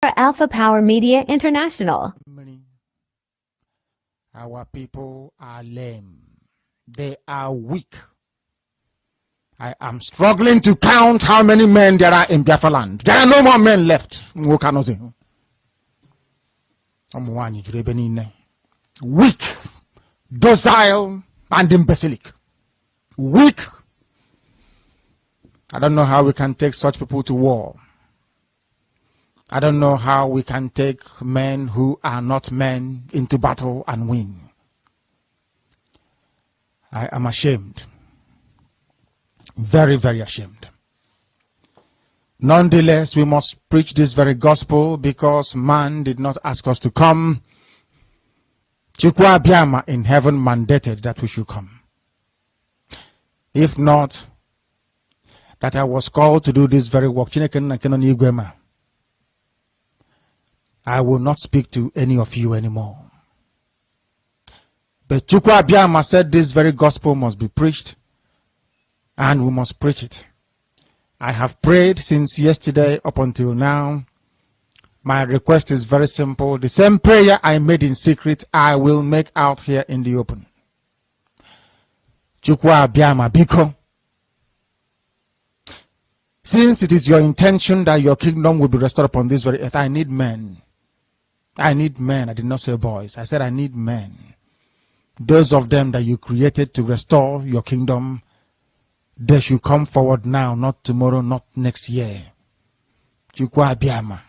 Biafra Alpha Power Media International. Our people are lame. They are weak. I am struggling to count how many men there are in Biafra land. There are no more men left. Weak, docile, and imbecilic. Weak. I don't know how we can take such people to war. I don't know how we can take men who are not men into battle and win. I am ashamed. Very, very ashamed. Nonetheless, we must preach this very gospel because man did not ask us to come. Chukwuma in heaven mandated that we should come. If not, that I was called to do this very work, I will not speak to any of you anymore. But Chukwuma said this very gospel must be preached, and we must preach it. I have prayed since yesterday up until now. My request is very simple. The same prayer I made in secret, I will make out here in the open. Chukwuma biko. Since it is your intention that your kingdom will be restored upon this very earth, I need men. I need men. I did not say boys. I said I need men. Those of them that you created to restore your kingdom, they should come forward now, not tomorrow, not next year. Chukwuma.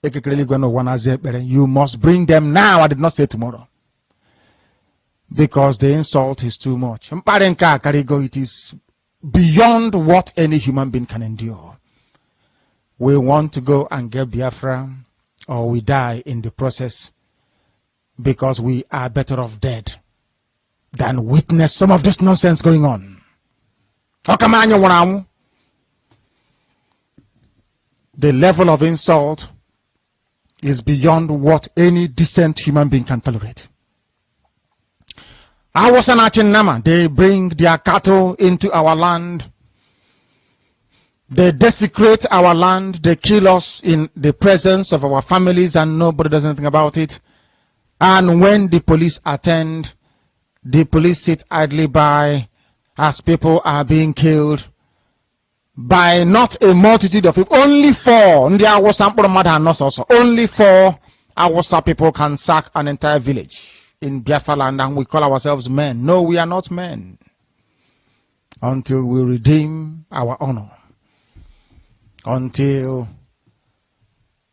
You must bring them now. I did not say tomorrow. Because the insult is too much. It is beyond what any human being can endure. We want to go and get Biafra, or we die in the process, because we are better off dead than witness some of this nonsense going on. The level of insult is beyond what any decent human being can tolerate. They bring their cattle into our land. They desecrate our land. They kill us in the presence of our families and nobody does anything about it. And when the police attend, the police sit idly by as people are being killed by not a multitude of people. Only 4. Only 4 Awasa people can sack an entire village in Biafra land, and we call ourselves men. No, we are not men. Until we redeem our honor. Until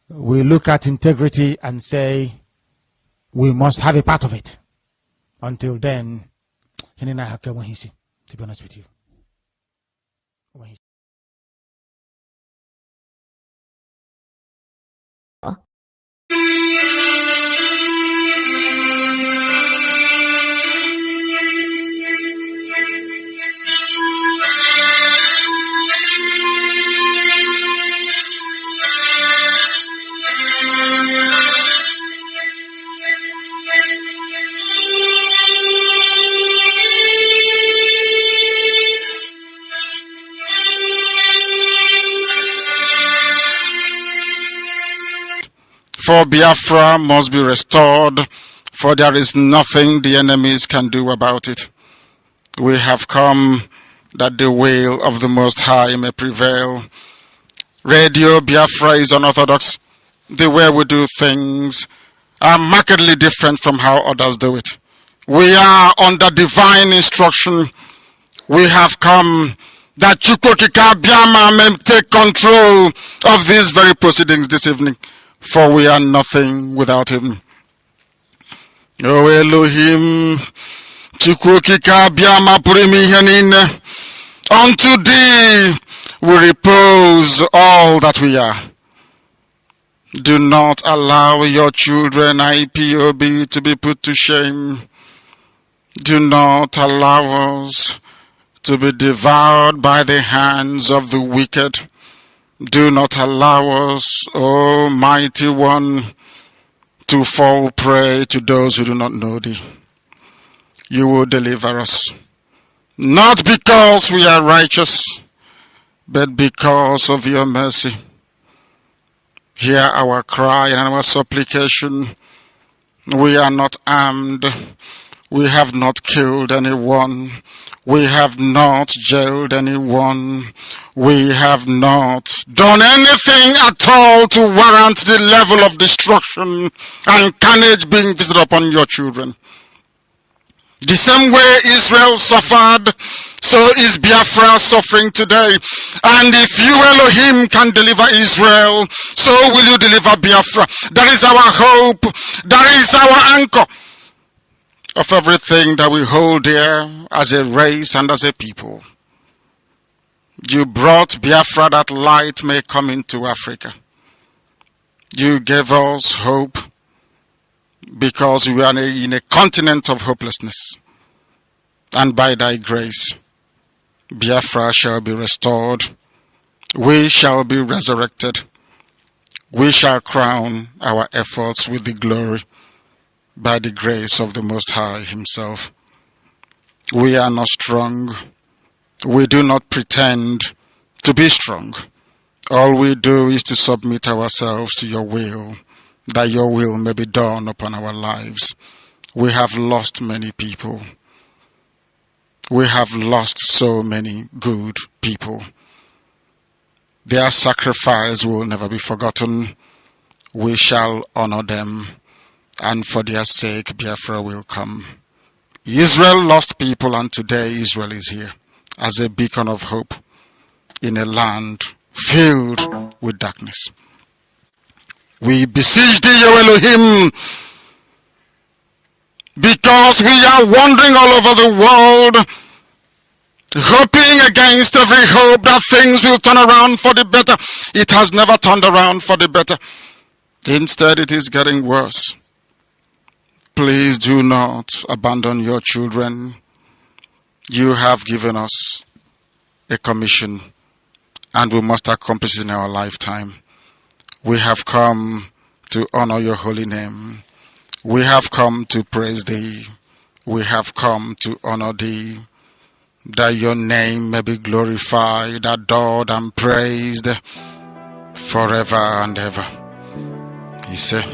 we look at integrity and say, we must have a part of it. Until then, to be honest with you. For Biafra must be restored, for there is nothing the enemies can do about it. We have come that the will of the Most High may prevail. Radio Biafra is unorthodox. The way we do things are markedly different from how others do it. We are under divine instruction. We have come that Chukwuma may take control of these very proceedings this evening. For we are nothing without him. O Elohim, Chukwuma Purimihanine, unto thee we repose all that we are. Do not allow your children, IPOB, to be put to shame. Do not allow us to be devoured by the hands of the wicked. Do not allow us, O Mighty One, to fall prey to those who do not know thee. You will deliver us, not because we are righteous, but because of your mercy. Hear our cry and our supplication. We are not armed. We have not killed anyone. We have not jailed anyone. We have not done anything at all to warrant the level of destruction and carnage being visited upon your children. The same way Israel suffered, so is Biafra suffering today. And if you, Elohim, can deliver Israel, so will you deliver Biafra. That is our hope. That is our anchor of everything that we hold dear as a race and as a people. You brought Biafra that light may come into Africa. You gave us hope because we are in a continent of hopelessness. And by thy grace, Biafra shall be restored. We shall be resurrected. We shall crown our efforts with the glory by the grace of the Most High himself. We are not strong. We do not pretend to be strong. All we do is to submit ourselves to your will, that your will may be done upon our lives. We have lost many people. We have lost so many good people. Their sacrifice will never be forgotten. We shall honor them, and for their sake Biafra will come. Israel lost people, and today Israel is here as a beacon of hope in a land filled with darkness. We beseech thee, O Elohim, because we are wandering all over the world, hoping against every hope that things will turn around for the better. It has never turned around for the better. Instead, it is getting worse. Please do not abandon your children. You have given us a commission, and we must accomplish it in our lifetime. We have come to honor your holy name. We have come to praise thee. We have come to honor thee, that your name may be glorified, adored, and praised forever and ever. He said.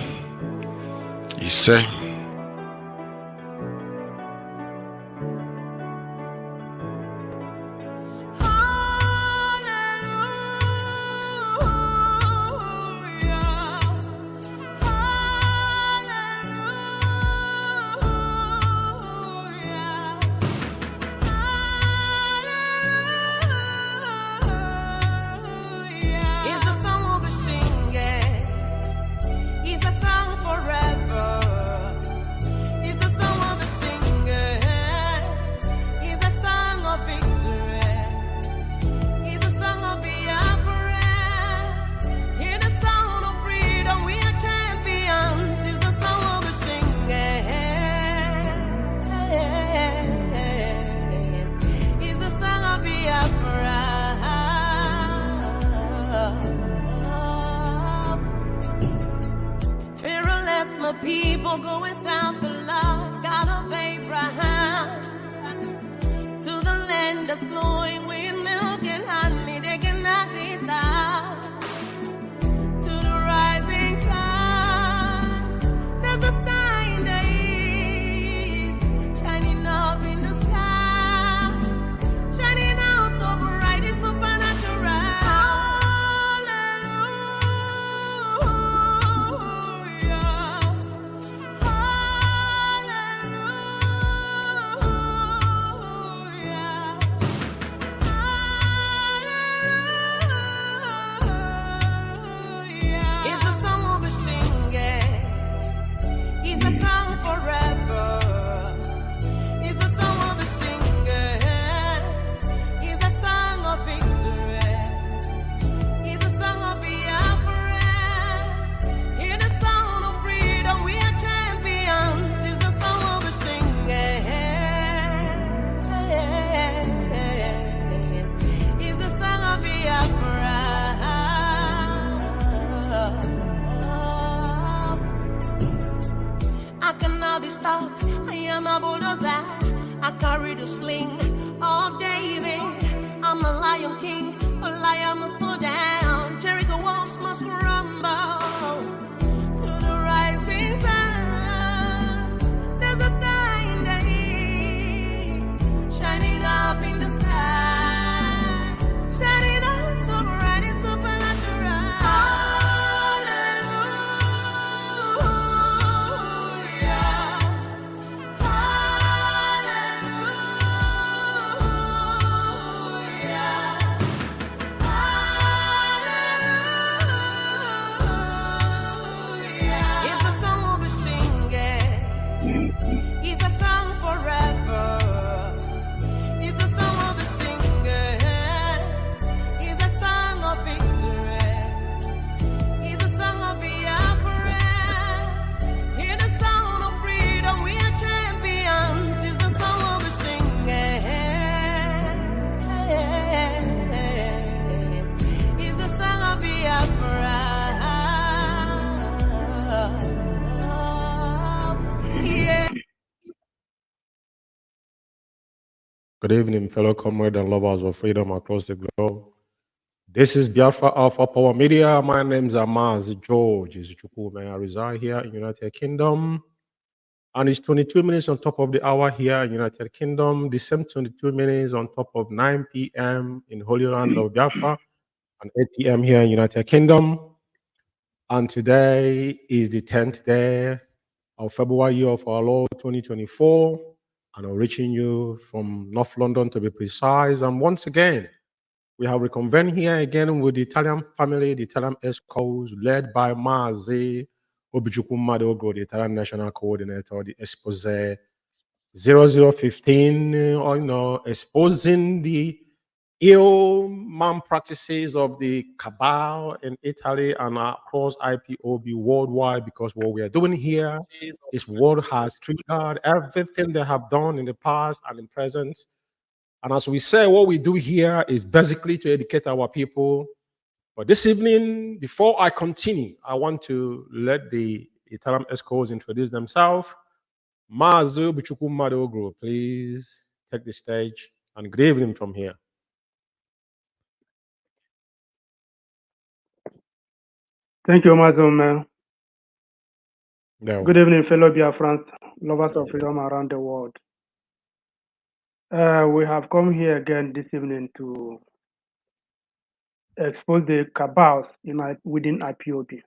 People going south the Lord, God of Abraham, to the land that's flowing with milk and honey. They cannot be stopped. To the rising sun, there's a star in the east, shining up in the sky, shining out so bright, it's supernatural. I am a bulldozer. I carry the sling of David. I'm a lion king. A lion must fall down. Jericho walls must crumble. It's a song forever. It's a song of the singer. It's a song of victory. It's a song of Biafra. Hear the sound of freedom. We are champions. It's the song of the singer. It's the song of Biafra. Yeah. Good evening, fellow comrades and lovers of freedom across the globe. This is Biafra Alpha Power Media. My name is Mazi Chukwuma. I reside here in United Kingdom. And it's 22 minutes on top of the hour here in United Kingdom. The same 22 minutes on top of 9 p.m. in Holy Land of Biafra and 8 p.m. here in United Kingdom. And today is the 10th day of February year of our Lord 2024. And I'm reaching you from North London to be precise. And once again, we have reconvened here again with the Italian family, the Italian EXCOs, led by Mazi Ubichukwukamadu, the Italian National Coordinator, the Expose 0015, exposing the ill man practices of the Cabal in Italy and across IPOB worldwide, because what we are doing here is what has triggered everything they have done in the past and in present. And as we say, what we do here is basically to educate our people. But this evening, before I continue, I want to let the Italian EXCOs introduce themselves. Mazi Umeh Group, please take the stage, and good evening from here. Thank you, Mazi Umeh. No. Good evening, fellow Biafrans, lovers of freedom around the world. We have come here again this evening to expose the cabals within IPOB.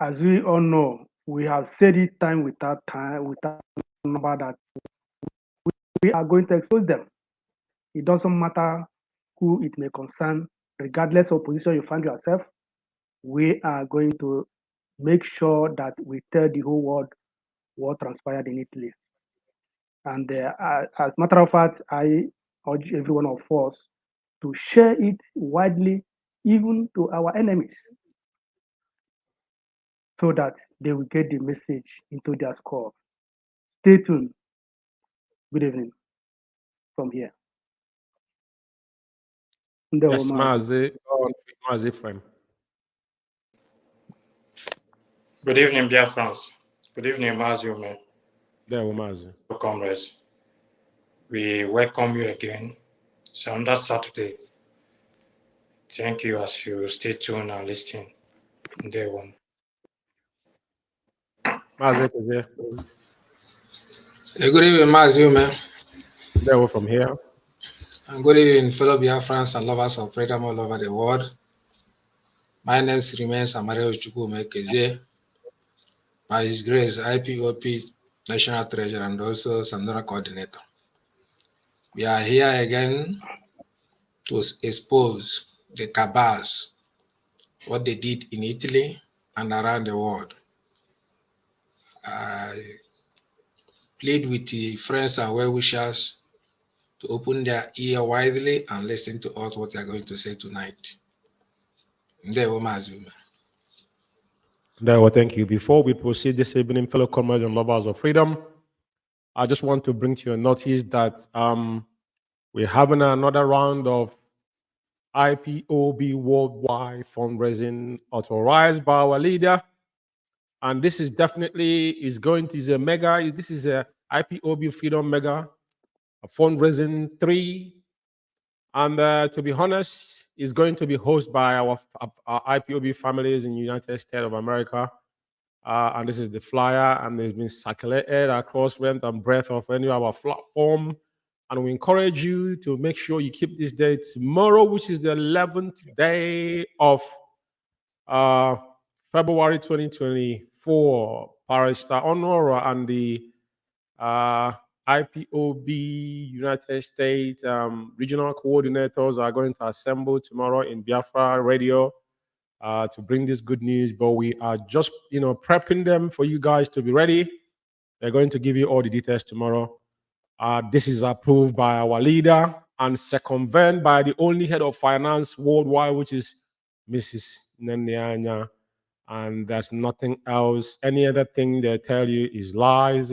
As we all know, we have said it time without number that we are going to expose them. It doesn't matter who it may concern, regardless of position you find yourself. We are going to make sure that we tell the whole world what transpired in Italy. And as a matter of fact, I urge every one of us to share it widely, even to our enemies, so that they will get the message into their skull. Stay tuned. Good evening from here. Yes, Mazi Ephraim. Good evening, Biafrans. Good evening, Mazi Umeh. Mazi. Comrades, we welcome you again. So on that Saturday, thank you as you stay tuned and listen. Day one. Mazi Ekezie. Good evening, Mazi Umeh. There from here. And good evening, fellow Biafrans and lovers of freedom all over the world. My name remains Chukwuma Ekezie. By His grace, IPOP National Treasurer and also Zonal Coordinator. We are here again to expose the cabals, what they did in Italy and around the world. I plead with the friends and well-wishers to open their ear widely and listen to us what they are going to say tonight. Thank you. Before we proceed this evening, fellow comrades and lovers of freedom, I just want to bring to your notice that we're having another round of IPOB worldwide fundraising authorized by our leader. And this is definitely this is a IPOB Freedom Mega, a fundraising 3. And to be honest, it's going to be hosted by our IPOB families in the United States of America. And this is the flyer, and it's been circulated across length and breadth of any of our platform. And we encourage you to make sure you keep this date tomorrow, which is the 11th day of February 2024. Parista Honora and the IPOB United States regional coordinators are going to assemble tomorrow in Biafra Radio to bring this good news. But we are just, prepping them for you guys to be ready. They're going to give you all the details tomorrow. This is approved by our leader and circumvented by the only head of finance worldwide, which is Mrs. Nenyanya. And there's nothing else. Any other thing they tell you is lies.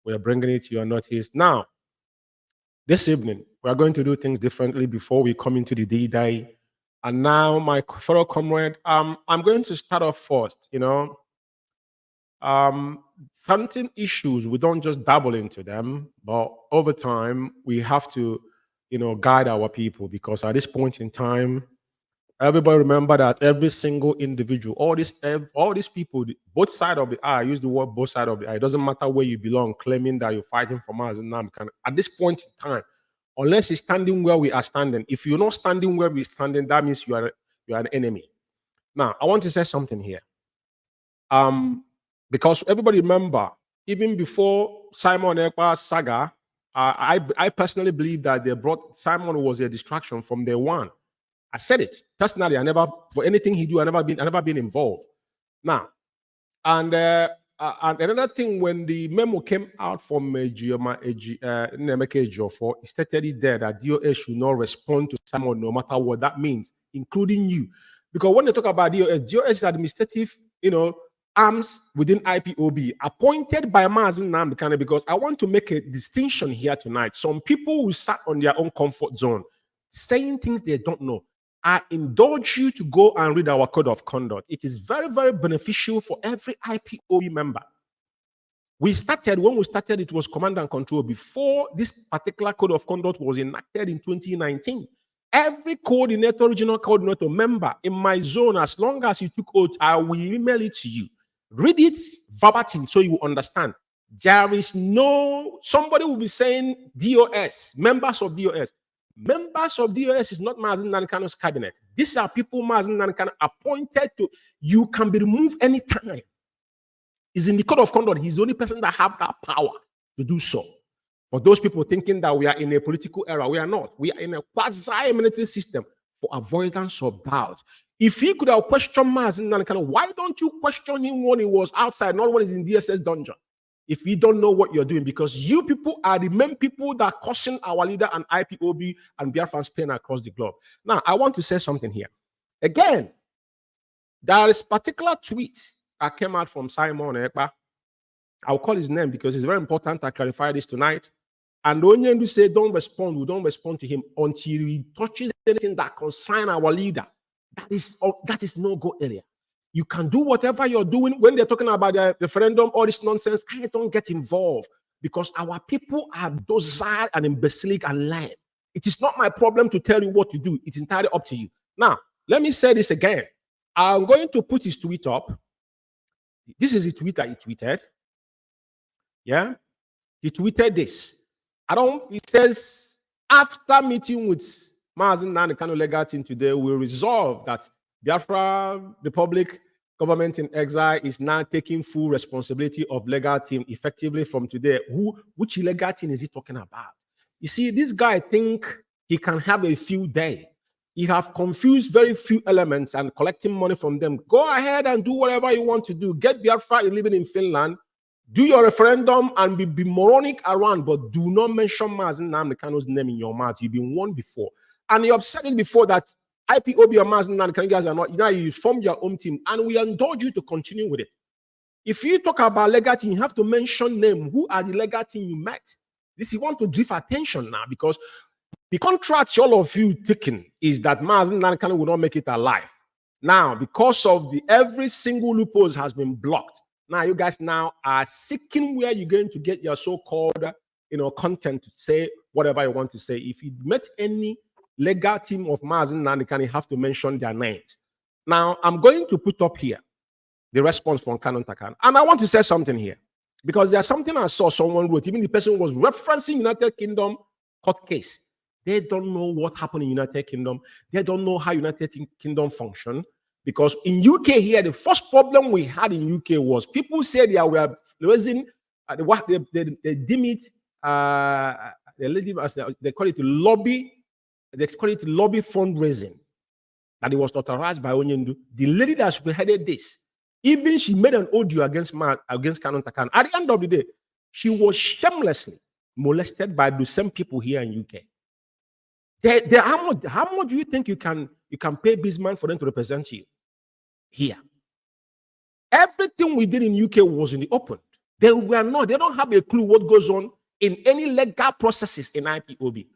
We're bringing it to your notice. Now, this evening, we're going to do things differently before we come into the D-Day. And now, my fellow comrade, I'm going to start off first, something issues, we don't just dabble into them, but over time, we have to, guide our people, because at this point in time, everybody remember that every single individual, all these people, both sides of the eye, I use the word both sides of the eye, it doesn't matter where you belong, claiming that you're fighting for Mazi Umeh. At this point in time, unless you're standing where we are standing, if you're not standing where we're standing, that means you are an enemy. Now, I want to say something here. Because everybody remember, even before Simon Ekpa's saga, I personally believe that they brought Simon was a distraction from day one. I said it personally. I never, for anything he do, I never been involved. Now, and another thing, when the memo came out from Nemeke Ejiofor, it stated it there that DOS should not respond to Simon, no matter what that means, including you, because when they talk about DOS is administrative, arms within IPOB, appointed by Mazi Umeh, because I want to make a distinction here tonight. Some people who sat on their own comfort zone, saying things they don't know. I indulge you to go and read our code of conduct. It is very, very beneficial for every IPOB member. When we started, it was command and control. Before this particular code of conduct was enacted in 2019, every coordinator, regional coordinator member in my zone, as long as you took oath, I will email it to you. Read it verbatim so you understand. There is no, somebody will be saying DOS, members of DOS. Members of DOS is not Mazi Umeh's cabinet. These are people Mazi Umeh appointed to. You can be removed anytime. It's in the code of conduct. He's the only person that have that power to do so. For those people thinking that we are in a political era, we are not. We are in a quasi-military system for avoidance of doubt. If he could have questioned Mazi Umeh, why don't you question him when he was outside, not when he's in DSS dungeon? If you don't know what you're doing, because you people are the main people that caution our leader and IPOB and Biafran's pain across the globe. Now, I want to say something here. Again, there is a particular tweet that came out from Simon Ekpa. I'll call his name because it's very important I clarify this tonight. And when you say don't respond, we don't respond to him until he touches anything that concerns our leader. That is no-go area. You can do whatever you're doing. When they're talking about the referendum, all this nonsense, I don't get involved because our people are docile and imbecilic and lame. It is not my problem to tell you what to do. It's entirely up to you. Now, let me say this again. I'm going to put his tweet up. This is the tweet that he tweeted. Yeah? He tweeted this. It says, after meeting with Mazi Umeh Kanu legal team today, we resolve that Biafra Republic government in exile is now taking full responsibility of legal team effectively from today. Which legal team is he talking about? You see, this guy think he can have a few days. He have confused very few elements and collecting money from them. Go ahead and do whatever you want to do. Get Biafra living in Finland. Do your referendum and be moronic around, but do not mention Mazi Umeh Kanu's name in your mouth. You've been warned before. And you have said it before that IPOB or Mazi Umeh, you guys are not, now you formed your own team, and we indulge you to continue with it. If you talk about legal team, you have to mention name. Who are the legal team you met? This you want to drift attention now, because the contract all of you taking is that Mazi Umeh will not make it alive. Now, because of every single loophole has been blocked. Now you guys now are seeking where you're going to get your so-called content to say whatever you want to say. If you met any legal team of Mazi Umeh, you have to mention their names. Now, I'm going to put up here the response from Kanu Takan. And I want to say something here, because there's something I saw someone wrote, even the person was referencing United Kingdom court case. They don't know what happened in United Kingdom. They don't know how United Kingdom function. Because in UK here, the first problem we had in UK was people said they were raising, they deem it, they call it lobby. They call it lobby fundraising, that it was authorized by Onyendu. The lady that spearheaded this, even she made an audio against Kanu Takan. At the end of the day, She was shamelessly molested by the same people here in UK. How much do you think you can pay Bisman for them to represent you here? Everything we did in UK was in the open. They don't have a clue what goes on in any legal processes in IPOB.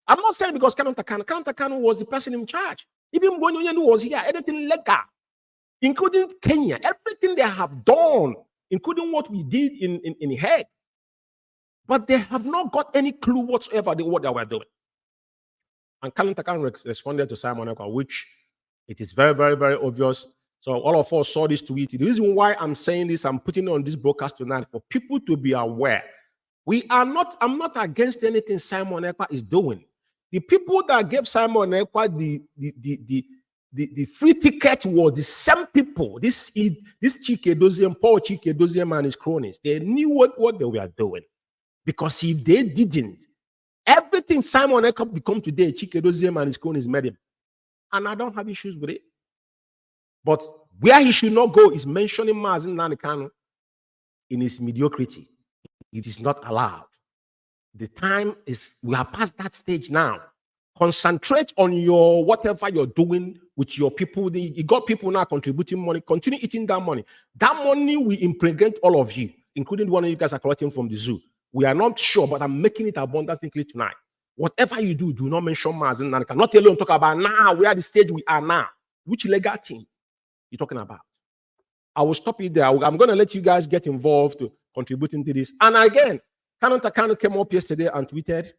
I'm not saying because Kanu was the person in charge. Even when Onyendu was here, everything legal, including Kenya, everything they have done, including what we did in Hague. But they have not got any clue whatsoever what they were doing. And Kanu responded to Simon Ekpa, which it is very, very, very obvious. So all of us saw this tweet. The reason why I'm saying this, I'm putting it on this broadcast tonight for people to be aware. I'm not against anything Simon Ekpa is doing. The people that gave Simon Ekpa the free ticket was the same people. This Chike Paul Chike and his cronies. They knew what they were doing. Because if they didn't, everything Simon Ekpa become today, Chike and his cronies made him. And I don't have issues with it. But where he should not go is mentioning Mazi Umeh in his mediocrity. It is not allowed. The time is, we are past that stage now. Concentrate on your whatever you're doing with your people. You got people now contributing money. Continue eating that money. That money will impregnate all of you, including the one you guys are collecting from the zoo. We are not sure, but I'm making it abundantly clear tonight. Whatever you do, do not mention Mazi Umeh. Not alone talk about now. We are at the stage we are now. Which legal team you're talking about? I will stop it there. I'm going to let you guys get involved to contributing to this. And again, Kanu came up yesterday and tweeted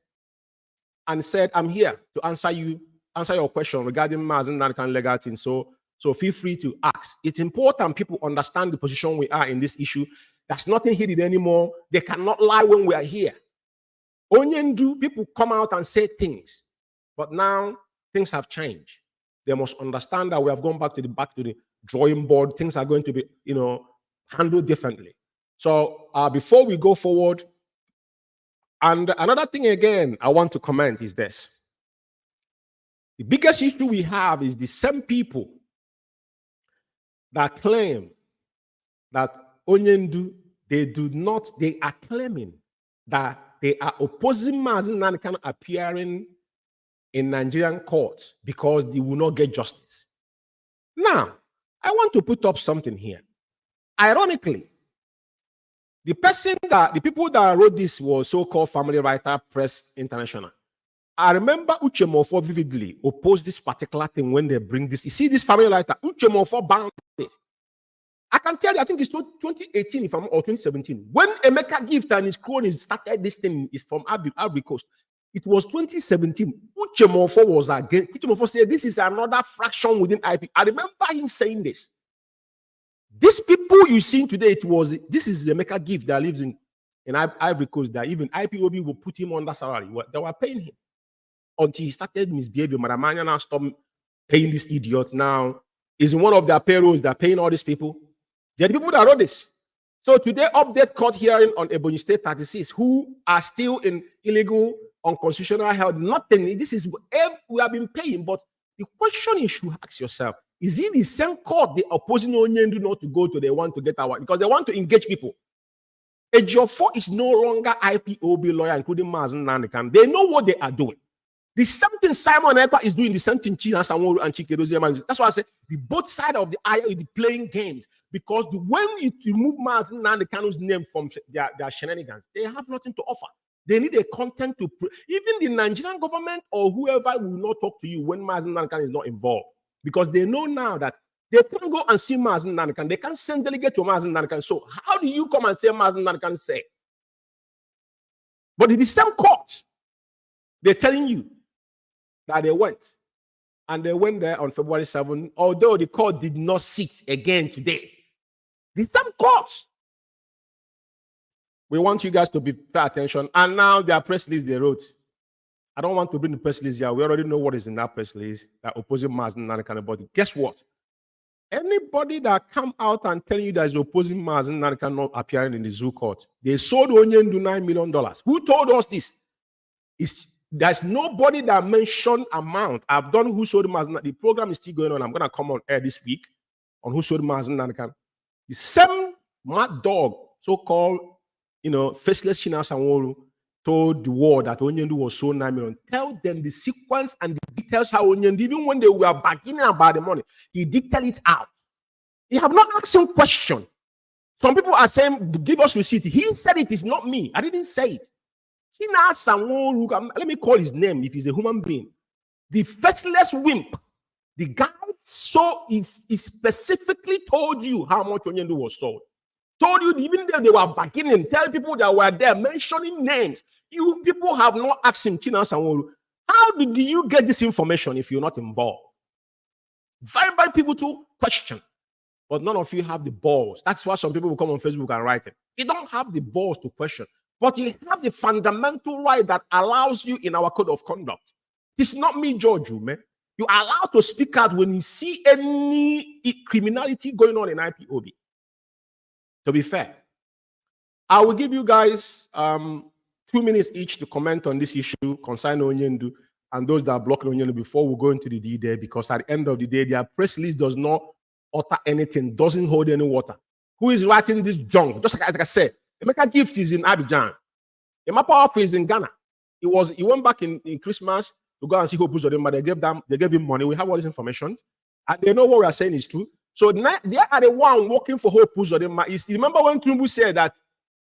and said, I'm here to answer your question regarding Mazi Umeh legal team. So feel free to ask. It's important people understand the position we are in this issue. There's nothing hidden anymore. They cannot lie when we are here. Onyendu, people come out and say things, but now things have changed. They must understand that we have gone back to the drawing board. Things are going to be, handled differently. So before we go forward, and another thing again I want to comment is this. The biggest issue we have is the same people that claim that Onyendu, they are claiming that they are opposing Mazi Umeh appearing in Nigerian courts because they will not get justice. Now, I want to put up something here. Ironically, the people that wrote this was so-called Family Writer Press International. I remember Uchemofo vividly opposed this particular thing when they bring this. You see this Family Writer, Uchemofo banned it. I can tell you, I think it's 2018 or 2017. When Emeka Gift and his cronies started this thing, is from Ivory Coast. It was 2017. Uchemofo was against. Uchemofo said this is another fraction within IP. I remember him saying this. These people you see today, this is the Emeka Gift that lives in Ivory Coast, that even IPOB will put him under salary. They were paying him until he started misbehaving. Madamania now stopped paying this idiot. Now is one of their payrolls. They're paying all these people. They're the people that wrote this. So today, update court hearing on Ebonyi State 36, who are still in illegal, unconstitutional held. Nothing. This is we have been paying. But the question you should ask yourself: is it the same court the opposing Onyendu not to go to? They want to get our, because they want to engage people. Ejiofor is no longer IPOB lawyer, including Mazi Umeh. They know what they are doing. The same thing Simon Ekpa is doing, the same thing China Sanwo and Chike. That's why I say the both sides of the aisle is playing games, because when you remove Mazi Umeh's name from their shenanigans, they have nothing to offer. They need a content to even the Nigerian government or whoever will not talk to you when Mazi Umeh is not involved, because they know now that they can't go and see Mazi Umeh. They can't send delegate to Mazi Umeh. So how do you come and say Mazi Umeh say? But in the same court, they're telling you that they went. And they went there on February 7, although the court did not sit again today. The same court. We want you guys to pay attention. And now their press release they wrote. I don't want to bring the press release here. We already know what is in that press release, that opposing Mazi Umeh. But guess what? Anybody that come out and tell you that is opposing Mazi Umeh not appearing in the zoo court, they sold Onyendu $9 million. Who told us this? There's nobody that mentioned amount. I've done Who Sold Mazi Umeh. The program is still going on. I'm going to come on air this week on Who Sold Mazi Umeh. The same mad dog, so-called faceless China Sanwo-Olu told the world that Onyendu was sold 9 million. Tell them the sequence and the details how Onyendu, even when they were bargaining about the money, he detailed it out. He have not asked him question. Some people are saying, give us receipt. He said it is not me. I didn't say it. China Sanwo-Olu, let me call his name if he's a human being. The faceless wimp, the guy he specifically told you how much Onyendu was sold. Told you even though they were bargaining, tell people that were there, mentioning names. You people have not asked him, China Sanwo-Olu, how did you get this information if you're not involved? Very bad people to question. But none of you have the balls. That's why some people will come on Facebook and write it. You don't have the balls to question. But you have the fundamental right that allows you in our code of conduct. It's not me, George, man. You are allowed to speak out when you see any criminality going on in IPOB. To be fair, I will give you guys 2 minutes each to comment on this issue concerning Onyendu and those that are blocking Onyendu before we go into the D-Day, because at the end of the day, their press release does not utter anything, doesn't hold any water. Who is writing this junk? Just like I said, Emeka Gift is in Abidjan. Emma is in Ghana. He went back in Christmas to go and see Hope Uzodimma. They gave him money. We have all this information. And they know what we are saying is true. So now they are the one working for Hope Uzodimma. Remember when Trumbu said that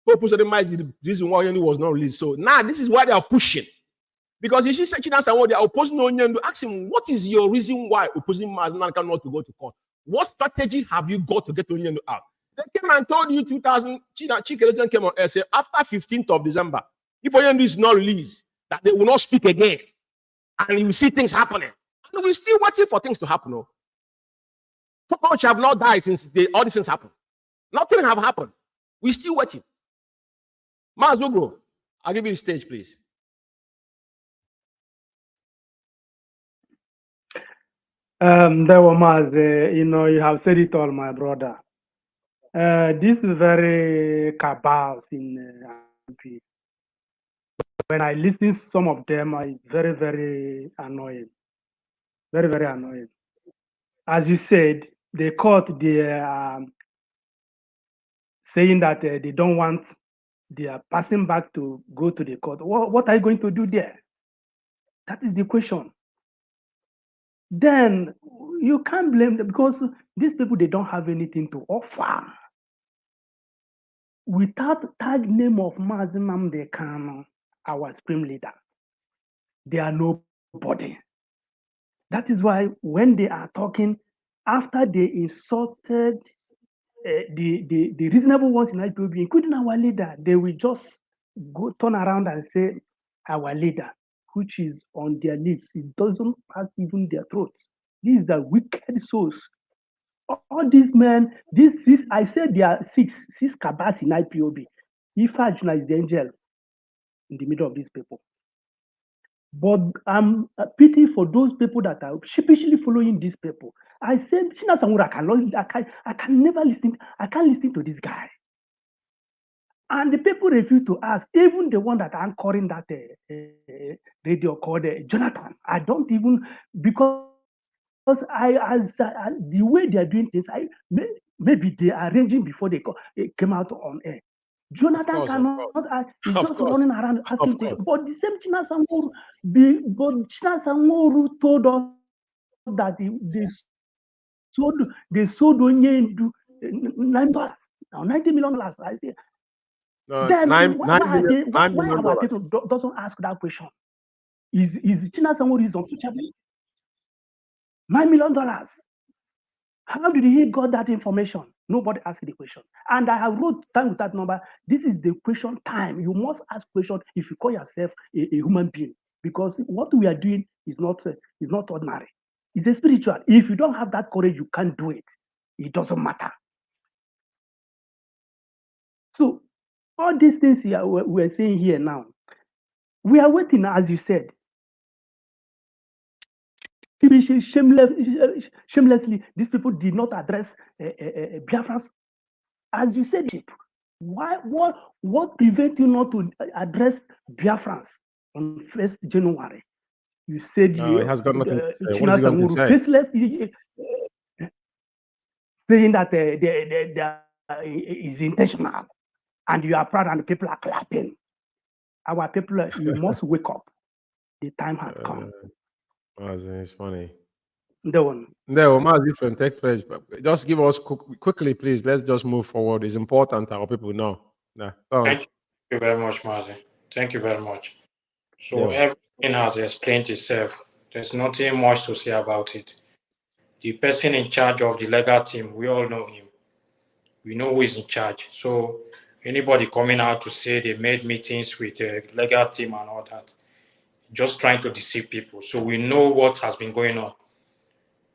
Hope Uzodimma is the reason why Onyendu was not released? So now this is why they are pushing. Because if she said China Sanwo-Olu, they are opposing Onyendu, ask him, what is your reason why opposing Mazi Umeh not to go to court? What strategy have you got to get Onyendu out? They came and told you 2000, Chikerezen came on air, say after 15th of December, if Onyendu is not released, that they will not speak again. And you will see things happening. And we're still waiting for things to happen. No? So much have not died since all these things happened. Nothing have happened. We're still waiting. Mazi Uguru, I'll give you the stage, please. There were Mazi, you have said it all, my brother. This is very cabals in MP. When I listen to some of them, it's very, very annoying. Very, very annoying. As you said, the court, saying that they don't want, they are passing back to go to the court. What are you going to do there? That is the question. Then you can't blame them because these people, they don't have anything to offer. Without tag name of Mazi Nnamdi Kanu, our supreme leader, they are nobody. That is why when they are talking, after they insulted the reasonable ones in IPOB, including our leader, they will just go turn around and say our leader, which is on their lips. It doesn't pass even their throats. These are wicked souls. All these men, I said there are six cabals in IPOB. Ifajuna is the angel in the middle of these people. But I'm pity for those people that are sheepishly following these people. I said, China Sanwo-Olu, I can never listen. I can't listen to this guy. And the people refuse to ask. Even the one that anchoring that radio called Jonathan. I don't even, because the way they are doing this, maybe they are arranging before they came out on air. Jonathan cannot, he's just running around asking questions. But the same China Sanwo-Olu told us that they sold Onyendu $9. Now $90 million. I say, then why our people doesn't ask that question? Is China Sanwo-Olu is untouchable? $9 million. How did he got that information? Nobody asked the question. And I have wrote down with that number. This is the question time. You must ask question if you call yourself a human being, because what we are doing is not ordinary. It's a spiritual. If you don't have that courage, you can't do it. It doesn't matter. So all these things we're saying here now, we are waiting, as you said. Shamelessly, these people did not address Biafrans. As you said, what prevents you not to address Biafrans on 1st January? You said it has got nothing to say. China Sanwo-Olu faceless, saying that is intentional. and you are proud and the people are clapping. Our people, you must wake up. The time has come. It's funny. The one. No, Mazi, different tech page. Just give us quickly, please. Let's just move forward. It's important our people know. Yeah. Thank you very much, Mazi. Thank you very much. So Yeah. everything has explained itself. There's nothing much to say about it. The person in charge of the legal team, we all know him. We know who is in charge. So anybody coming out to say they made meetings with the legal team and all that, just trying to deceive people. So we know what has been going on.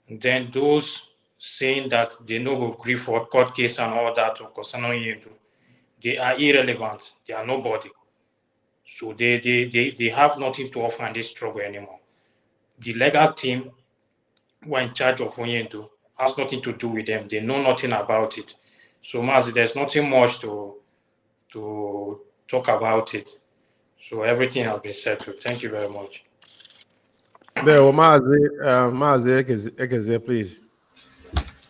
And then those saying that they no agree for court case and all that or concerning him, they are irrelevant. They are nobody. So they have nothing to offer in this struggle anymore. The legal team who are in charge of Onyendu has nothing to do with them. They know nothing about it. So Mazi, there's nothing much to talk about it. So everything has been settled. Thank you very much. There, Mazi, Ekezie, please.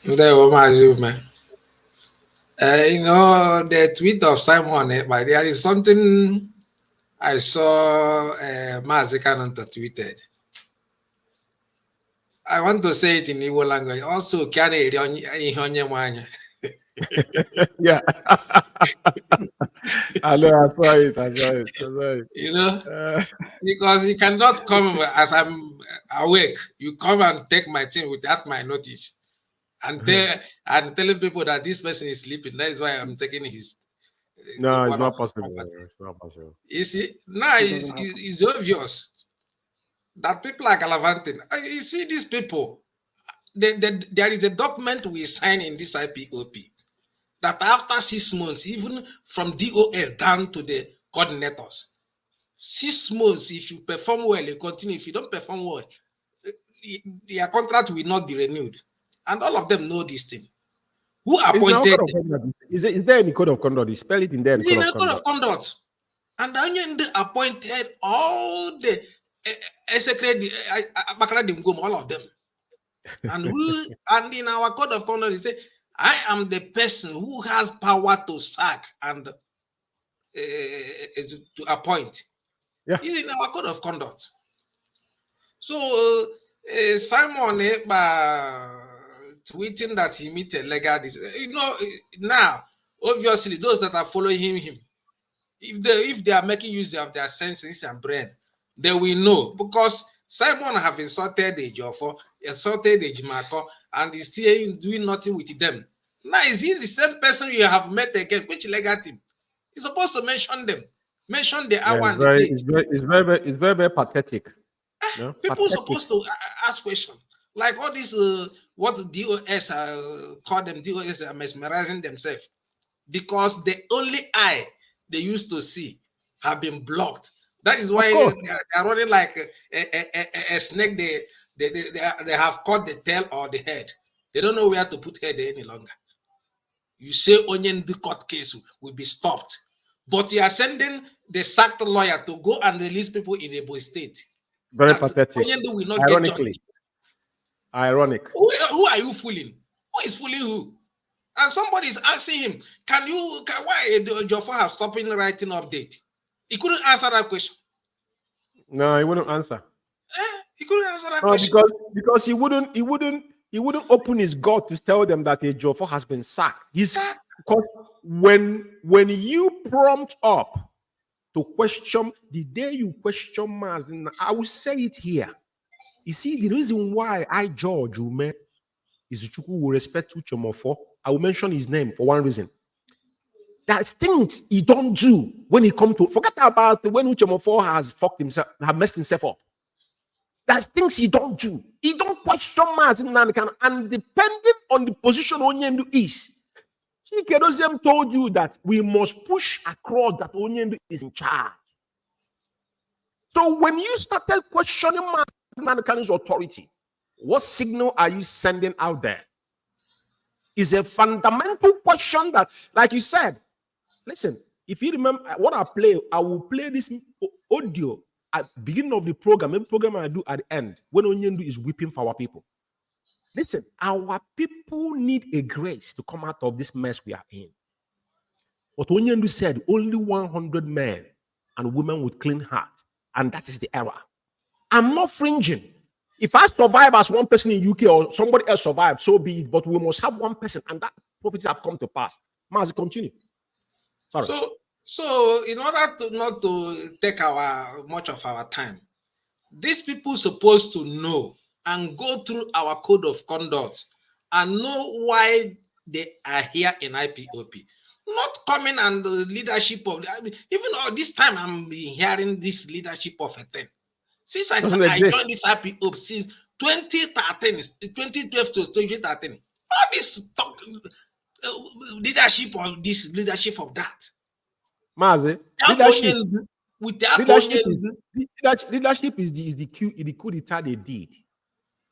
There, Mazi Umeh. You know, the tweet of Simon, but there is something I saw Mazi Kanu tweeted. I want to say it in Igbo language. Also, yeah. I know, I saw it. You know, because you cannot come as I'm awake. You come and take my thing without my notice. And telling people that this person is sleeping. That is why I'm taking his. No, it's not possible. It's not possible. You see, now it's obvious that people are gallivanting. You see, these people, there is a document we sign in this IPOP that after 6 months, even from DOS down to the coordinators, 6 months, if you perform well, you continue. If you don't perform well, your contract will not be renewed. And all of them know this thing. Who appointed them? Is there any code of conduct? Spell it in there. It's in a code of conduct. And Anointed appointed all the all of them. And in our code of conduct, it says, I am the person who has power to sack and to appoint. Yeah. It's in our code of conduct. So Simon tweeting that he meet a legal, you know, now obviously those that are following him, if they are making use of their senses and brain, they will know, because Simon have insulted the Jofo, insulted the Jimako, and is still doing nothing with them. Now is he the same person you have met again? Which legal team? You're supposed to mention them, mention the hour and the date. It's very pathetic. No? People are supposed to ask questions. Like all this, what DOS call them, DOS are mesmerizing themselves because the only eye they used to see have been blocked. That is why they are running like a snake. They have caught the tail or the head. They don't know where to put head any longer. You say Onyendu court case will be stopped, but you are sending the sacked lawyer to go and release people in a state. Very pathetic. Onyendu will not get justice. Ironic. Who are you fooling? Who is fooling who? And somebody is asking him, why Jofo have stopped writing update? He couldn't answer that question. No, he wouldn't answer. He couldn't answer that question. Because he wouldn't open his God to tell them that a Jofo has been sacked. Because when you prompt up to question, the day you question Mazi, I will say it here. You see, the reason why I, George Umeh, is Chukwu will respect Uchomofo, I will mention his name for one reason. There's things he don't do when he come to, forget about when Uchomofo has fucked himself, have messed himself up. There's things he don't do. He don't question Mazi, and depending on the position Onyendu is, Chikedoziem told you that we must push across that Onyendu is in charge. So when you started questioning Mazi authority, what signal are you sending out there? Is a fundamental question that, like you said, listen, if you remember what I will play this audio at the beginning of the program, every program I do at the end, when Onyendu is weeping for our people. Listen, our people need a grace to come out of this mess we are in. But Onyendu said only 100 men and women with clean hearts. And that is the error. I'm not fringing. If I survive as one person in UK or somebody else survived, so be it. But we must have one person, and that prophecies have come to pass. Mazi, continue. Sorry. So in order to not to take much of our time, these people supposed to know and go through our code of conduct and know why they are here in IPOP. Not coming and the leadership of even all this time I'm hearing this leadership of a thing. Since I joined this IPOP since 2013, 2012 to 2013, all this talk, leadership of this, leadership of that. Mazi, leadership is the coup d'etat they did.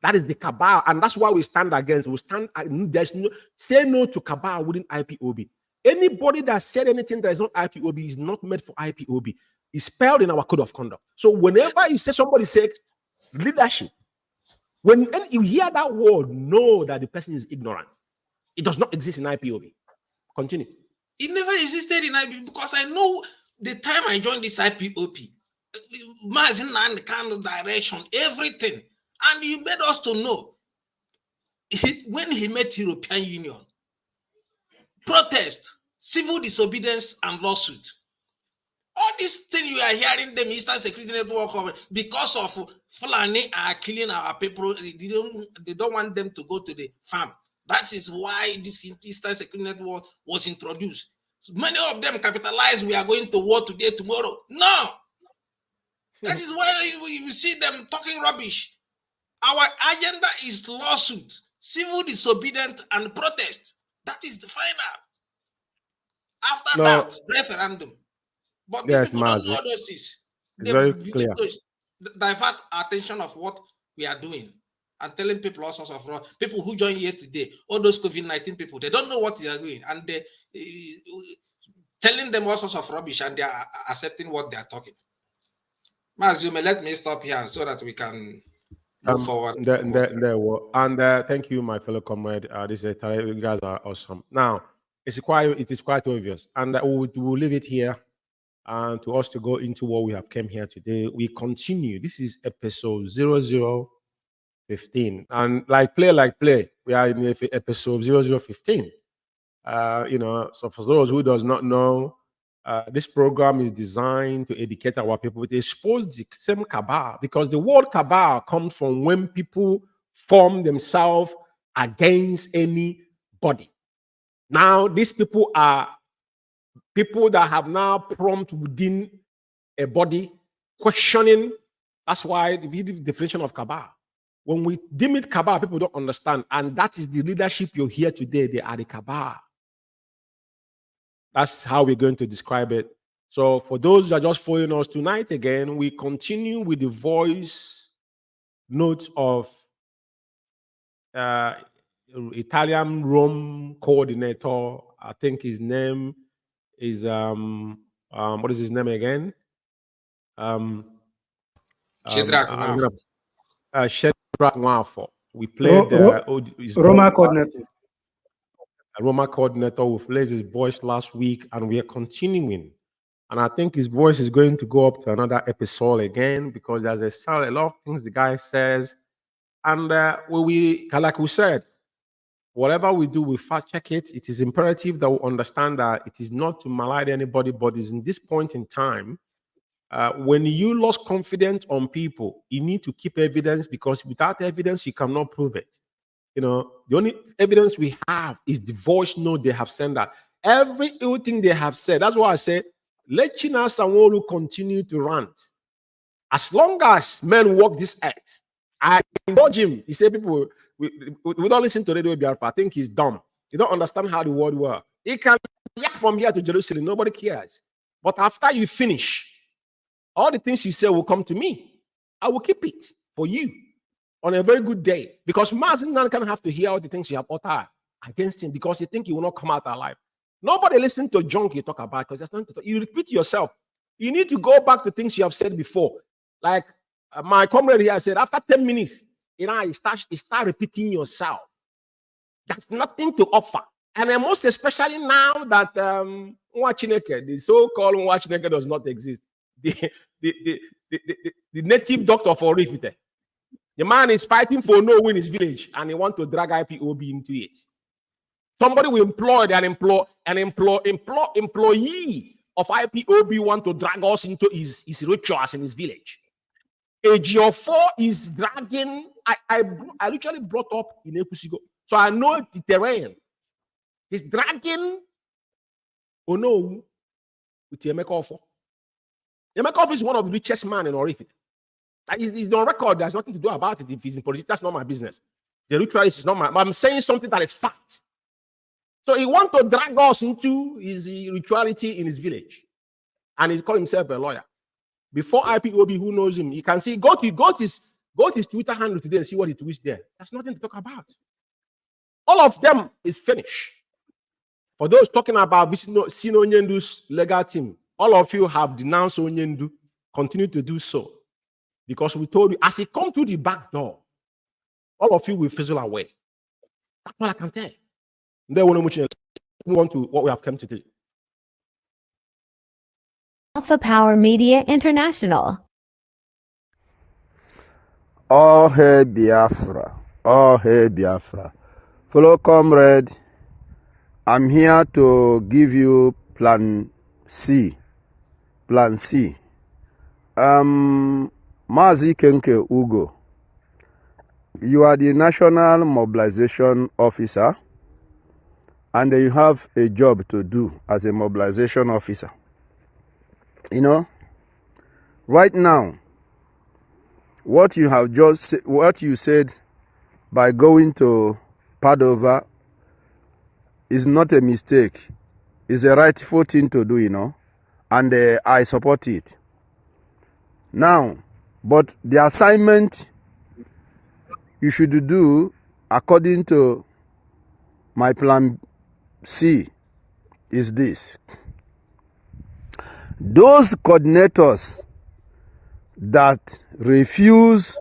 That is the cabal, and that's why we stand against. We stand. There's no say no to cabal within IPOB. Anybody that said anything that is not IPOB is not meant for IPOB. It's spelled in our code of conduct. So whenever you say somebody said leadership, when you hear that word, know that the person is ignorant. It does not exist in IPOB. Continue. It never existed in IPOB because I know the time I joined this IPOP, Mazi and the kind of direction, everything. And he made us to know when he met European Union, protest, civil disobedience, and lawsuit. All these things you are hearing the Eastern Security Network because of Fulani are killing our people. They don't want them to go to the farm. That is why this Eastern Security Network was introduced. Many of them capitalized. We are going to war today, tomorrow. No. That is why you see them talking rubbish. Our agenda is lawsuit, civil disobedience, and protest. That is the final. After that, referendum. But these people don't know those things. It's very clear. Divert attention of what we are doing and telling people all sorts of people who joined yesterday, all those COVID-19 people, they don't know what they are doing, and they telling them all sorts of rubbish, and they are accepting what they are talking. Mazi Umeh, let me stop here so that we can move forward. Thank you, my fellow comrade. You guys are awesome. Now, it is quite obvious, and we will leave it here. And to us to go into what we have came here today, we continue. This is episode 0015, and like play, we are in episode 0015. So for those who does not know, this program is designed to educate our people, to expose the same cabal, because the word cabal comes from when people form themselves against anybody. Now, these people are people that have now prompt within a body questioning. That's why the definition of cabal. When we deem it cabal, people don't understand. And that is the leadership you're here today. They are the cabal. That's how we're going to describe it. So for those that are just following us tonight again, we continue with the voice notes of Italian Rome coordinator. I think his name is what is his name again? Shedrack Nwafo. We played Roma coordinator. Roma coordinator who played his voice last week, and we are continuing. And I think his voice is going to go up to another episode again, because there's a lot of things the guy says. And like we said, whatever we do, we fact check it. It is imperative that we understand that it is not to malign anybody, but it's in this point in time, when you lost confidence on people, you need to keep evidence, because without evidence, you cannot prove it. The only evidence we have is the voice note they have sent out. Every ill thing they have said. That's why I say, let China Sanwo-Olu continue to rant. As long as men walk this earth, I indulge him. He said, people, we don't listen to Radio Biafra. I think he's dumb. You don't understand how the world works. He can yak from here to Jerusalem. Nobody cares. But after you finish, all the things you say will come to me. I will keep it for you on a very good day. Because Mazi can have to hear all the things you have uttered against him, because you think he will not come out alive. Nobody listen to junk you talk about, because there's nothing to talk. You repeat yourself. You need to go back to things you have said before. Like my comrade here said, after 10 minutes, you start repeating yourself. That's nothing to offer. And most especially now that The so-called Nwachineke does not exist. The native doctor for Rifite. The man is fighting for no win in his village, and he wants to drag IPOB into it. Somebody will employ an employee of IPOB want to drag us into his rituals in his village. AGO4 is dragging. I literally brought up in Ekusigo, so I know the terrain. He's dragging. Oh no, with Yemekofo. Yemekofo is one of the richest men in Orifite. He's on record. There's nothing to do about it. If he's in politics, that's not my business. The ritualist is not my. I'm saying something that is fact. So he wants to drag us into his rituality in his village, and he called himself a lawyer. Before IPOB, who knows him, you can see go to his Twitter handle today and see what he tweets there. There's nothing to talk about. All of them is finished. For those talking about Sino Onyendu's legal team, all of you have denounced Onyendu. Continue to do so. Because we told you, as he come through the back door, all of you will fizzle away. That's all I can tell. Then we'll move on to what we have come to do. Alpha Power Media International. Oh, hey, Biafra. Oh, hey, Biafra. Fellow comrade, I'm here to give you Plan C. Plan C. Mazi Ugo, you are the National Mobilization Officer, and you have a job to do as a mobilization officer. You know, right now, what you said by going to Padova is not a mistake. It's a rightful thing to do, you know, and I support it. Now, but the assignment you should do according to my Plan C is this. Those coordinators that refuse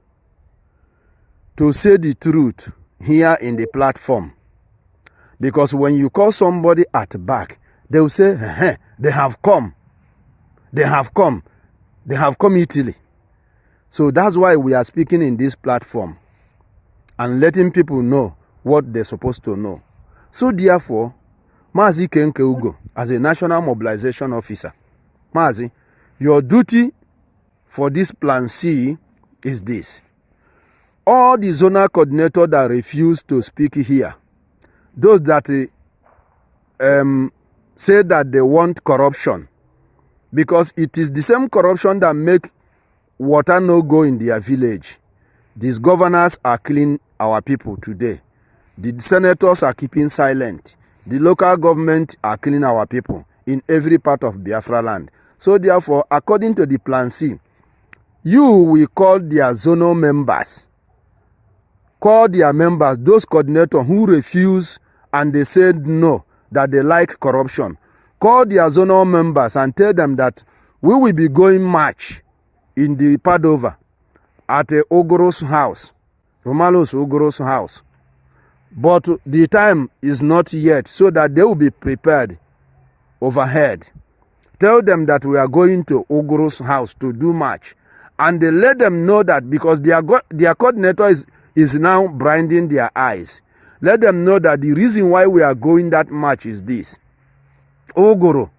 to say the truth here in the platform, because when you call somebody at the back, they will say, they have come Italy. So that's why we are speaking in this platform and letting people know what they're supposed to know. So therefore, Mazi Ugo, as a National Mobilization Officer, Mazi, your duty for this Plan C is this. All the zonal coordinators that refuse to speak here, those that say that they want corruption, because it is the same corruption that make water no go in their village. These governors are killing our people today. The senators are keeping silent. The local government are killing our people in every part of Biafra land. So therefore, according to the Plan C, you will call their zonal members. Call their members, those coordinators who refuse and they said no, that they like corruption. Call their zonal members and tell them that we will be going march in the Padova at Uguru's house, Romalo's Uguru's house. But the time is not yet, so that they will be prepared overhead. Tell them that we are going to Uguru's house to do march. And they let them know that because their coordinator is now blinding their eyes. Let them know that the reason why we are going that march is this. Uguru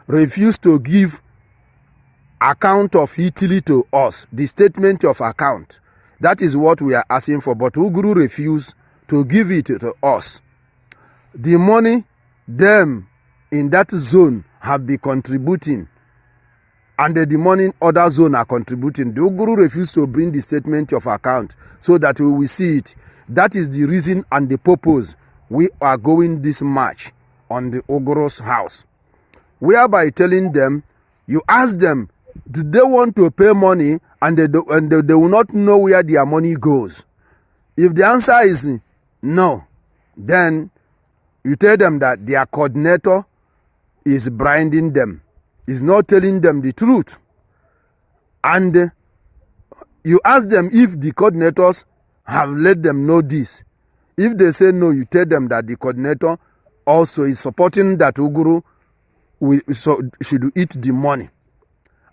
refused to give account of Italy to us, the statement of account. That is what we are asking for, but Uguru refused to give it to us. The money them in that zone have been contributing, and the money other zone are contributing. The Uguru refused to bring the statement of account so that we will see it. That is the reason and the purpose we are going this march on the Uguru's house. Whereby telling them, you ask them, do they want to pay money, and they will not know where their money goes. If the answer is no, then you tell them that their coordinator is blinding them, is not telling them the truth. And you ask them if the coordinators have let them know this. If they say no, you tell them that the coordinator also is supporting that Uguru should eat the money.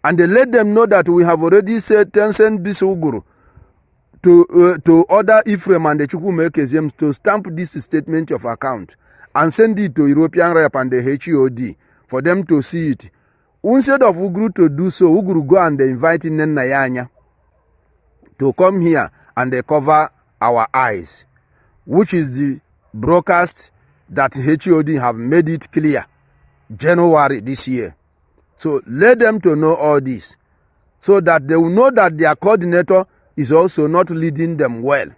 And they let them know that we have already sent this Uguru to order Ephraim and the Chukwuma Ekezie to stamp this statement of account and send it to European rep and the HEOD for them to see it. Instead of Uguru to do so, Uguru go and invite Nnamdi to come here and they cover our eyes, which is the broadcast that HEOD have made it clear January this year. So let them to know all this so that they will know that their coordinator is also not leading them well.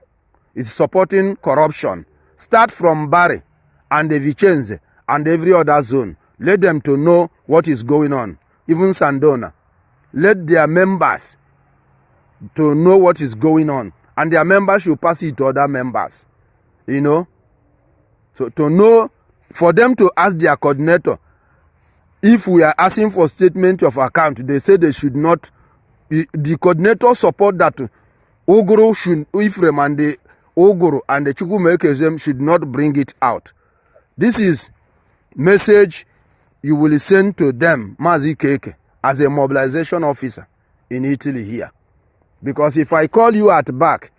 It's supporting corruption. Start from Bari and the Vicenze and every other zone. Let them to know what is going on. Even Dona. Let their members to know what is going on. And their members should pass it to other members. You know? So to know, for them to ask their coordinator, if we are asking for statement of account, they say they should not. The coordinator support that Uguru should, Ephraim and the Uguru and the Chukwuma Ekezie should not bring it out. This is message you will send to them, Mazi Keke, as a mobilization officer in Italy here. Because if I call you at back,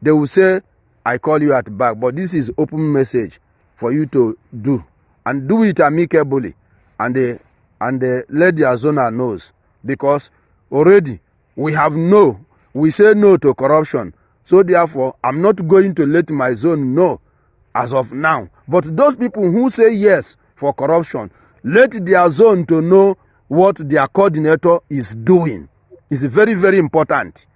they will say, I call you at back. But this is open message for you to do. And do it amicably. And let their Zonal knows. Because already we say no to corruption. So therefore, I'm not going to let my zone know as of now. But those people who say yes for corruption, let their zone to know what their coordinator is doing. It's very, very important.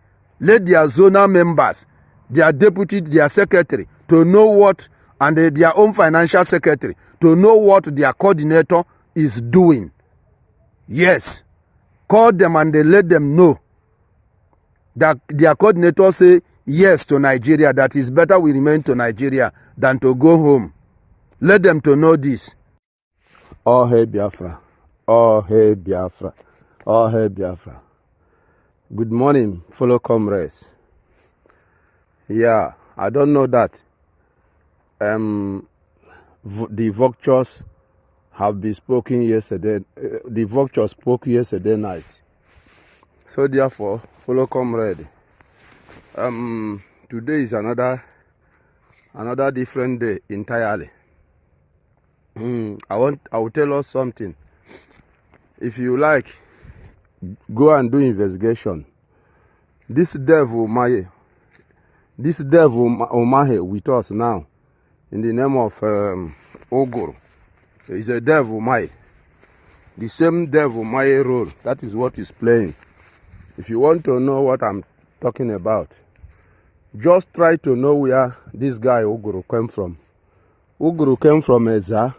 Let their zonal members, their deputy, their secretary, to know what, and their own financial secretary, to know what their coordinator is doing. Yes. Call them and they let them know that their coordinator say yes to Nigeria, that is better we remain to Nigeria than to go home. Let them to know this. Oh, hey, Biafra. Oh, hey, Biafra. Oh, hey, Biafra. Good morning, fellow comrades. Yeah, I don't know that the vultures have been spoken yesterday. The vultures spoke yesterday night. So therefore, fellow comrade, today is another different day entirely. I will tell us something. If you like, go and do investigation. This devil Umahe with us now, in the name of Uguru, is a devil Umahe. The same devil Umahe role. That is what he's playing. If you want to know what I'm talking about, just try to know where this guy Uguru came from. Uguru came from Eza.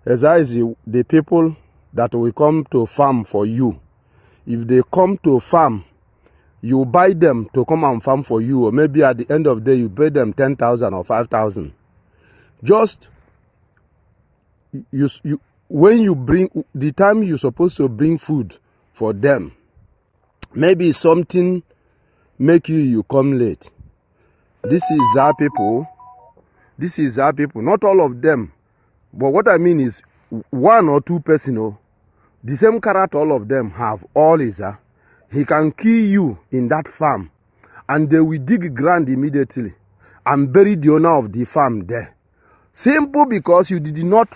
Eza is the people that will come to farm for you. If they come to farm, you buy them to come and farm for you, or maybe at the end of the day you pay them 10,000 or 5,000. Just when you bring the time you're supposed to bring food for them, maybe something make you come late. This is our people. This is our people. Not all of them, but what I mean is one or two persons. The same character all of them have. All is he can kill you in that farm, and they will dig ground immediately and bury the owner of the farm there. Simple, because you did not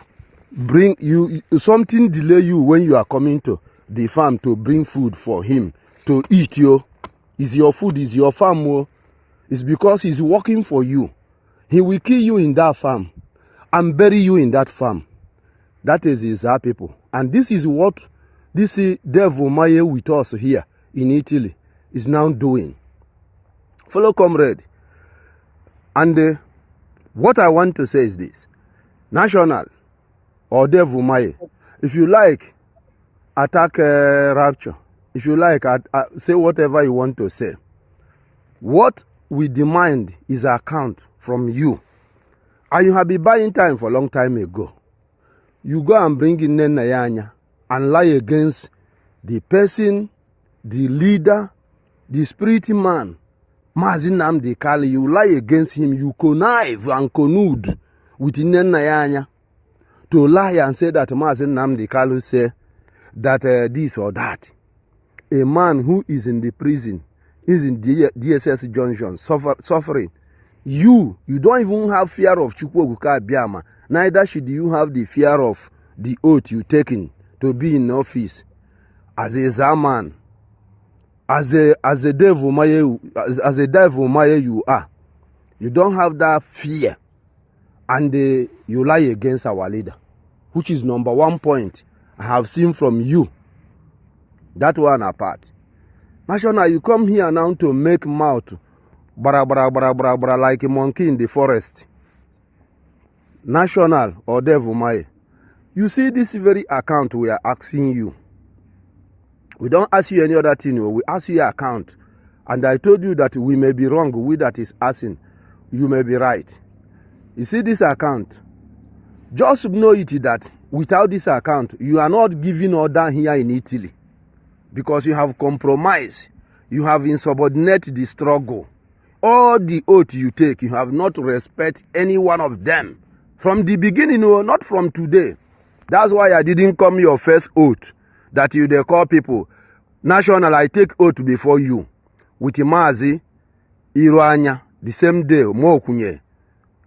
bring something delay you when you are coming to the farm to bring food for him to eat. Is your food, is your farm. It's because he's working for you. He will kill you in that farm and bury you in that farm. That is our people. And this is what this devil Umahe with us here in Italy is now doing. Fellow comrade, and what I want to say is this. National or devil Umahe, if you like, attack rapture. If you like, say whatever you want to say. What we demand is account from you. And you have been buying time for a long time ago. You go and bring in Nnamdi and lie against the person, the leader, the spirit man, Mazi Nnamdi. You lie against him. You connive and collude with Nnamdi to lie and say that Mazi Nnamdi Kanu say that this or that. A man who is in the prison, is in DSS junction, suffering. You don't even have fear of Chukwuma. Neither should you have the fear of the oath you taken to be in office as a Zaman, as a devil Maya you are. You don't have that fear, and you lie against our leader, which is number one point I have seen from you. That one apart. National, you come here now to make mouth bara like a monkey in the forest. National or devil Maya. You see this very account we are asking you. We don't ask you any other thing. We ask you your account. And I told you that we may be wrong. We that is asking. You may be right. You see this account. Just know it that without this account, you are not giving order here in Italy. Because you have compromised. You have insubordinated the struggle. All the oath you take, you have not respect any one of them. From the beginning, not from today. That's why I didn't come your first oath that you they call people. National, I take oath before you. With Mazi, Iruanya, the same day, Mokunye.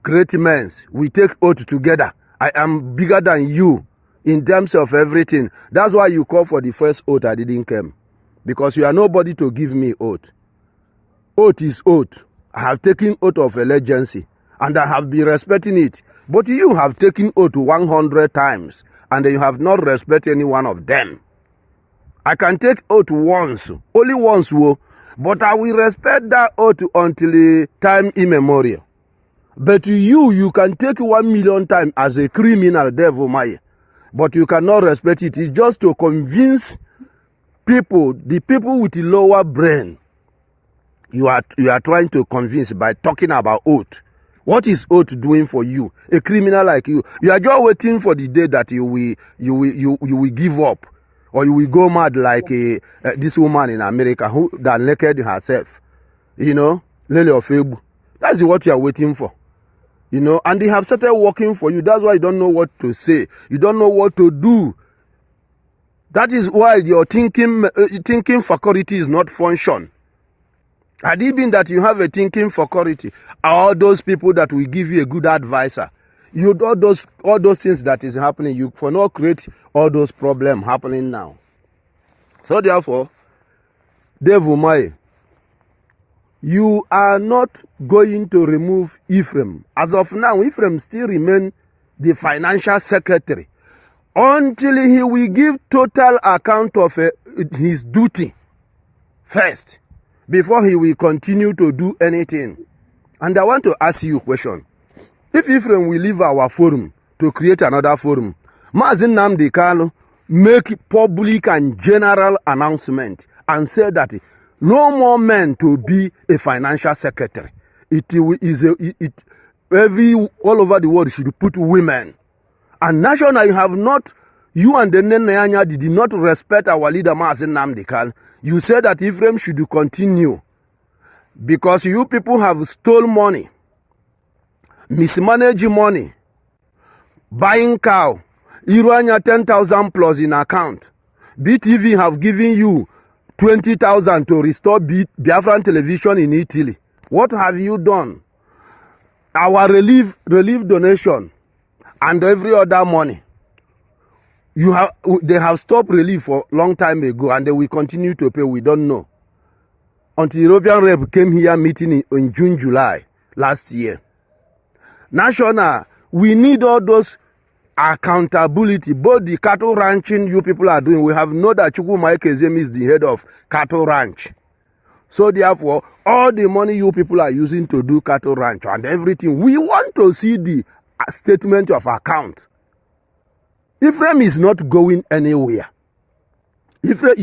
Great men, we take oath together. I am bigger than you in terms of everything. That's why you call for the first oath. I didn't come. Because you are nobody to give me oath. Oath is oath. I have taken oath of allegiance. And I have been respecting it. But you have taken oath 100 times. And you have not respected any one of them. I can take oath once. Only once. But I will respect that oath until time immemorial. But you can take 1 million times as a criminal, devil Maya. But you cannot respect it. It's just to convince people, the people with the lower brain. You are trying to convince by talking about oath. What is oath doing for you? A criminal like you. You are just waiting for the day that you will give up. Or you will go mad like this woman in America who that naked herself. You know? Lily of Ebu. That's what you are waiting for. You know? And they have started working for you. That's why you don't know what to say. You don't know what to do. That is why your thinking faculty is not function. Had it been that you have a thinking faculty, all those people that will give you a good advisor, you all those things that is happening, you for not create all those problems happening now. So therefore, Devil Mai, you are not going to remove Ephraim. As of now, Ephraim still remain the financial secretary until he will give total account of his duty first, before he will continue to do anything. And I want to ask you a question. If Ephraim will leave our forum to create another forum, Mazi Nnamdi Kanu make public and general announcement and say that no more men to be a financial secretary. All over the world should put women. And national, you and the Nenayanya did not respect our leader Mazi Nnamdi Kanu. You said that Ephraim should continue because you people have stole money, mismanaged money, buying cow, Iruanya 10,000 plus in account. BTV have given you 20,000 to restore Biafran television in Italy. What have you done? Our relief donation and every other money. They have stopped relief for a long time ago and they will continue to pay. We don't know. Until European Rep came here meeting in June, July last year. National, we need all those accountability. Both the cattle ranching you people are doing. We have known that Chukwuma Ekezie is the head of cattle ranch. So therefore, all the money you people are using to do cattle ranch and everything, we want to see the statement of account. Ephraim is not going anywhere. Ephraim,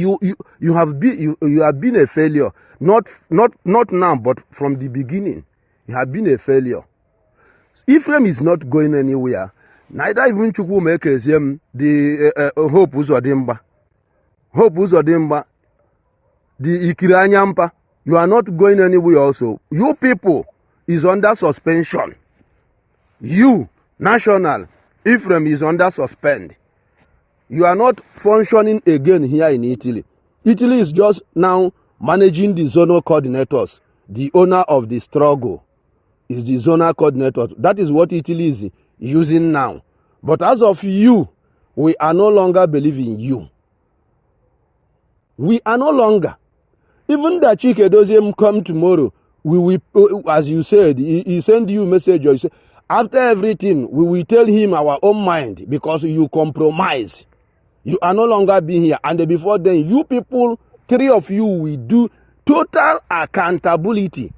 you have been a failure. Not now, but from the beginning, you have been a failure. Ephraim is not going anywhere. Neither even Chukwuma Ekezie, the Hope Uzodimba, the Ikiranyampa. You are not going anywhere also. You people is under suspension. You, national, Ephraim is under suspend. You are not functioning again here in Italy. Italy is just now managing the zonal coordinators. The owner of the struggle is the zonal coordinator. That is what Italy is using now. But as of you, we are no longer believing you. We are no longer. Even the Chike doesn't come tomorrow, we will, as you said, he send you a message, or he say, after everything, we will tell him our own mind because you compromise. You are no longer being here. And before then, you people, 3 of you will do total accountability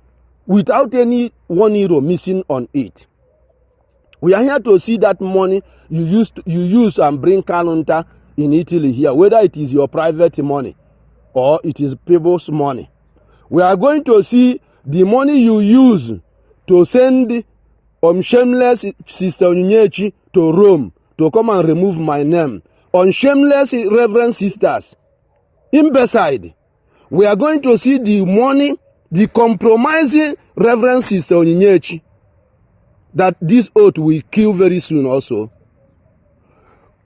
without any €1 missing on it. We are here to see that money you use and bring Kanu in Italy here, whether it is your private money or it is people's money. We are going to see the money you use to send shameless Sister Onyechi to Rome to come and remove my name. On shameless Reverend Sisters, imbecile. We are going to see the money, the compromising Reverend Sister Onyechi, that this oath will kill very soon also.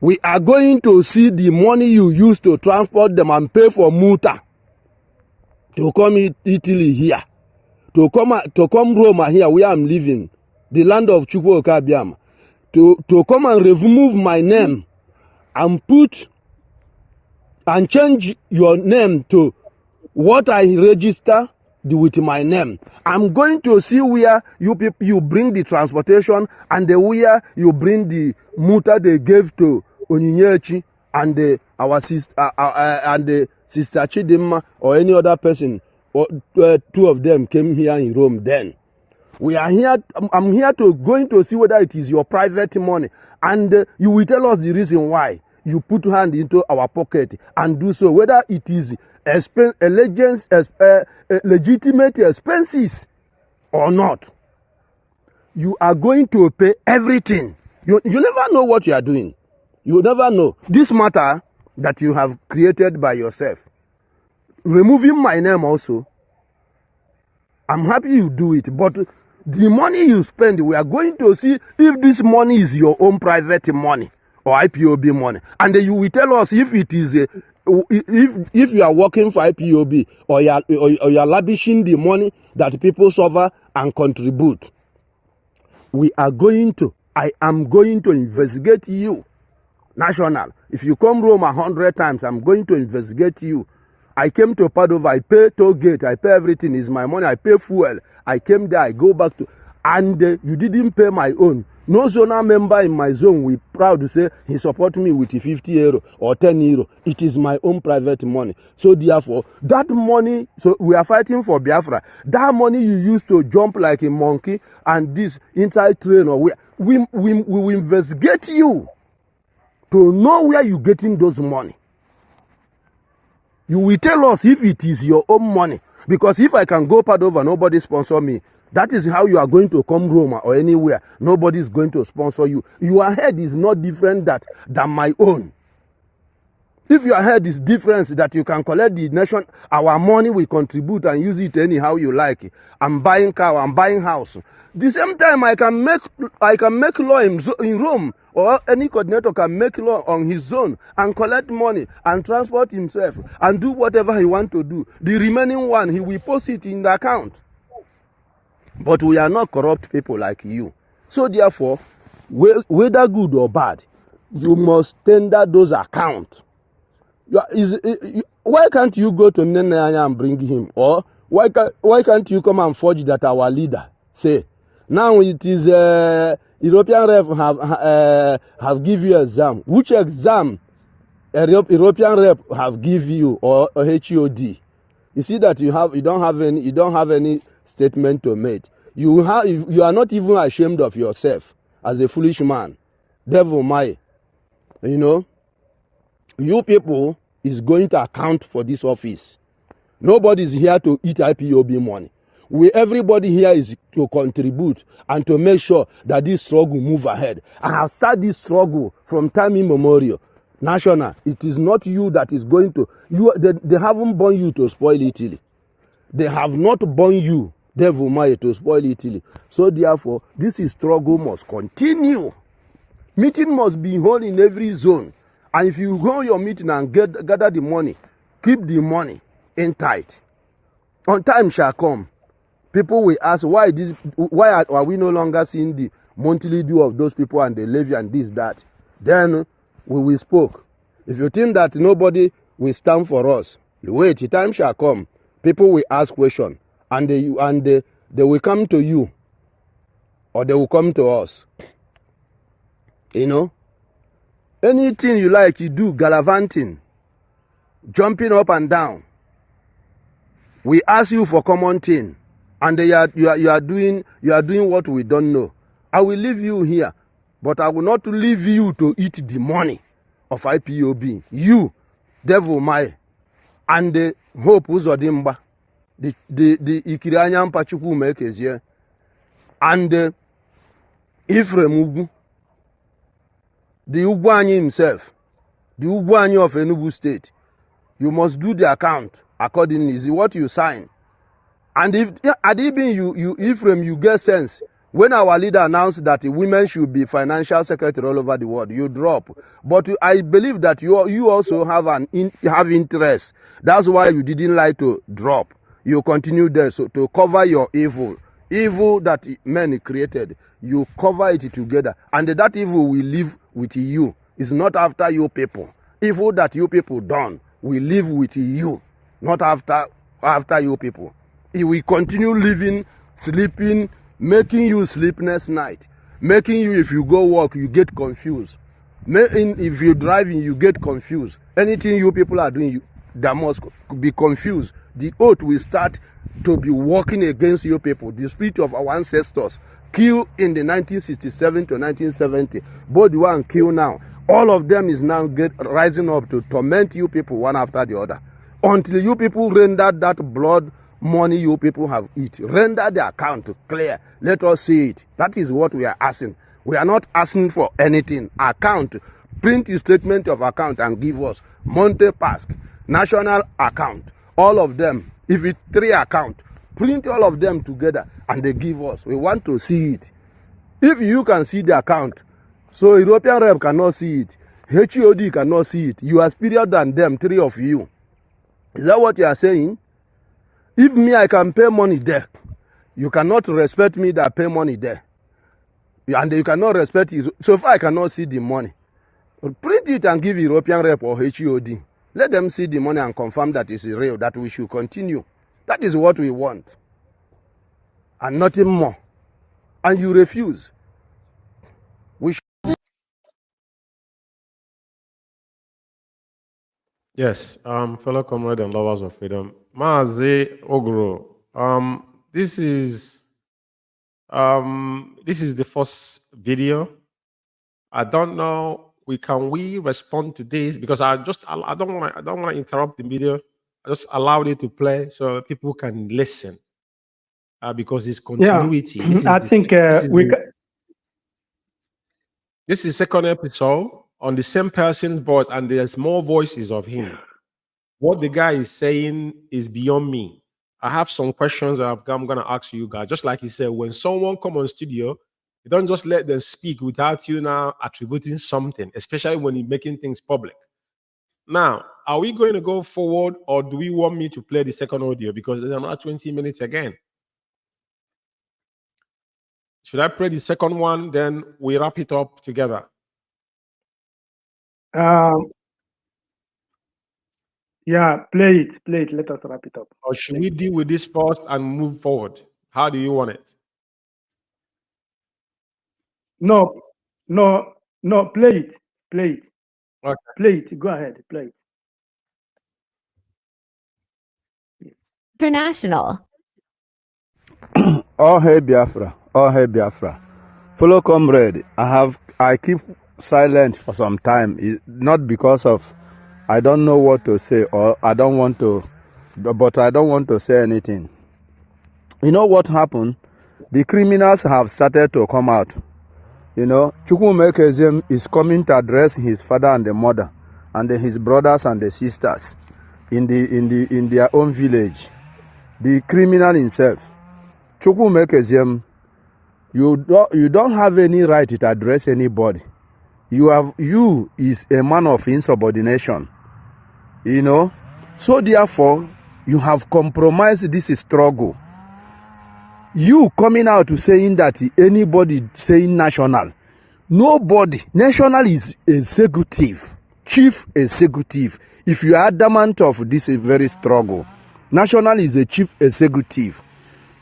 We are going to see the money you use to transport them and pay for muta to come Italy here, to come Roma here where I'm living, the land of Chukwuma, to come and remove my name and put and change your name to what I register with my name. I'm going to see where you bring the transportation and where you bring the muta they gave to Onyechi and our sister and the Sister Chidimma or any other person, or 2 of them came here in Rome then. We are here, I'm here going to see whether it is your private money, and you will tell us the reason why you put hand into our pocket and do so, whether it is legitimate expenses or not. You are going to pay everything. You never know what you are doing. You never know. This matter that you have created by yourself, removing my name also, I'm happy you do it, but the money you spend, we are going to see if this money is your own private money or IPOB money. And you will tell us if it is if you are working for IPOB or you are lavishing the money that people suffer and contribute. I am going to investigate you. National. If you come Rome 100 times, I'm going to investigate you. I came to Padova, I pay toll gate, I pay everything, is my money, I pay fuel. I came there, I go back to, and you didn't pay my own. No zonal member in my zone will proud to say he support me with €50 or €10. It is my own private money. So therefore, that money, so we are fighting for Biafra. That money you used to jump like a monkey and this inside train, or we will investigate you to know where you're getting those money. You will tell us if it is your own money. Because if I can go Padova, nobody sponsor me. That is how you are going to come Roma or anywhere. Nobody is going to sponsor you. Your head is not different than my own. If your head is different, that you can collect the nation, our money, we contribute and use it anyhow you like. I'm buying car, I'm buying house. The same time, I can make law in Rome, or any coordinator can make law on his zone and collect money and transport himself and do whatever he wants to do. The remaining one, he will post it in the account. But we are not corrupt people like you. So therefore, whether good or bad, you must tender those accounts. Why can't you go to Nenaya and bring him? Or why can't you come and forge that our leader say? Now it is European rep have give you exam. Which exam European rep have give you or HOD? You see that you don't have any statement to make. You are not even ashamed of yourself as a foolish man. Devil my, you know. You people is going to account for this office. Nobody is here to eat IPOB money. Everybody here is to contribute and to make sure that this struggle move ahead. I have started this struggle from time immemorial. National, it is not you that is going to, they haven't born you to spoil Italy. They have not born you, devil may, to spoil Italy. So therefore, this struggle must continue. Meeting must be held in every zone. And if you hold your meeting and gather the money, keep the money in tight. On time shall come. People will ask, why are we no longer seeing the monthly due of those people and the levy and this, that? Then we will spoke. If you think that nobody will stand for us, wait, the time shall come. People will ask questions, and they will come to you, or they will come to us. You know? Anything you like, you do, gallivanting, jumping up and down. We ask you for common thing, and you are doing what we don't know. I will leave you here, but I will not leave you to eat the money of IPOB. You, devil my, and the Hope Uzodimba, the Ikirianyampa Chukwuma Ekezie, and the Ephraim Ugwu, the Ugwu himself, the Ugwu of Enugu State. You must do the account accordingly. Is what you sign. And if Adibin, you Ephraim, you get sense. When our leader announced that women should be financial secretary all over the world, you drop. But I believe that you also have interest. That's why you didn't like to drop. You continue there, so to cover your evil that men created, you cover it together, and that evil will live with you. It's not after you people. Evil that you people done will live with you, not after you people. It will continue living, sleeping, making you sleepless night, making you, if you go work, you get confused. If you're driving, you get confused. Anything you people are doing, that must be confused. The oath will start to be working against you people. The spirit of our ancestors killed in the 1967 to 1970, both the one killed now. All of them is now rising up to torment you people one after the other. Until you people render that blood money you people have eaten, render the account clear. Let us see it. That is what we are asking. We are not asking for anything. Account, print a statement of account and give us. Monte Pasc, national account, all of them. If it's 3 accounts, print all of them together and they give us. We want to see it. If you can see the account, so European rep cannot see it, HOD cannot see it, you are superior than them, 3 of you. Is that what you are saying? If me, I can pay money there, you cannot respect me that pay money there. And you cannot respect it. So far I cannot see the money. Print it and give European rep or HOD. Let them see the money and confirm that it's real, that we should continue. That is what we want. And nothing more. And you refuse. We should. Yes, fellow comrades and lovers of freedom. Mazi Uguru, this is the first video. I don't know. Can we respond to this? Because I don't want to interrupt the video. I just allowed it to play so people can listen. Because it's continuity. Yeah, This is the second episode on the same person's voice, and there's more voices of him. What the guy is saying is beyond me. I have some questions that I'm going to ask you guys. Just like he said, when someone come on studio, you don't just let them speak without you now attributing something, especially when you're making things public. Now, are we going to go forward, or do we want me to play the second audio? Because there's another 20 minutes again. Should I play the second one, then we wrap it up together? Yeah, play it. Let us wrap it up. Or should we deal with this first and move forward? How do you want it? No, play it. Okay. Play it. Go ahead, play it. International. All hail Biafra. All hail Biafra. Fellow comrade, I keep silent for some time. It's not because of I don't know what to say, or I don't want to, but I don't want to say anything. You know what happened? The criminals have started to come out. You know, Chukwuma Ekezie is coming to address his father and the mother, and his brothers and the sisters in their own village. The criminal himself, Chukwuma Ekezie, you don't have any right to address anybody. You is a man of insubordination. You know? So therefore, you have compromised this struggle. You coming out to saying that anybody saying national. Nobody. National is executive. Chief executive. If you are adamant of this very struggle, national is a chief executive.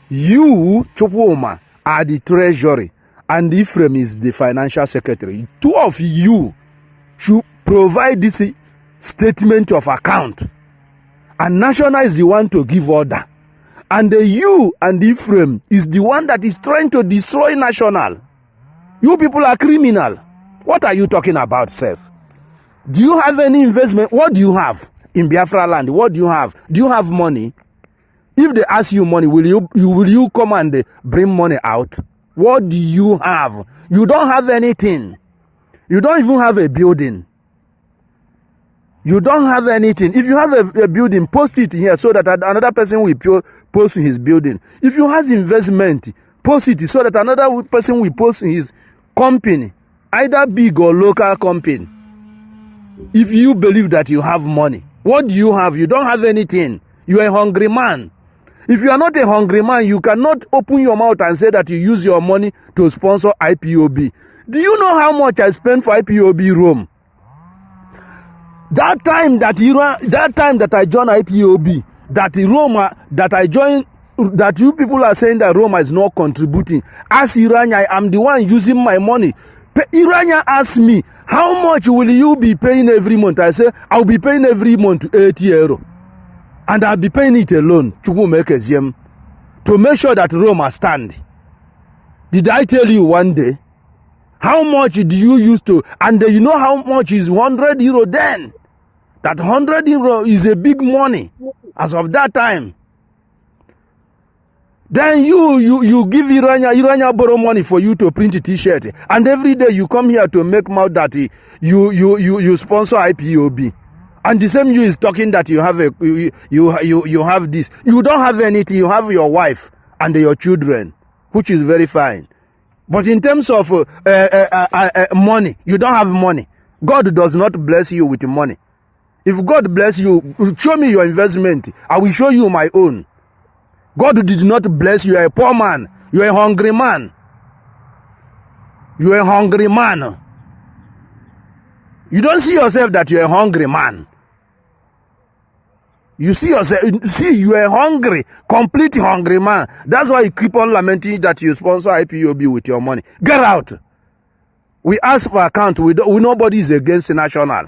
You, Chukwuma, are the treasury, and Ephraim is the financial secretary. Two of you should provide this statement of account, and national is the one to give order. And you and Ephraim is the one that is trying to destroy national. You people are criminal. What are you talking about, Seth? Do you have any investment? What do you have in Biafra land? What do you have? Do you have money? If they ask you money, will you come and bring money out? What do you have? You don't have anything. You don't even have a building. You don't have anything. If you have a building, post it here so that another person will post his building. If you have investment, post it so that another person will post his company, either big or local company. If you believe that you have money, what do you have? You don't have anything. You are a hungry man. If you are not a hungry man, you cannot open your mouth and say that you use your money to sponsor IPOB. Do you know how much I spent for IPOB Rome? That time that I joined IPOB, that you people are saying that Roma is not contributing. As Irania, I am the one using my money. Irania asked me, how much will you be paying every month? I say, I'll be paying every month 80 euro. And I'll be paying it alone, Chukwuma Ekezie, to make sure that Roma stand. Did I tell you one day? How much do you use to? And you know how much is 100 euro then? That 100 euro is a big money as of that time. Then you give Irania borrow money for you to print a t-shirt. And every day you come here to make mouth that you sponsor IPOB. And the same you is talking that you have you have this. You don't have anything. You have your wife and your children, which is very fine. But in terms of money, you don't have money. God does not bless you with money. If God bless you, show me your investment. I will show you my own. God did not bless you. You are a poor man. You are a hungry man. You are a hungry man. You don't see yourself that you are a hungry man. You see yourself, you are hungry, completely hungry man. That's why you keep on lamenting that you sponsor IPOB with your money. Get out. We ask for account. Nobody is against the national.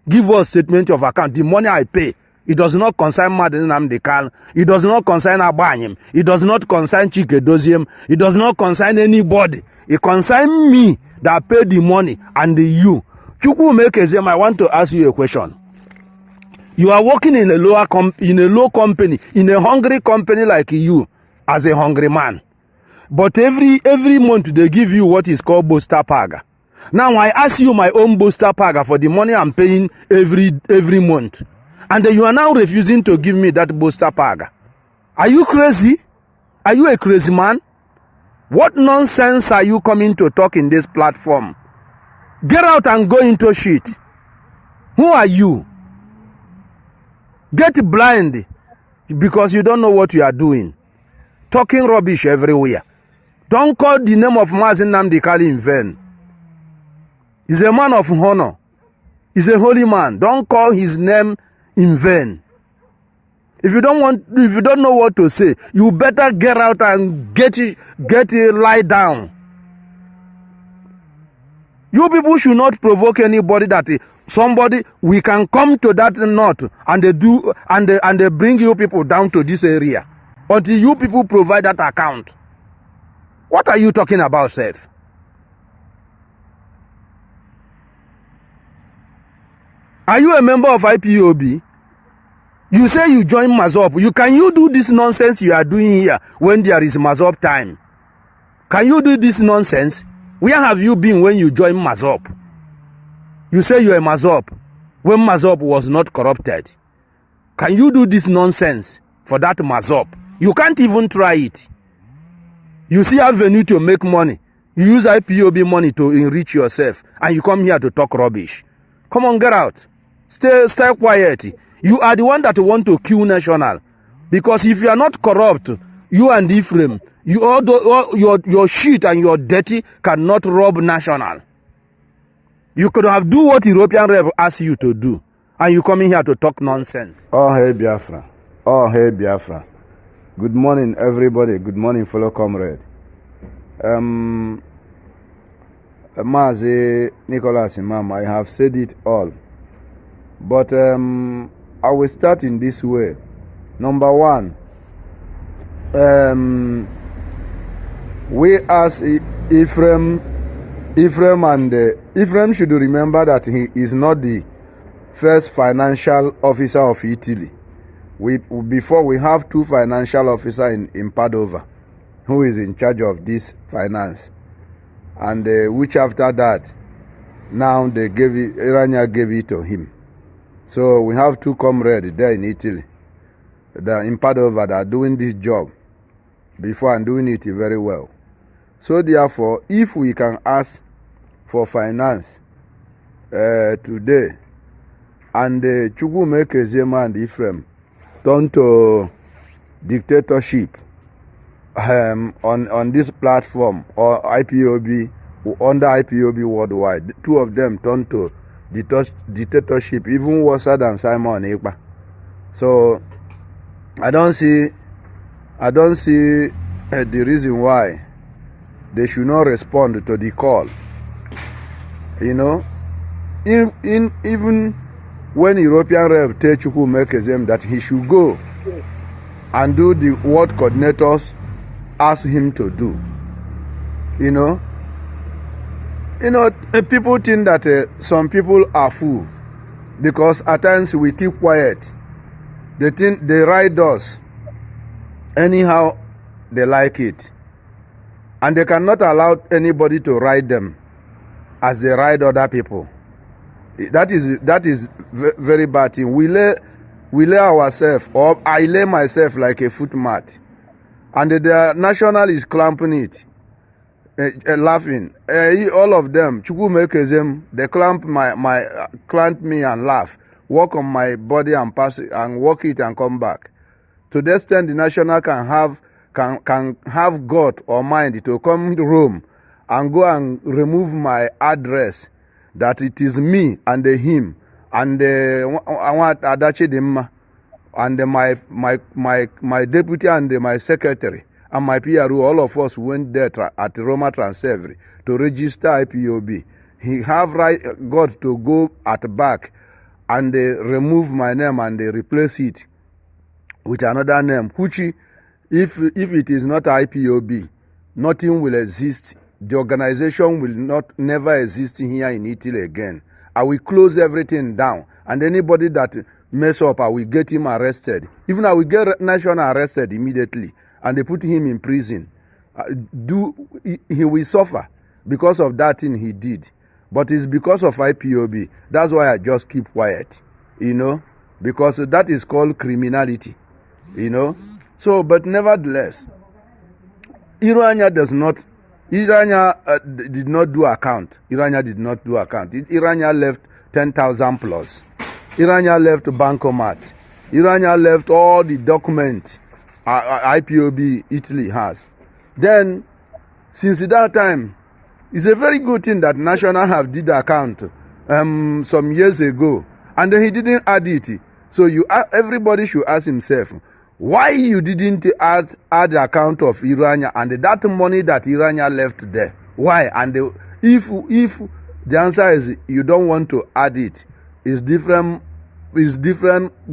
Give us statement of account. The money I pay, it does not concern Nnamdi. It does not concern Abanyim. It does not concern Chike. It does not concern anybody. It concerns me that pay the money and you. Chukwuma Ekezie, I want to ask you a question. You are working in a low company, in a hungry company like you, as a hungry man. But every month they give you what is called Bosta Paga. Now I ask you my own Bosta Paga for the money I'm paying every month. And you are now refusing to give me that Bosta Paga. Are you crazy? Are you a crazy man? What nonsense are you coming to talk in this platform? Get out and go into shit. Who are you? Get blind because you don't know what you are doing. Talking rubbish everywhere. Don't call the name of Mazi Nnamdi in vain. He's a man of honor. He's a holy man. Don't call his name in vain. If you don't know what to say, you better get out and get lie down. You people should not provoke anybody that somebody we can come to that knot and they bring you people down to this area until you people provide that account. What are you talking about, Seth? Are you a member of IPOB? You say you join Mazop. Can you do this nonsense you are doing here when there is Mazop time? Can you do this nonsense? Where have you been when you joined Mazop? You say you are Mazop when Mazop was not corrupted. Can you do this nonsense for that Mazop? You can't even try it. You see avenue to make money. You use IPOB money to enrich yourself, and you come here to talk rubbish. Come on, get out. Stay quiet. You are the one that want to kill National. Because if you are not corrupt, you and Ephraim, your shit and your dirty cannot rob National. You could have do what European Rev asked you to do. And you coming here to talk nonsense. Oh, hey, Biafra. Oh, hey, Biafra. Good morning, everybody. Good morning, fellow comrade. Mazi, Nicholas, Imam, I have said it all. But I will start in this way. Number one, we as Ephraim should remember that he is not the first financial officer of Italy. Before we have two financial officers in Padova, who is in charge of this finance, and which after that, now they gave it, Irania gave it to him. So we have two comrades there in Italy, that in Padova, that are doing this job before and doing it very well. So therefore, if we can ask for finance today, and Chukwuma, Ekezie and Ephraim turn to dictatorship on this platform, or IPOB, under IPOB worldwide, two of them turn to dictatorship, even worse than Simon Ekpa. So I don't see the reason why they should not respond to the call. You know, even when European Rev tell Chukwuma Ekezie that he should go and do what coordinators ask him to do. You know, people think that some people are fool because at times we keep quiet. They think they ride us anyhow they like it, and they cannot allow anybody to ride them as they ride other people. That is very bad thing. We lay ourselves, or I lay myself like a footmat, and the national is clamping it, laughing. All of them, Chukwuma Ekezie, they clamp me and laugh, walk on my body and pass it and walk it and come back. To the extent the national can have God or mind to come to Rome and go and remove my address, that it is me and him and I want Adachi Dimma and my deputy and my secretary and my PRO, all of us went there at Roma Transevery to register IPOB. He have got to go at back and remove my name and replace it with another name, which if it is not IPOB, nothing will exist. The organization will never exist here in Italy again. I will close everything down, and anybody that mess up, I will get him arrested. Even I will get national arrested immediately, and they put him in prison. He will suffer because of that thing he did. But it's because of IPOB. That's why I just keep quiet, because that is called criminality, So, but nevertheless, Irania did not do account. Irania did not do account. Irania left 10,000 plus. Irania left bancomat. Irania left all the documents IPOB Italy has. Then, since that time, it's a very good thing that National have did account some years ago, and then he didn't add it. So everybody should ask himself, why you didn't add the account of Irania and that money that Irania left there? Why? And if the answer is you don't want to add it, it's different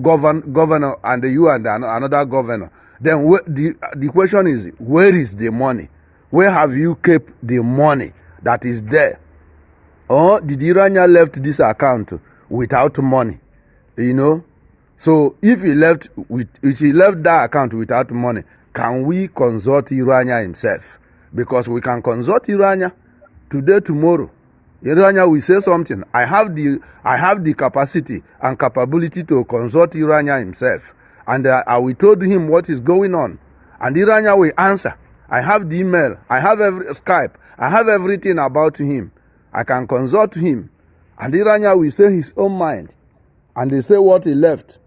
governor and you and another governor. Then the question is, where is the money? Where have you kept the money that is there? Or did Irania left this account without money? So if he left that account without money, can we consult Irania himself? Because we can consult Irania today, tomorrow. Irania will say something. I have the capacity and capability to consult Irania himself, and I will told him what is going on, and Irania will answer, I have the email. I have Skype. I have everything about him. I can consult him. And Iranya will say his own mind. And they say what he left.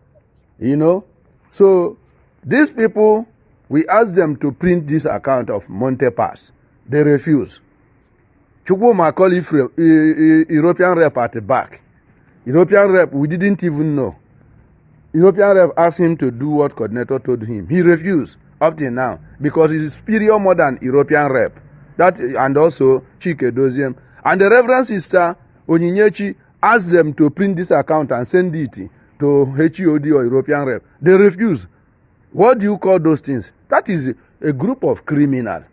You know? So, these people, we ask them to print this account of Monte Pass. They refuse. Chukwuma called European rep at the back. European rep, we didn't even know. European rep asked him to do what coordinator told him. He refused up till now because he's superior more than European rep. That and also Chike Doziem. And the Reverend Sister Onyinyechi asked them to print this account and send it to HEOD or European rep. They refuse. What do you call those things? That is a group of criminals.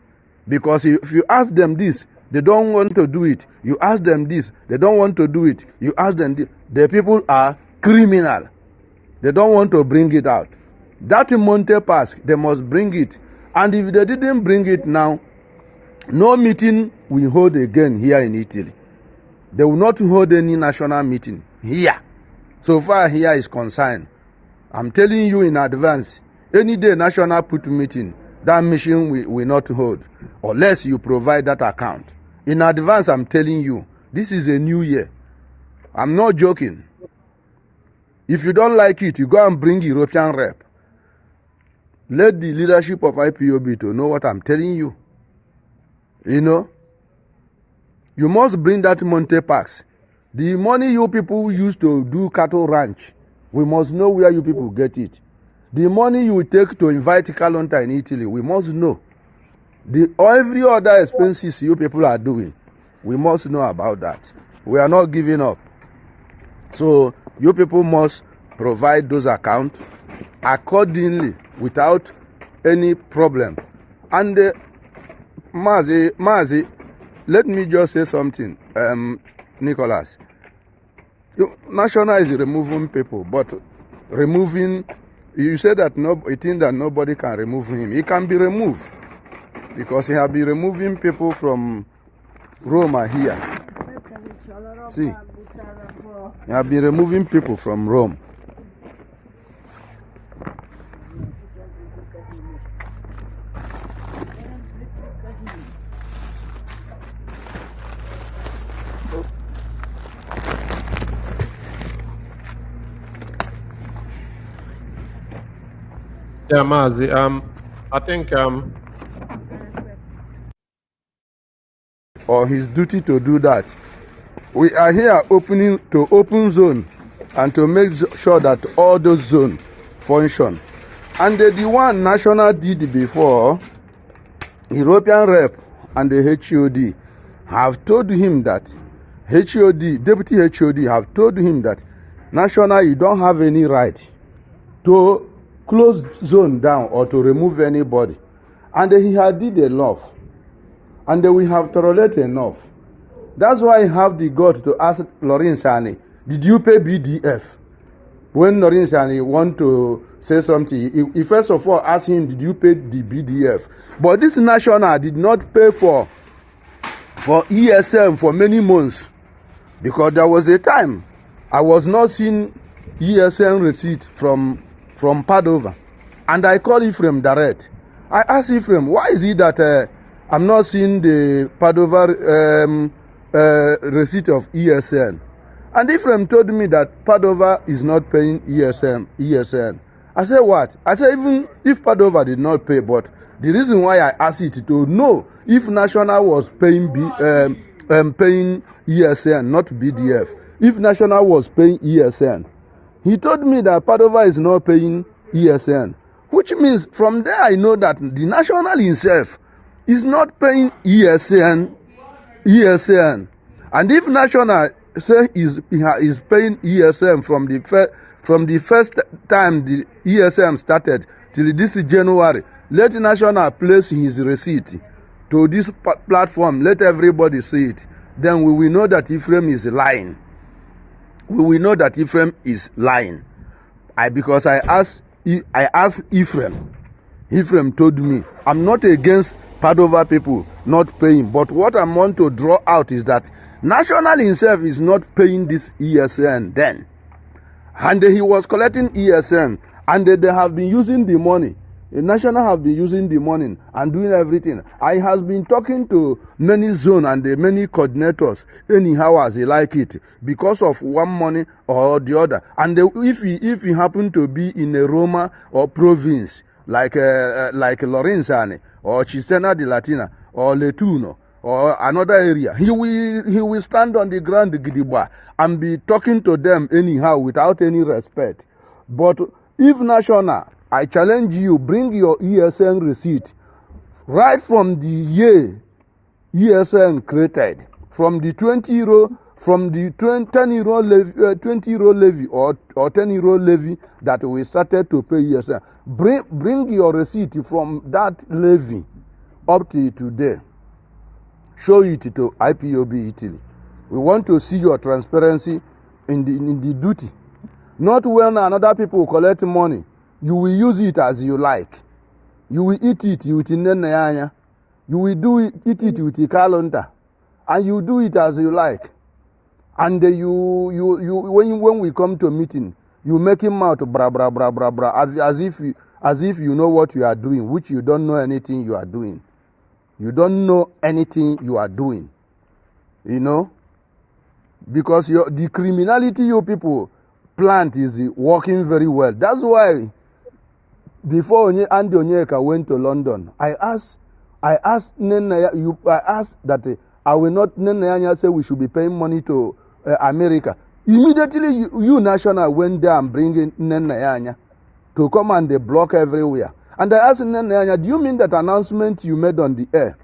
Because if you ask them this, they don't want to do it. You ask them this, they don't want to do it. You ask them this. The people are criminal. They don't want to bring it out. That Monte Pass, they must bring it. And if they didn't bring it now, no meeting will hold again here in Italy. They will not hold any national meeting here. So far here is concerned. I'm telling you in advance, any day national put meeting, that mission will not hold unless you provide that account. In advance, I'm telling you, this is a new year. I'm not joking. If you don't like it, you go and bring European rep. Let the leadership of IPOB to know what I'm telling you. You know, you must bring that Monte Pass. The money you people use to do cattle ranch, we must know where you people get it. The money you take to invite Kalonta in Italy, we must know. Every other expenses you people are doing, we must know about that. We are not giving up. So you people must provide those accounts accordingly without any problem. And Mazi, let me just say something, Nicholas. National is removing people, but removing, you say that you think that nobody can remove him. He can be removed because he has been removing people from Rome here. See, he has been removing people from Rome. Yeah, Mazi, I think or his duty to do that. We are here open zone and to make sure that all those zones function. And the one national did before, European rep and the HOD have told him that deputy HOD have told him that national, you don't have any right to close zone down or to remove anybody. And he had did enough. And we have tolerated enough. That's why I have the God to ask Lawrence Sani, did you pay BDF? When Lawrence Sani want to say something, he first of all asked him, did you pay the BDF? But this national did not pay for ESM for many months. Because there was a time I was not seeing ESM receipt from Padova. And I called Ephraim direct. I asked Ephraim, why is it that I'm not seeing the Padova receipt of ESN? And Ephraim told me that Padova is not paying ESN. I said, what? I said, even if Padova did not pay, but the reason why I asked it to know if National was paying paying ESN, not BDF. If National was paying ESN, he told me that Padova is not paying ESN, which means from there I know that the National himself is not paying ESN. And if National say is paying ESN from the first time the ESN started till this January, let National place his receipt to this platform, let everybody see it. Then we will know that Ephraim is lying. We will know that Ephraim is lying. Because I asked Ephraim. Ephraim told me, I'm not against Padova people not paying, but what I want to draw out is that National himself is not paying this ESN then. And he was collecting ESN, and they have been using the money The national have been using the money and doing everything. I has been talking to many zone and many coordinators anyhow as they like it because of one money or the other. And if he happen to be in a Roma or province like Lorenzane or Chisena de Latina or Letuno or another area, he will stand on the ground gidigba and be talking to them anyhow without any respect. But if national, I challenge you, bring your ESN receipt right from the year ESN created, from the 20 euro, from the 10 euro levy, 20 euro levy or 10 euro levy that we started to pay ESN. Bring your receipt from that levy up to today. Show it to IPOB Italy. We want to see your transparency in the duty. Not when another people collect money, you will use it as you like. You will eat it with Nenayanya. You will eat it with the calendar. And you do it as you like. And when we come to meeting, you make him out bra bra bra bra bra as if you know what you are doing, which you don't know anything you are doing. You don't know anything you are doing. You know? Because the criminality you people plant is working very well. That's why before Andy Onyeka went to London, I asked that I will not Nenaya say we should be paying money to America. Immediately you national went there and bringing Nenaya to come and they block everywhere. And I asked Nenaya, do you mean that announcement you made on the air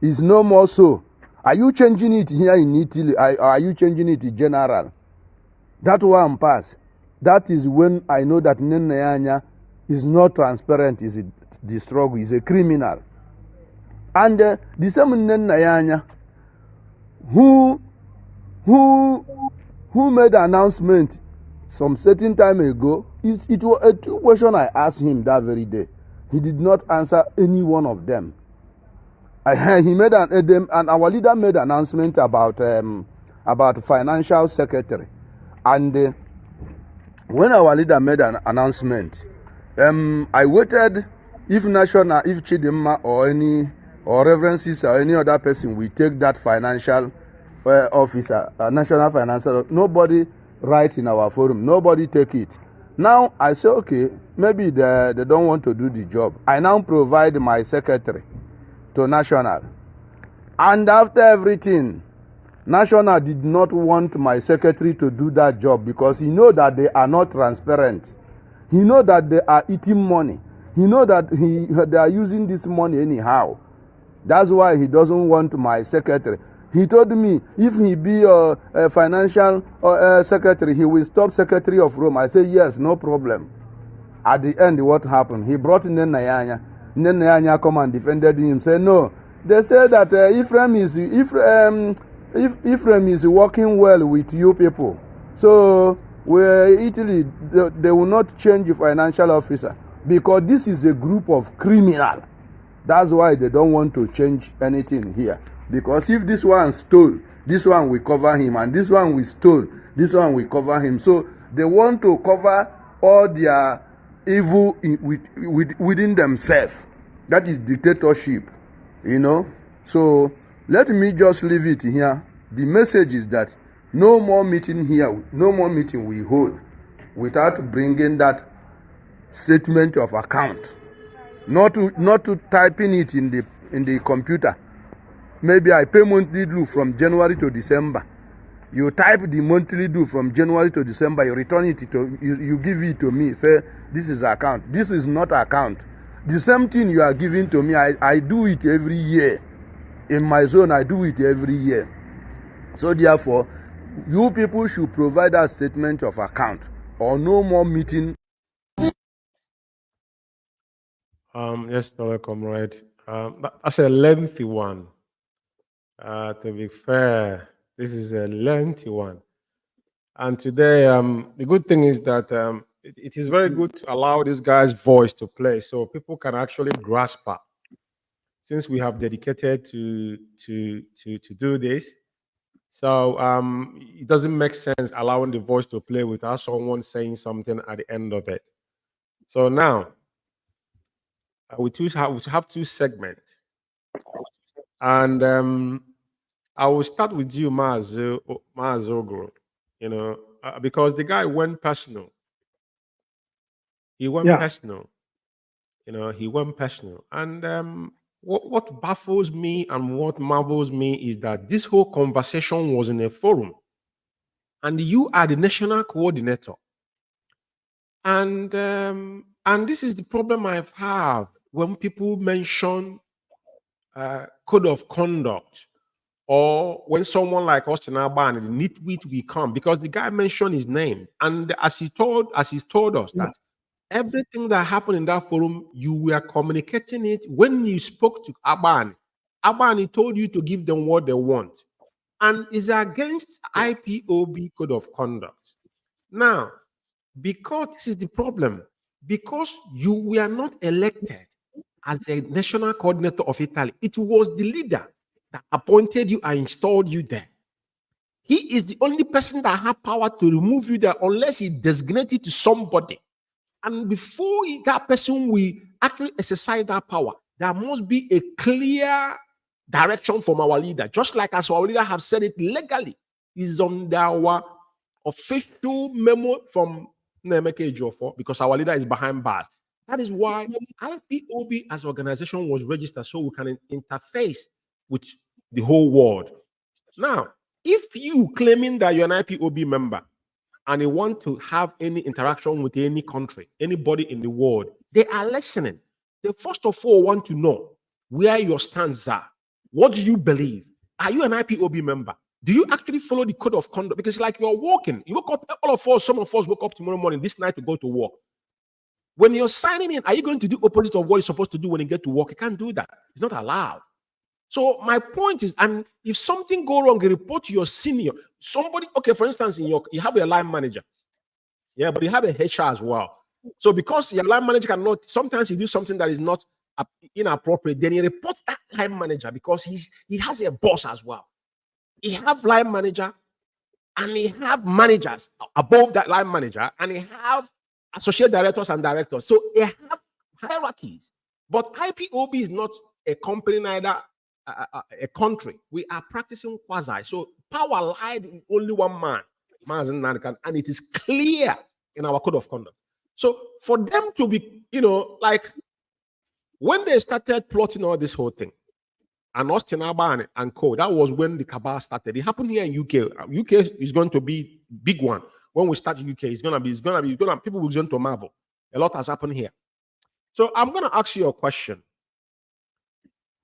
is no more so? Are you changing it here in Italy? Are you changing it in general? That one pass. That is when I know that Nenayanya is not transparent, is the struggle, is a criminal. And the same Nenayanya who made an announcement some certain time ago, it was a two question I asked him that very day. He did not answer any one of them. He made and our leader made an announcement about financial secretary. And when our leader made an announcement, I waited if National, if Chidimma or Reverences or any other person will take that financial officer, national financial, nobody write in our forum, nobody take it. Now I say, okay, maybe they don't want to do the job. I now provide my secretary to National. And after everything, National did not want my secretary to do that job because he know that they are not transparent. He know that they are eating money. He know that they are using this money anyhow. That's why he doesn't want my secretary. He told me if he be a financial secretary, he will stop Secretary of Rome. I say yes, no problem. At the end, what happened? He brought Nenayanya. Nenayanya come and defended him. Say no. They say that Ephraim is working well with you people. So Italy, they will not change the financial officer because this is a group of criminals. That's why they don't want to change anything here. Because if this one stole, this one will cover him, and this one will stole, this one will cover him. So they want to cover all their evil within themselves. That is dictatorship, you know. So let me just leave it here. The message is that no more meeting here, no more meeting we hold without bringing that statement of account. Not to typing it in the computer. Maybe I pay monthly due from January to December. You type the monthly due from January to December. You return it to you give it to me. Say this is account. This is not account. The same thing you are giving to me. I do it every year. In my zone, I do it every year. So therefore, you people should provide a statement of account or no more meeting. Yes, fellow comrade. That's a lengthy one. To be fair, this is a lengthy one. And today, the good thing is that it is very good to allow this guy's voice to play so people can actually grasp it. Since we have dedicated to do this, so it doesn't make sense allowing the voice to play without someone saying something at the end of it. So now, We have two segments, and I will start with you, Mazi Uguru. You know, because the guy went personal. He went Yeah. personal. You know, he went personal. And what baffles me and what marvels me is that this whole conversation was in a forum, and you are the national coordinator. And this is the problem I have when people mention code of conduct, or when someone like Austin Alban, the nitwit, we come, because the guy mentioned his name, and as he's told us Yeah. that everything that happened in that forum, you were communicating it when you spoke to Aban. He told you to give them what they want, and is against IPOB code of conduct. Now, because this is the problem, because you were not elected as a national coordinator of Italy, it was the leader that appointed you and installed you there. He is the only person that had power to remove you there unless he designated to somebody. And before that person will actually exercise that power, there must be a clear direction from our leader. Just like as our leader have said it legally, is on our official memo from Nemeke Ejiofor, because our leader is behind bars. That is why IPOB as organization was registered, so we can interface with the whole world. Now, if you claiming that you're an IPOB member and you want to have any interaction with any country, anybody in the world, they are listening. They first of all want to know where your stands are. What do you believe? Are you an IPOB member? Do you actually follow the code of conduct? Because like you're walking, you wake up, all of us, some of us wake up tomorrow morning, this night to go to work. When you're signing in, are you going to do opposite of what you're supposed to do when you get to work? You can't do that. It's not allowed. So my point is, and if something go wrong, you report to your senior. Somebody, okay, for instance, you have a line manager. Yeah, but you have a HR as well. So because your line manager cannot, sometimes you do something that is not inappropriate, then you report that line manager because he has a boss as well. He have line manager and he have managers above that line manager, and he have associate directors and directors. So they have hierarchies. But IPOB is not a company, neither a country. We are practicing quasi. So power lied in only one man, and it is clear in our code of conduct. So for them to be, like when they started plotting all this whole thing, and Austin Alban and co, that was when the cabal started. It happened here in UK. UK is going to be big one. When we start UK, people will going to marvel. A lot has happened here. So I'm going to ask you a question.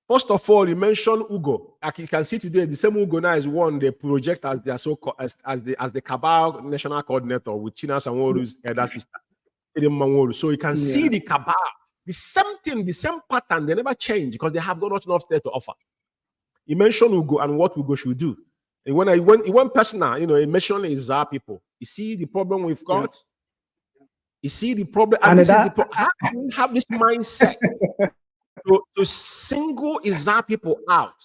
First of all, you mentioned Ugwu. Like you can see today, the same Ugwu now is one they project as their as the Cabal national coordinator with China Sanworu's elder sister. So you can see the Cabal, the same thing, the same pattern. They never change because they have got nothing else there to offer. You mentioned Ugwu and what Ugwu should do. And when he went personal, he mentioned his people. You see the problem we've got. You see the problem, and this is the problem. How can we have this mindset to single Izar people out?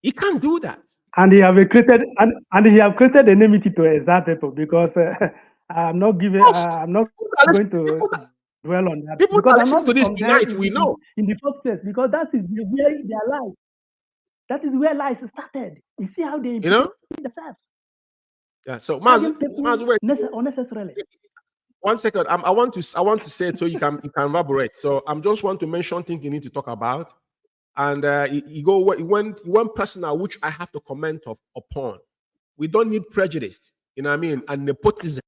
He can't do that. And he have created enmity to Izar people because I'm not going to dwell on that. People because are I'm listening not to this tonight. We know in the first place because that is where their life. That is where lies started. You see how they themselves. Yeah. So Mazi, wait. Unnecessarily. 1 second. I want to say it so you can elaborate. So I'm just want to mention things you need to talk about, and he went personal, which I have to comment upon. We don't need prejudice, you know what I mean, and nepotism,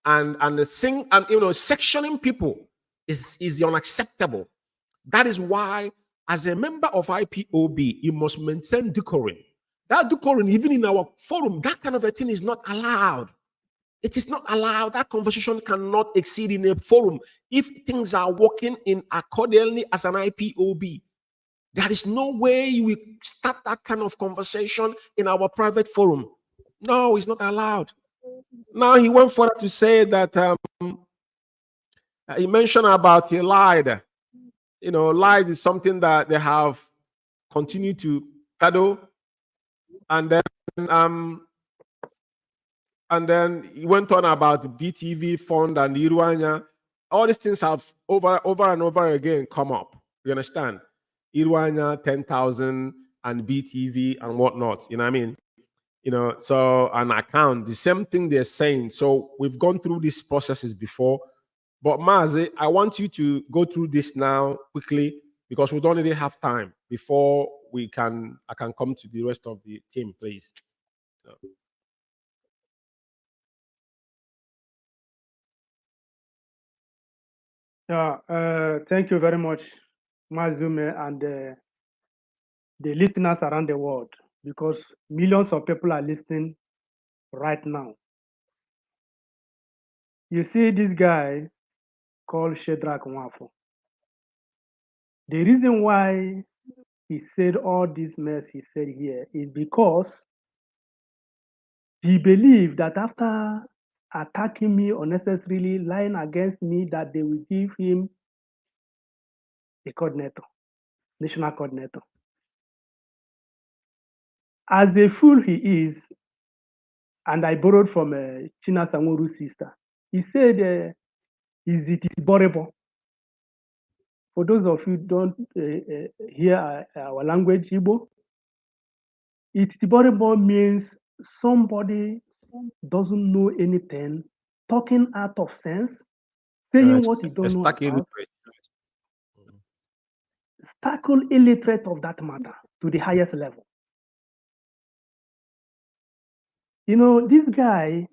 and sectioning people is unacceptable. That is why, as a member of IPOB, you must maintain decorum. That decorum, even in our forum, that kind of a thing is not allowed. It is not allowed. That conversation cannot exceed in a forum. If things are working in accordingly as an IPOB, there is no way we start that kind of conversation in our private forum. No, it's not allowed. Now he went further to say that he mentioned about he lied. Lies is something that they have continued to peddle, and then he went on about the BTV fund and the Iruanya. all these things have over and over again come up. You understand? Irwanya, 10,000 and BTV and whatnot. You know what I mean? You know, so an account, the same thing they're saying. So we've gone through these processes before. But Mazi, I want you to go through this now quickly because we don't really have time before I can come to the rest of the team, please. Thank you very much, Mazi Umeh, and the listeners around the world, because millions of people are listening right now. You see this guy called Shedrack Nwafo. The reason why he said all this mess he said here is because he believed that after attacking me unnecessarily, lying against me, that they will give him a coordinator, national coordinator. As a fool he is, and I borrowed from China Sanworu's sister, he said, is it borrable? For those of you who don't hear our language, Igbo, Itiboribo means somebody doesn't know anything, talking out of sense, saying what you don't know about, tackle illiterate of that matter to the highest level. You know, this guy,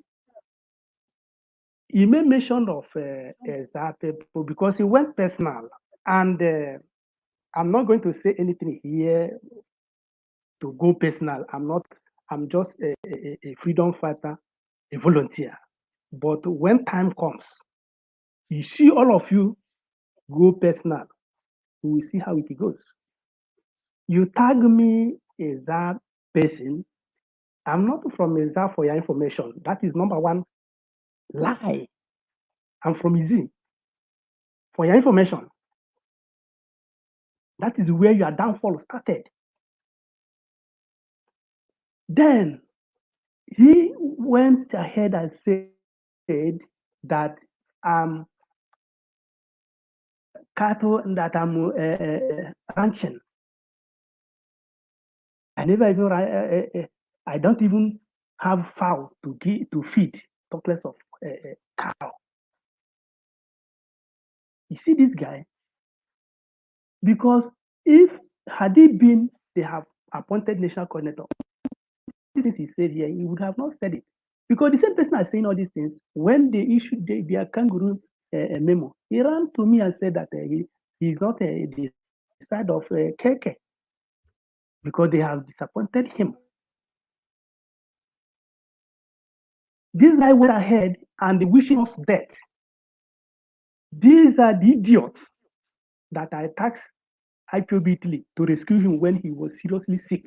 he made mention of that people because he went personal, and I'm not going to say anything here to go personal. I'm just a freedom fighter, a volunteer. But when time comes, you see all of you go personal. We will see how it goes. You tag me as that person. I'm not from Eza for your information. That is number one lie. I'm from Izi. For your information. That is where your downfall started. Then he went ahead and said that cattle that I'm ranching. I never even I don't even have fowl to feed, talk less of cow. You see this guy? Because if had he been, they have appointed national coordinator, this he said here, he would have not said it. Because the same person is saying all these things, when they issued their kangaroo memo, he ran to me and said that he's not the side of Keke because they have disappointed him. This guy went ahead and wishing us death. These are the idiots that I taxed IPOB Italy to rescue him when he was seriously sick,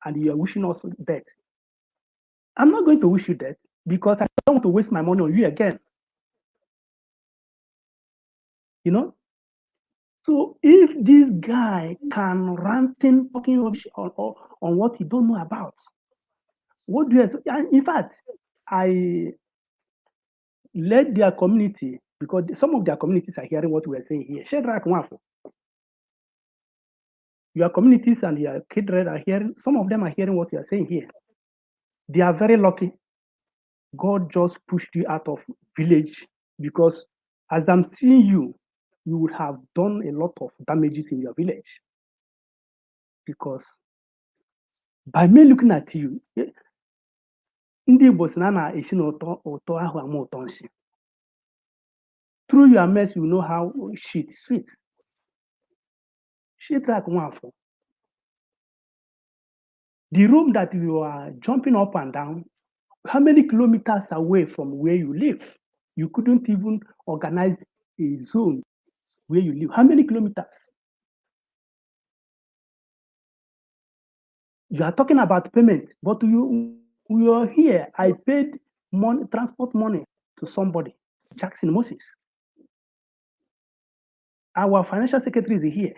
and you are wishing us death. I'm not going to wish you death because I don't want to waste my money on you again. You know? So if this guy can ranting, talking on what he don't know about, what do you expect? In fact, I led their community because some of their communities are hearing what we are saying here. Shedrack Nwafo. Your communities and your kindred are hearing, some of them are hearing what you are saying here. They are very lucky. God just pushed you out of village because as I'm seeing you, you would have done a lot of damages in your village. Because by me looking at you, through your mess, you know how shit sweet. Shit like Nwafo. The room that you are jumping up and down, how many kilometers away from where you live? You couldn't even organize a zone where you live. How many kilometers? You are talking about payment, but you are here. I paid money, transport money to somebody, Jackson Moses. Our financial secretary is here.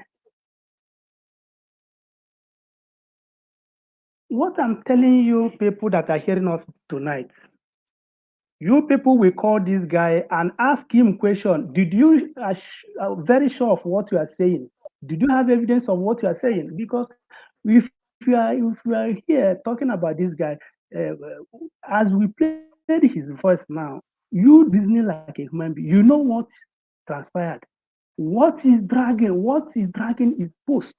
What I'm telling you, people that are hearing us tonight, You people will call this guy and ask him question. Did you very sure of what you are saying? Did you have evidence of what you are saying? Because if you are here talking about this guy, as we played his voice now, you reasoning like a human being. You know what transpired. What is dragging is post.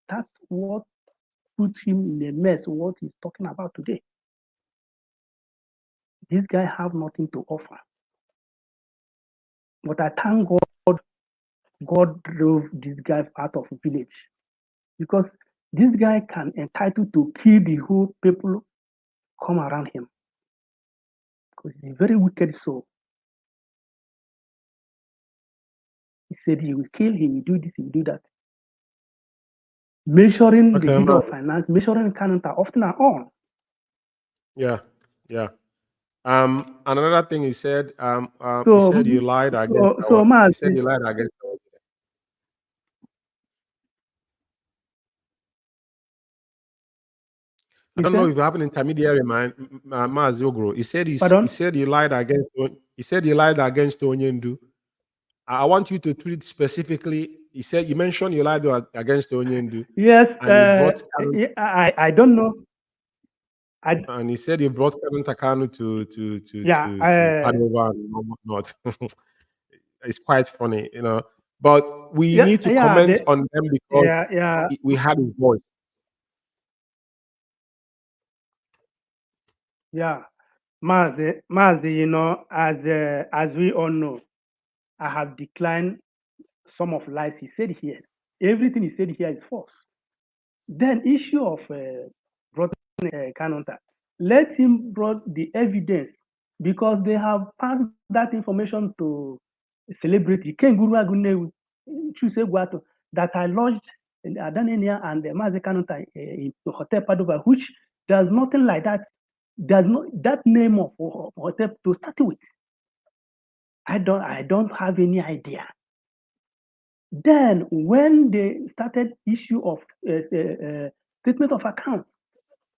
That's what put him in a mess. What he's talking about today. This guy have nothing to offer. But I thank God drove this guy out of the village. Because this guy can entitled to kill the whole people come around him. Because he's a very wicked soul. He said he will kill, he will do this, he will do that. Measuring the head of finance, measuring counter, often and on. Yeah. Another thing he said, he said you lied against. He said you lied against. I don't know if you have an intermediary man, Mazi Uguru. He said you lied against. He said you lied against Onyendu. I want you to tweet specifically. He said you mentioned you lied against Onyendu. Yes, I don't know. And he said he brought Kanu to Padova and whatnot. It's quite funny, you know. But we need to comment on them because we had his voice. Yeah, Mazi, you know, as we all know, I have declined some of lies he said here. Everything he said here is false. Then issue of Kanonta, let him brought the evidence because they have passed that information to celebrity Kenguru Agune that I lodged Adanenia and Mazi Kanonta in Hotel Padova, which there's nothing like that. There's no that name of hotel to start with. I don't have any idea. Then when they started issue of statement of account,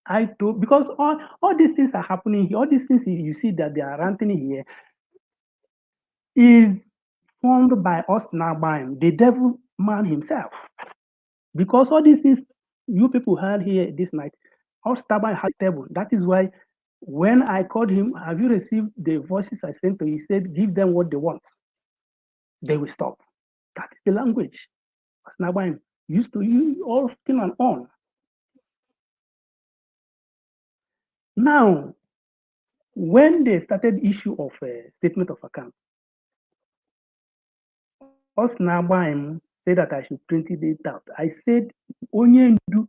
because all these things are happening here, all these things you see that they are ranting here is formed by us now by him, the devil man himself. Because all these things you people heard here this night, us Taban has table. That is why when I called him, have you received the voices I sent to you? He said, give them what they want. They will stop. That is the language. Nabaim used to use all thing and on. Now, when they started issue of a statement of account, us Nabaim said that I should print it out. I said, Onyendu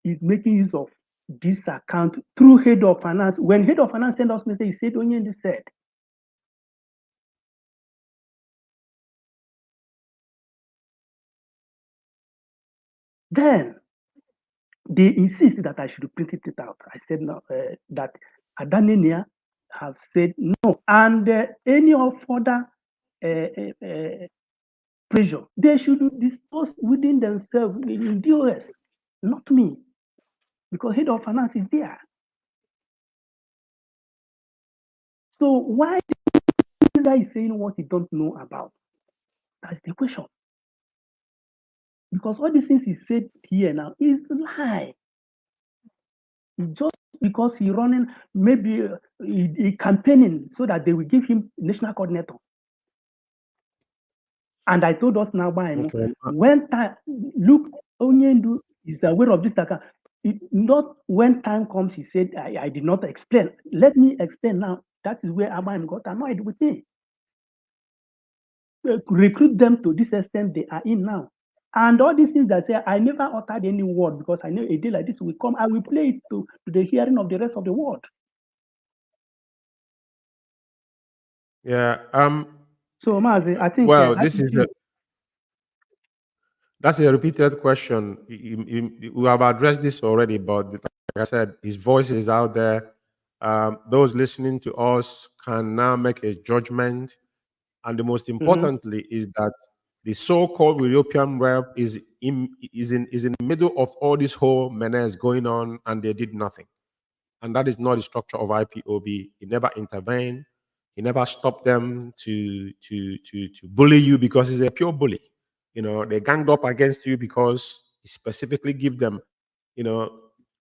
is making use of this account through head of finance. When head of finance sent us message, he said, Onyendu said. Then they insist that I should print it out. I said no, that Adanenia have said no, and any of further pressure they should discuss within themselves in DOS, not me, because head of finance is there. So why is he saying what he don't know about? That's the question. Because all these things he said here now is lie. Just because he running, maybe he campaigning so that they will give him national coordinator. And I told us now by him, when time, look, Onyendu is aware of this account. Not when time comes, he said, I did not explain. Let me explain now. That is where Abraham got annoyed with me. Recruit them to this extent they are in now. And all these things that say, I never uttered any word because I know a day like this will come. I will play it to the hearing of the rest of the world. Yeah. So, Mazi, I think. Well, that's a repeated question. We have addressed this already, but like I said, his voice is out there. Those listening to us can now make a judgment. And the most importantly is that the so-called European rep is in the middle of all this whole menace going on, and they did nothing. And that is not the structure of IPOB. He never intervened. He never stopped them to bully you because he's a pure bully. You know, they ganged up against you because he specifically give them, you know,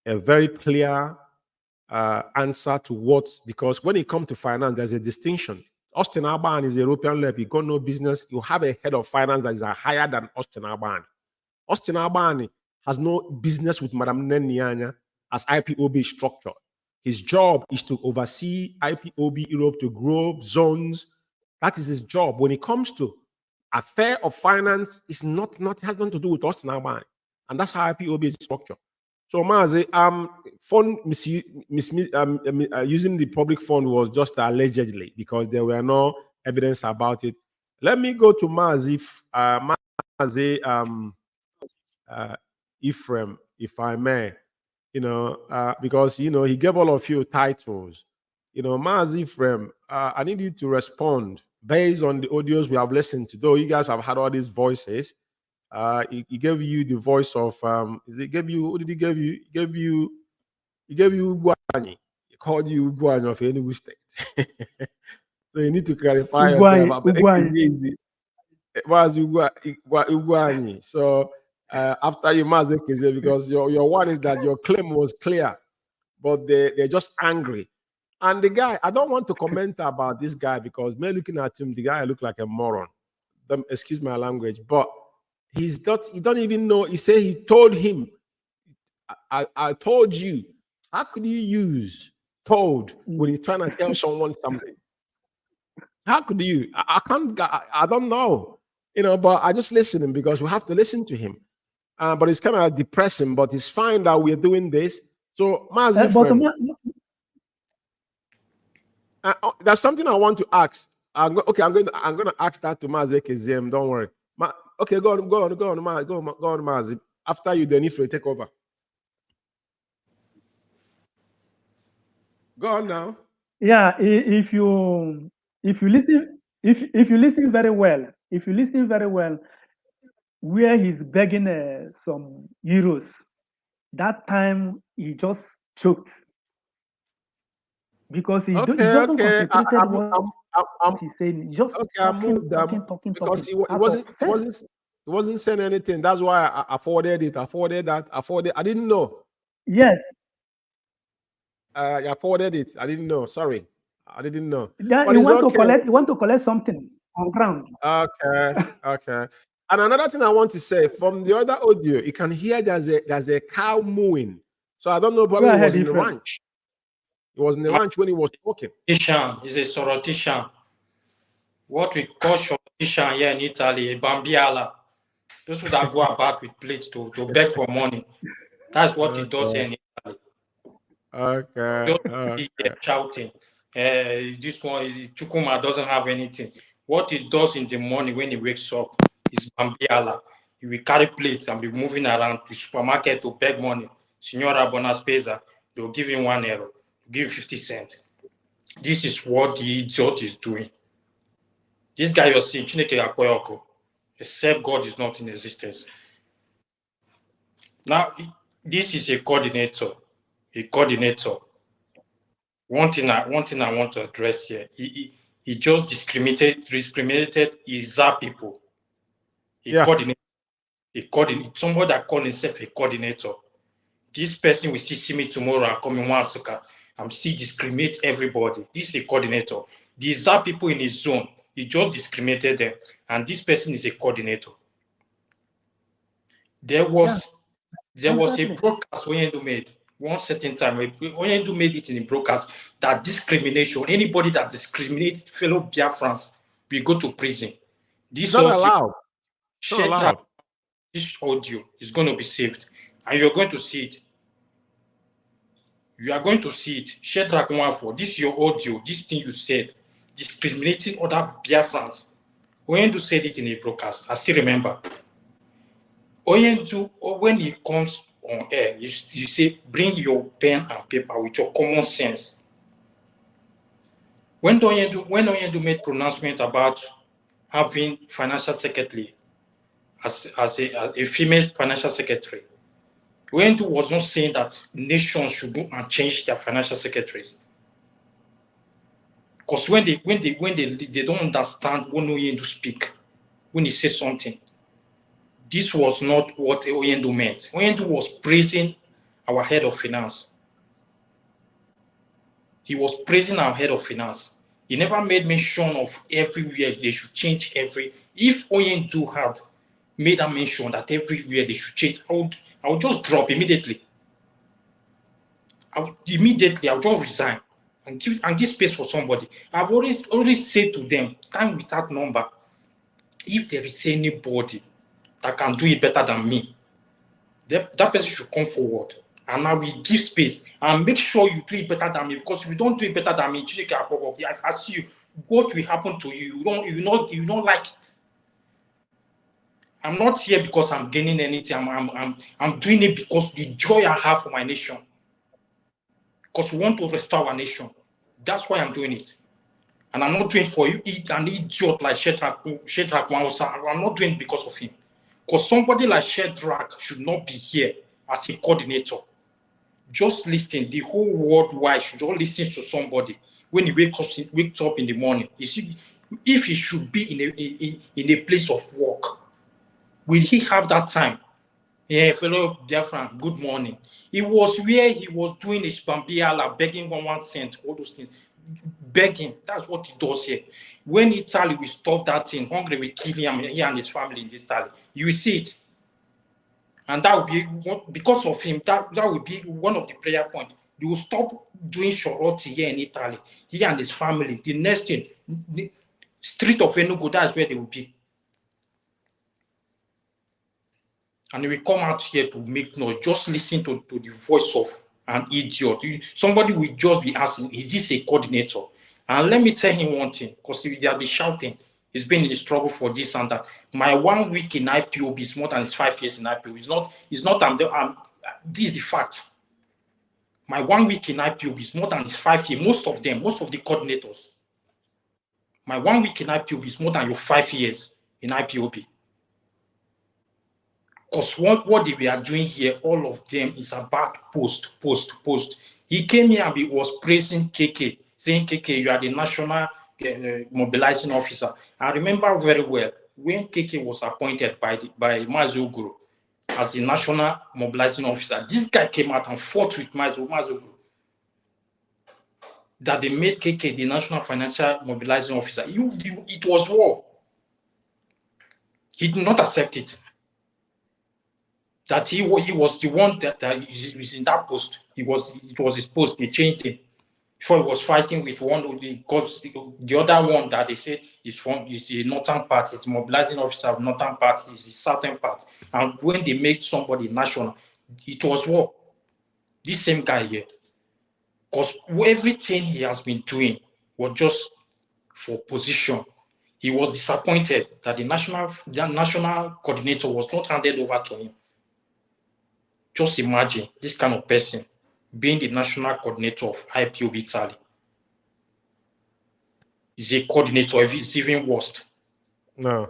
a very clear answer to what, because when it comes to finance, there's a distinction. Austin Alban is a European lab. You got no business. You have a head of finance that is higher than Austin Alban. Austin Alban has no business with Madame Nenyanya as IPOB structure. His job is to oversee IPOB Europe to grow zones. That is his job. When it comes to affair of finance, it's not has nothing to do with Austin Alban. And that's how IPOB is structured. So Mazi, fund using the public fund was just allegedly because there were no evidence about it. Let me go to Mazi, Ephraim, if I may, you know, because you know he gave all of you titles. You know, Mazi Ephraim, I need you to respond based on the audios we have listened to. Though you guys have had all these voices. He gave you the voice of he gave you, who did he give you? He gave you Ugwu. He called you Ugwu of Enugu State. So you need to clarify yourself. Ugwu. So after you Mazi Ekezie, because your one is that your claim was clear, but they're just angry. And the guy, I don't want to comment about this guy because me looking at him, the guy looked like a moron. Excuse my language, but he don't even know. He said he told him, I told you. How could you use told when he's trying to tell someone something? How could you? I don't know. You know, but I just listen him because we have to listen to him. But it's kind of depressing, but it's fine that we're doing this. So, Mazi, there's something I want to ask. I'm going to ask that to Mazi Ekezie. Don't worry. Okay, go on, Mazi. After you, then if you take over. Go on now. Yeah, if you listen very well, where he's begging some euros, that time he just choked because he doesn't concentrate what he's saying. Just talking. Because he wasn't saying anything. That's why I forwarded it. I didn't know. Yes. I forwarded it. I didn't know. Sorry, I didn't know. Yeah, you want to collect something on ground. Okay. And another thing I want to say, from the other audio, you can hear there's a cow mooing. So I don't know, probably it was in the ranch. It was in the ranch when he was talking. He's a sorotician. What we call sorotician here in Italy, Bambiala. Those people that go about with plates to beg for money. That's what he does here in Italy. Okay. Shouting. This one is Chukwuma doesn't have anything. What he does in the morning when he wakes up is Bambiala. He will carry plates and be moving around to supermarket to beg money. Signora Bonaspesa, they'll give him €1, give 50 cents. This is what the idiot is doing. This guy you're seeing, Chineke Akoyoko, except God is not in existence. Now, this is a coordinator. One thing I want to address here, he just discriminated his people. Coordinated. Somebody that called himself a coordinator. This person will still see me tomorrow and come in Wansuka. I'm still discriminate everybody. This is a coordinator. These are people in his zone. He just discriminated them. And this person is a coordinator. There was a broadcast Oyendu made one certain time. Oyendu made it in a broadcast that discrimination, anybody that discriminates fellow Biafrans will go to prison. This not allowed. This audio is going to be saved. And you're going to see it. You are going to see it. Shedrack Nwanfo, this is your audio, this thing you said, discriminating other Biafrans. Oyendu said it in a broadcast. I still remember. Oyendu, when he comes on air, you say, bring your pen and paper with your common sense. When Oyendu made pronouncement about having financial secretary as a female financial secretary, Oyendu was not saying that nations should go and change their financial secretaries. Because when they don't understand when Oyendu speak, when he says something, this was not what Oyendu meant. Oyendu was praising our head of finance. He was praising our head of finance. He never made mention of everywhere they should change every. If Oyendu had made a mention that everywhere they should change, I would just drop immediately. I would just resign and give space for somebody. I've always said to them, time without number, if there is anybody that can do it better than me, that person should come forward. And I will give space and make sure you do it better than me. Because if you don't do it better than me, if I see you, what will happen to you? You don't like it. I'm not here because I'm gaining anything. I'm doing it because the joy I have for my nation. Because we want to restore our nation. That's why I'm doing it. And I'm not doing it for you, an idiot like Shedrack Mausa. I'm not doing it because of him. Because somebody like Shedrack should not be here as a coordinator. Just listen. The whole worldwide should all listen to somebody when he wakes up in the morning. You see, if he should be in a place of work, will he have that time? Yeah, fellow Biafra, good morning. He was where he was doing his Bambiala, begging 1 cent, all those things. Begging, that's what he does here. When Italy will stop that thing, hungry will kill him, he and his family in this Italy. You will see it. And that will be, because of him, that will be one of the prayer points. You will stop doing Shoroti here in Italy, he and his family. The next thing, street of Enugu, that's where they will be. And he will come out here to make noise. Just listen to the voice of an idiot. Somebody will just be asking, is this a coordinator? And let me tell him one thing, because they'll be shouting, he's been in the struggle for this and that. My 1 week in IPOB is more than his 5 years in IPOB. This is the fact. My 1 week in IPOB is more than his 5 years. Most of the coordinators. My 1 week in IPOB is more than your 5 years in IPOB. Because what they were doing here, all of them is about post. He came here and he was praising KK, saying, KK, you are the national mobilizing officer. I remember very well when KK was appointed by Mazi Uguru as the national mobilizing officer. This guy came out and fought with Mazi Uguru. That they made KK the national financial mobilizing officer. It was war. He did not accept it. That he was the one that was in that post. It was his post. They changed him. Before he was fighting with the other one that they said is the northern part, is the mobilizing officer of northern part, is the southern part. And when they make somebody national, it was war. This same guy here. Because everything he has been doing was just for position. He was disappointed that the national coordinator was not handed over to him. Just imagine this kind of person being the national coordinator of IPOB Italy. Is a coordinator, it's even worse. No.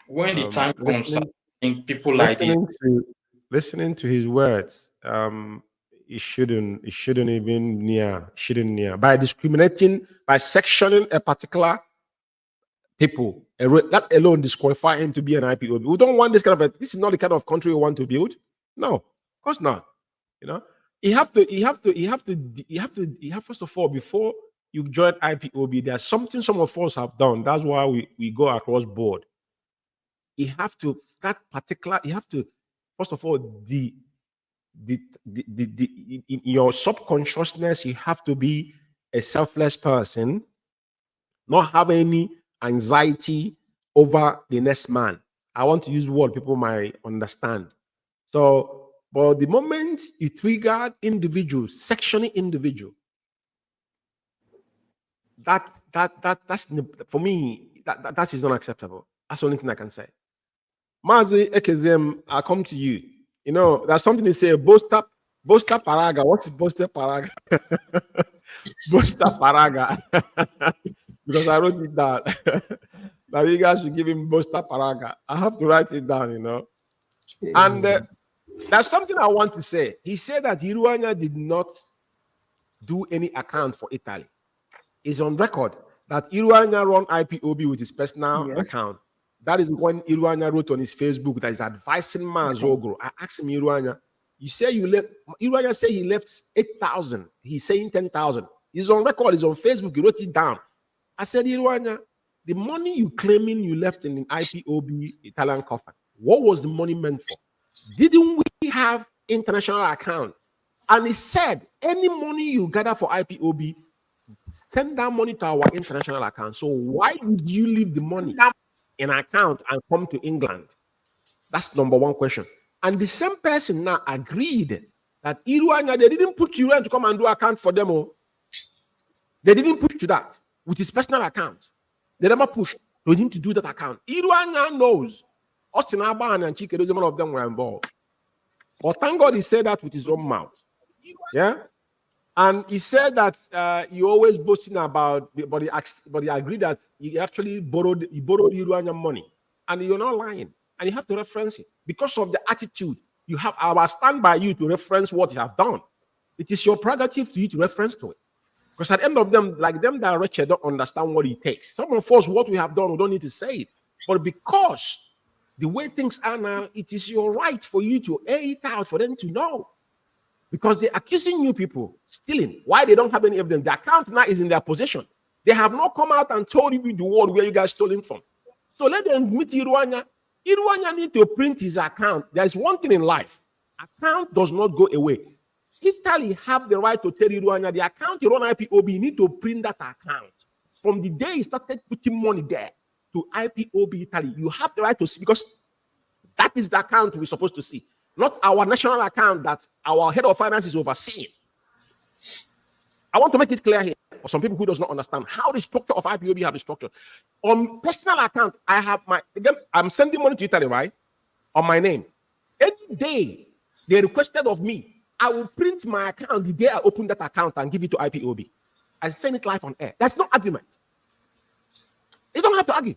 When the time comes, I think people like this. Listening to his words, it shouldn't even near by discriminating, by sectioning a particular people, that alone disqualify him to be an IPOB. We don't want this kind of this is not the kind of country we want to build. No, of course not. You know, you have to first of all, before you join IPOB, there's something some of us have done. That's why we go across board. You have to first of all, in your subconsciousness, you have to be a selfless person, not have any anxiety over the next man. I want to use the word people might understand. So, but the moment you trigger individual, sectioning individual, that's for me, that is not acceptable. That's the only thing I can say. Mazi Ekezie, I come to you. You know, there's something to say, Bosta Paraga. What's Bosta Paraga? Bosta Paraga. Because I wrote it down. Now you guys should give him Bosta Paraga. I have to write it down, you know. And there's something I want to say. He said that Iruanya did not do any account for Italy. It's on record that Iruanya run IPOB with his personal account. That is when Iruanya wrote on his Facebook that he's advising Mazi Umeh. I asked him, Iruanya, you say you left, Iruanya say he left 8,000. He's saying 10,000. He's on record, he's on Facebook, he wrote it down. I said, Iruanya, the money you claiming you left in an IPOB Italian coffin, what was the money meant for? Didn't we have international account? And he said, any money you gather for IPOB, send that money to our international account. So why did you leave the money in an account and come to England? That's number one question. And the same person now agreed that Iruanya, they didn't put Iruanya to come and do account for them. Oh. They didn't put to that with his personal account. They never pushed to him to do that account. Iruanya knows. Austin Aban and Chike, those of them were involved. But thank God he said that with his own mouth. Yeah? And he said that he always boasting about, but he agreed that he actually borrowed Iruanya money. And you're not lying. And you have to reference it. Because of the attitude, you have, I will stand by you to reference what you have done. It is your prerogative to you to reference to it. Because at the end of them, like them that are wretched don't understand what it takes. Some of us, what we have done, we don't need to say it. But because the way things are now, it is your right for you to air it out for them to know. Because they're accusing you people stealing. Why they don't have any evidence? The account now is in their possession. They have not come out and told you the world where you guys stole it from. So let them meet Iruanya. Iruanya need to print his account. There's one thing in life. Account does not go away. Italy have the right to tell Iruanya, the account you run IPOB, you need to print that account. From the day he started putting money there to IPOB Italy, you have the right to see, because that is the account we're supposed to see. Not our national account that our head of finance is overseeing. I want to make it clear here for some people who does not understand how the structure of IPOB have been structured. On personal account, I have I'm sending money to Italy, right? On my name. Any day they requested of me, I will print my account the day I open that account and give it to IPOB. I send it live on air. That's no argument. You don't have to argue.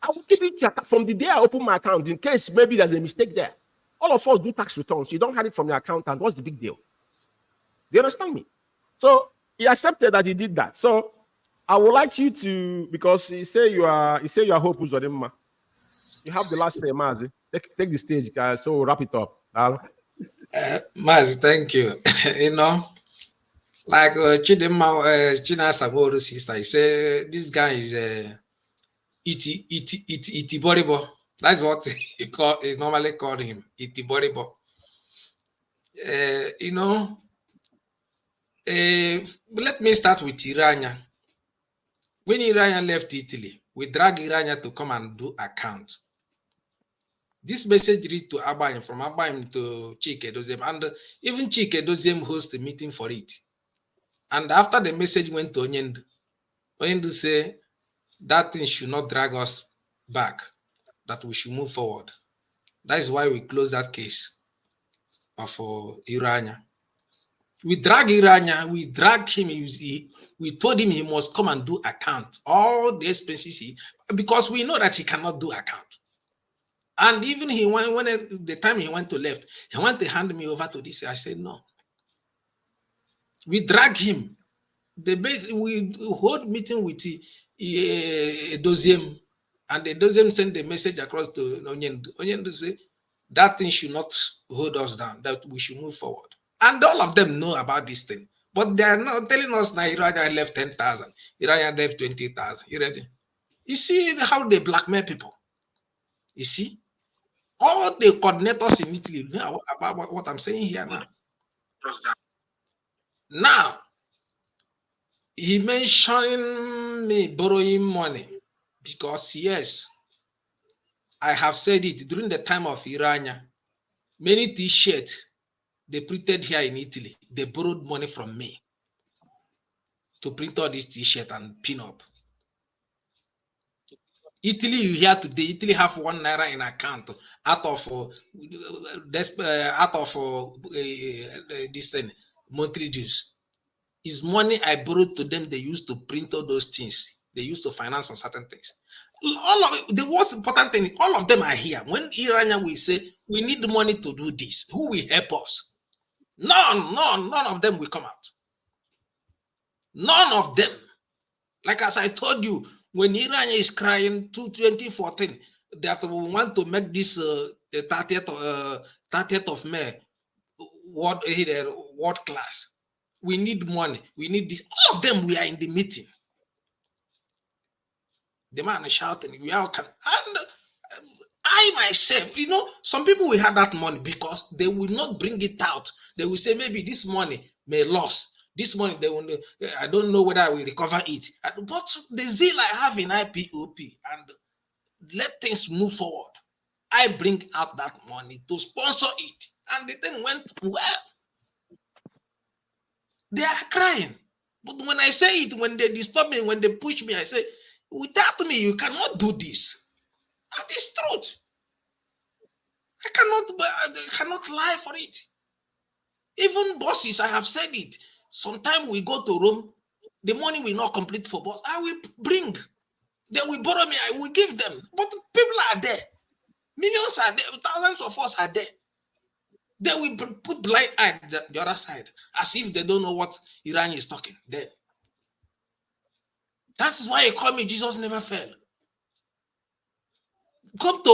I will give it to you from the day I open my account in case maybe there's a mistake there. All of us do tax returns. You don't have it from your accountant. What's the big deal? Do you understand me? So he accepted that he did that. So I would like you to, because he say you are hopeful, Zodema. You have the last say, Mazi. Take the stage, guys. So wrap it up. Mazi, thank you. You know, like Chidema, China Samoru sister, he said this guy is Itiboribo. That's what he normally called him, Itiboribo. You know, let me start with Iranya. When Iranya left Italy, we dragged Iranya to come and do account. This message reached to Abayim, from Abayim to Chike Dozem, and even Chike Dozem host a meeting for it. And after the message went to Onyendu, Onyendu said that thing should not drag us back, that we should move forward. That is why we closed that case of Iranya. We drag Iranya, we drag him, we told him he must come and do account, all the expenses, because we know that he cannot do account. And even he went, when the time he went to left, he wanted to hand me over to this. I said, no. We drag him. We hold meeting with Doziem, and the Doziem sent the message across to Onyendu. Onyendu said, that thing should not hold us down, that we should move forward. And all of them know about this thing. But they are not telling us now, Iranya left 10,000, Iranya left 20,000. You ready? You see how they blackmail people? You see? All the coordinators in Italy know about what I'm saying here now. Now, he mentioned me borrowing money because, yes, I have said it during the time of Iranya. Many t-shirts they printed here in Italy, they borrowed money from me to print all these t-shirts and pin up. Italy, you hear today, Italy have 1 naira in account out of this thing, monthly dues. Is money I borrowed to them, they used to print all those things. They used to finance on certain things. All of it, the most important thing, all of them are here. When Iranya will say, We need money to do this. Who will help us? None of them will come out. None of them. Like as I told you, when Iran is crying to 2014 that we want to make this 30th of May world class. We need money. We need this. All of them, we are in the meeting. The man is shouting, we all can. And I myself, some people will have that money because they will not bring it out. They will say, maybe this money may lose. This money, I don't know whether I will recover it. But the zeal I have in IPOP and let things move forward. I bring out that money to sponsor it. And the thing went well. They are crying. But when I say it, when they disturb me, when they push me, I say, without me, you cannot do this. And it's truth. I cannot lie for it. Even bosses, I have said it. Sometimes we go to Rome, the money will not complete for boss. I will bring. They will borrow me, I will give them. But people are there. Millions are there. Thousands of us are there. They will put blind eye the other side, as if they don't know what Iran is talking. Then that's why he called me Jesus never fell. Come to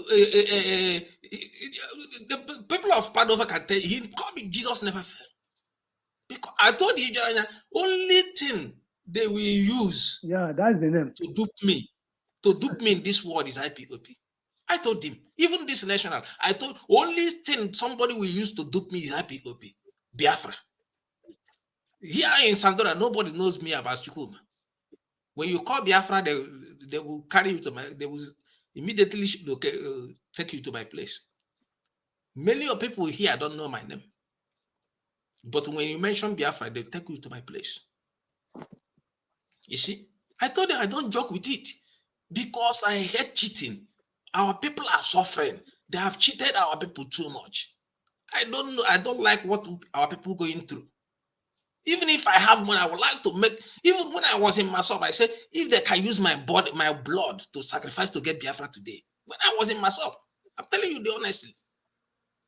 the people of Padova can tell you, he called me Jesus never fell. Because I told you, only thing they will use that's the name. to dupe me in this world is IPOP. I told him, even this national, I told only thing somebody will use to dupe me is IPOP, Biafra. Here in Sandora, nobody knows me about Chukwuma. When you call Biafra, they will carry you to they will immediately take you to my place. Many of people here don't know my name. But when you mention Biafra, they take you to my place. You see, I told them I don't joke with it because I hate cheating. Our people are suffering. They have cheated our people too much. I don't know. I don't like what our people are going through. Even if I have money, I would like to make. Even when I was in Masop, I said, if they can use my body, my blood to sacrifice to get Biafra today. When I was in Masop, I'm telling you the honestly.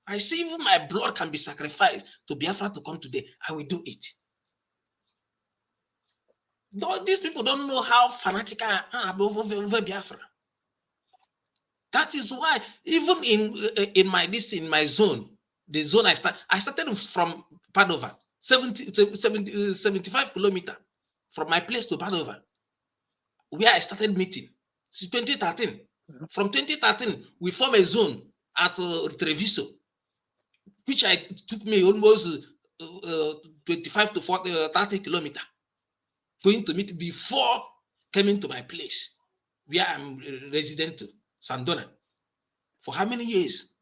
I see even my blood can be sacrificed to Biafra to come today. I will do it. These people don't know how fanatical I am over Biafra. That is why even in my zone, the zone I started from Padova, 75 kilometers from my place to Padova, where I started meeting. Since 2013. From 2013, we formed a zone at Treviso, which took me almost 25 to 30 kilometers going to meet before coming to my place, where I'm resident to, Dona. For how many years?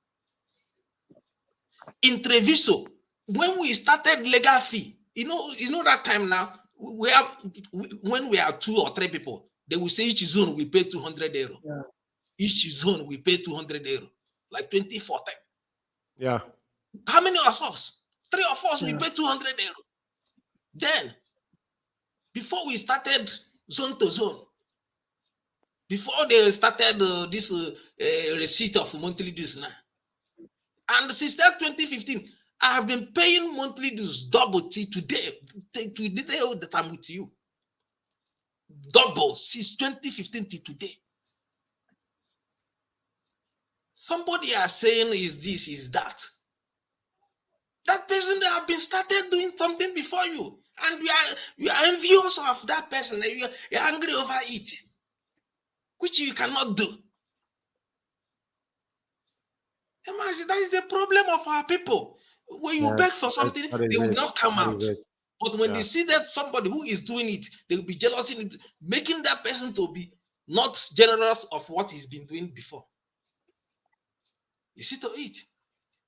In Treviso, when we started legal fee, you know that time now, when we are 2 or 3 people, they will say each zone we pay 200 euro. Yeah. Each zone we pay 200 euro, like 2014. Yeah. How many of us? 3 of us, we pay 200 euro. Then, before we started zone to zone, before they started this receipt of monthly dues now, and since that 2015, I have been paying monthly dues double till today, that I'm with you. Double since 2015 till today. Somebody are saying is this, is that. That person that have been started doing something before you, and you are envious of that person, and you're angry over it, which you cannot do. Imagine that is the problem of our people. When you beg for something, they will not come out. But when they see that somebody who is doing it, they will be jealous in making that person to be not generous of what he's been doing before. You see to it.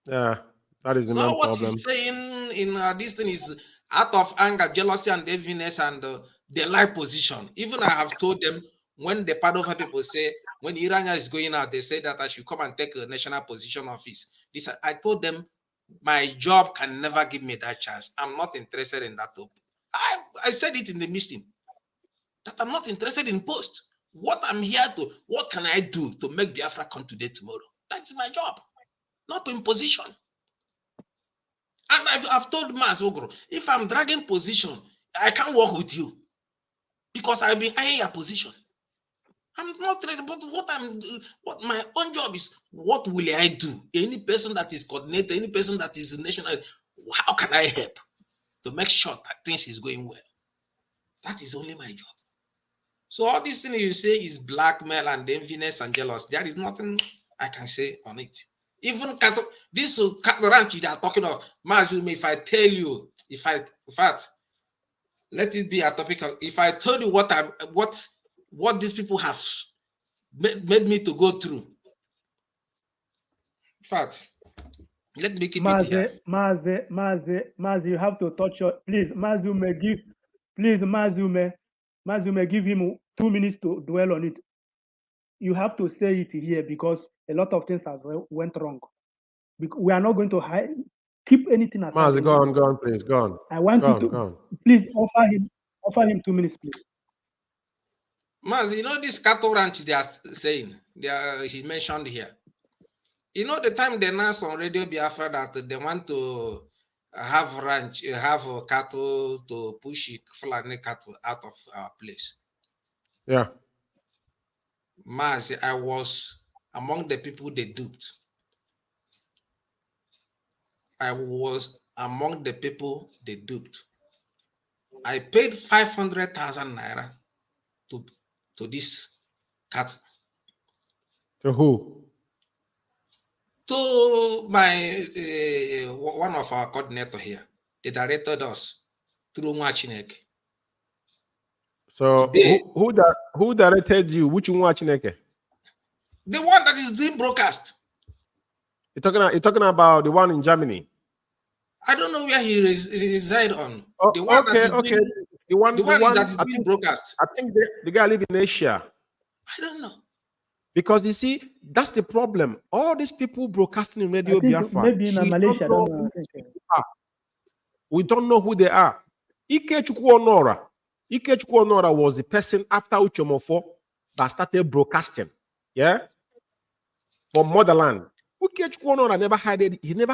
Yeah, that is the main problem. So what he's saying in this thing is out of anger, jealousy, and enviness, and their life position. Even I have told them, when the Padova people say, when Irania is going out, they say that I should come and take a national position office. I told them, my job can never give me that chance. I'm not interested in that. I said it in the meeting, that I'm not interested in post. What I'm here to, what can I do to make Biafra come today, tomorrow? That's my job. not in position. And I've told Mazi Uguru, if I'm dragging position, I can't work with you because I've been eyeing your position. I'm not ready, but what my own job is, what will I do? Any person that is coordinator, any person that is national, how can I help to make sure that things is going well? That is only my job. So all these things you say is blackmail and enviness and jealous. There is nothing I can say on it. Even this cattle ranch they are talking of, Mazi Umeh, if I tell you, in fact, let it be a topic of, if I told you what these people have made me to go through. In fact, let me keep it here. Mazi, you have to touch your, please, Mazi Umeh, give him 2 minutes to dwell on it. You have to say it here because a lot of things have went wrong. We are not going to keep anything aside. Mazi, go on, please, go on. I want you to please offer him 2 minutes, please. Mazi, you know this cattle ranch they are saying, he mentioned here. You know the time they announced on Radio Biafra that they want to have cattle to push Fulani cattle out of our place. Yeah. Mazi, I was among the people they duped. I was among the people they duped. I paid 500,000 naira to this cattle. To who? To my one of our coordinator here. They directed us through Machineke. So who directed you? Which one Machineke? The one that is doing broadcast. You're talking about the one in Germany. I don't know where he resides on. Oh, the one that is doing, the one that is doing broadcast. I think the guy lives in Asia. I don't know. Because you see, that's the problem. All these people broadcasting in Radio Biafra, maybe in Malaysia. We don't know who they are. Ikechukwu Onora was the person after Uchomofo that started broadcasting. Yeah? From motherland. Ikechukwu Onora never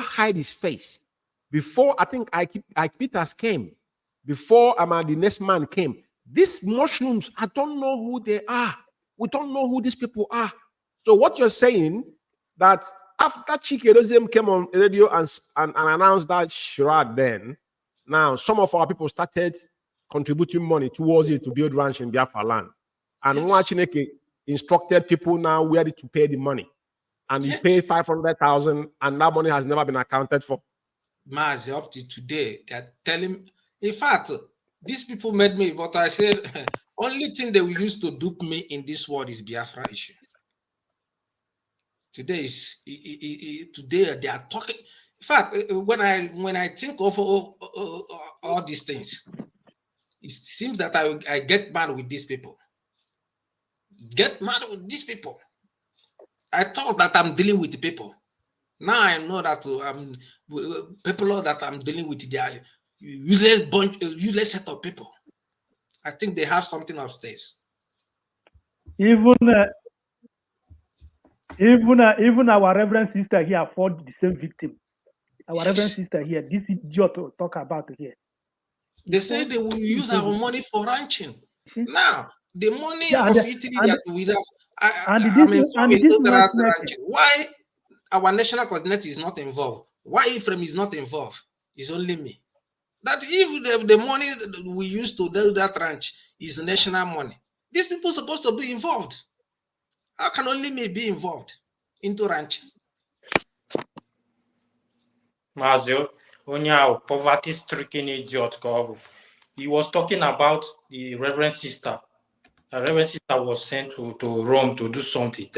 hid his face. Before, I think Peters came. Before the next man came. These mushrooms, I don't know who they are. We don't know who these people are. So what you're saying, that after Chikedozium came on radio and announced that charade, then now some of our people started contributing money towards it to build ranch in Biafra land. And Nwachineke instructed people now where to pay the money. And he paid 500,000 and that money has never been accounted for. Mazi, up to today, they're telling, in fact, these people made me, but I said, only thing they will use to dupe me in this world is Biafra issue. Today they are talking. In fact, when I think of all these things, it seems that I get mad with these people. Get mad with these people. I thought that I'm dealing with the people. Now I know that people that I'm dealing with, they are useless set of people. I think they have something upstairs. Even our reverend sister here fought the same victim. Our reverend sister here, this idiot to talk about here. They say they will use our money for ranching. Now, the money of Italy that we have, why our national coordinator is not involved? Why Ephraim is not involved? It's only me. That if the money we use to build that ranch is national money, these people are supposed to be involved. How can only me be involved into ranch? Mazio, Onyao, poverty-stricken idiot. He was talking about the Reverend Sister. The Reverend Sister was sent to Rome to do something.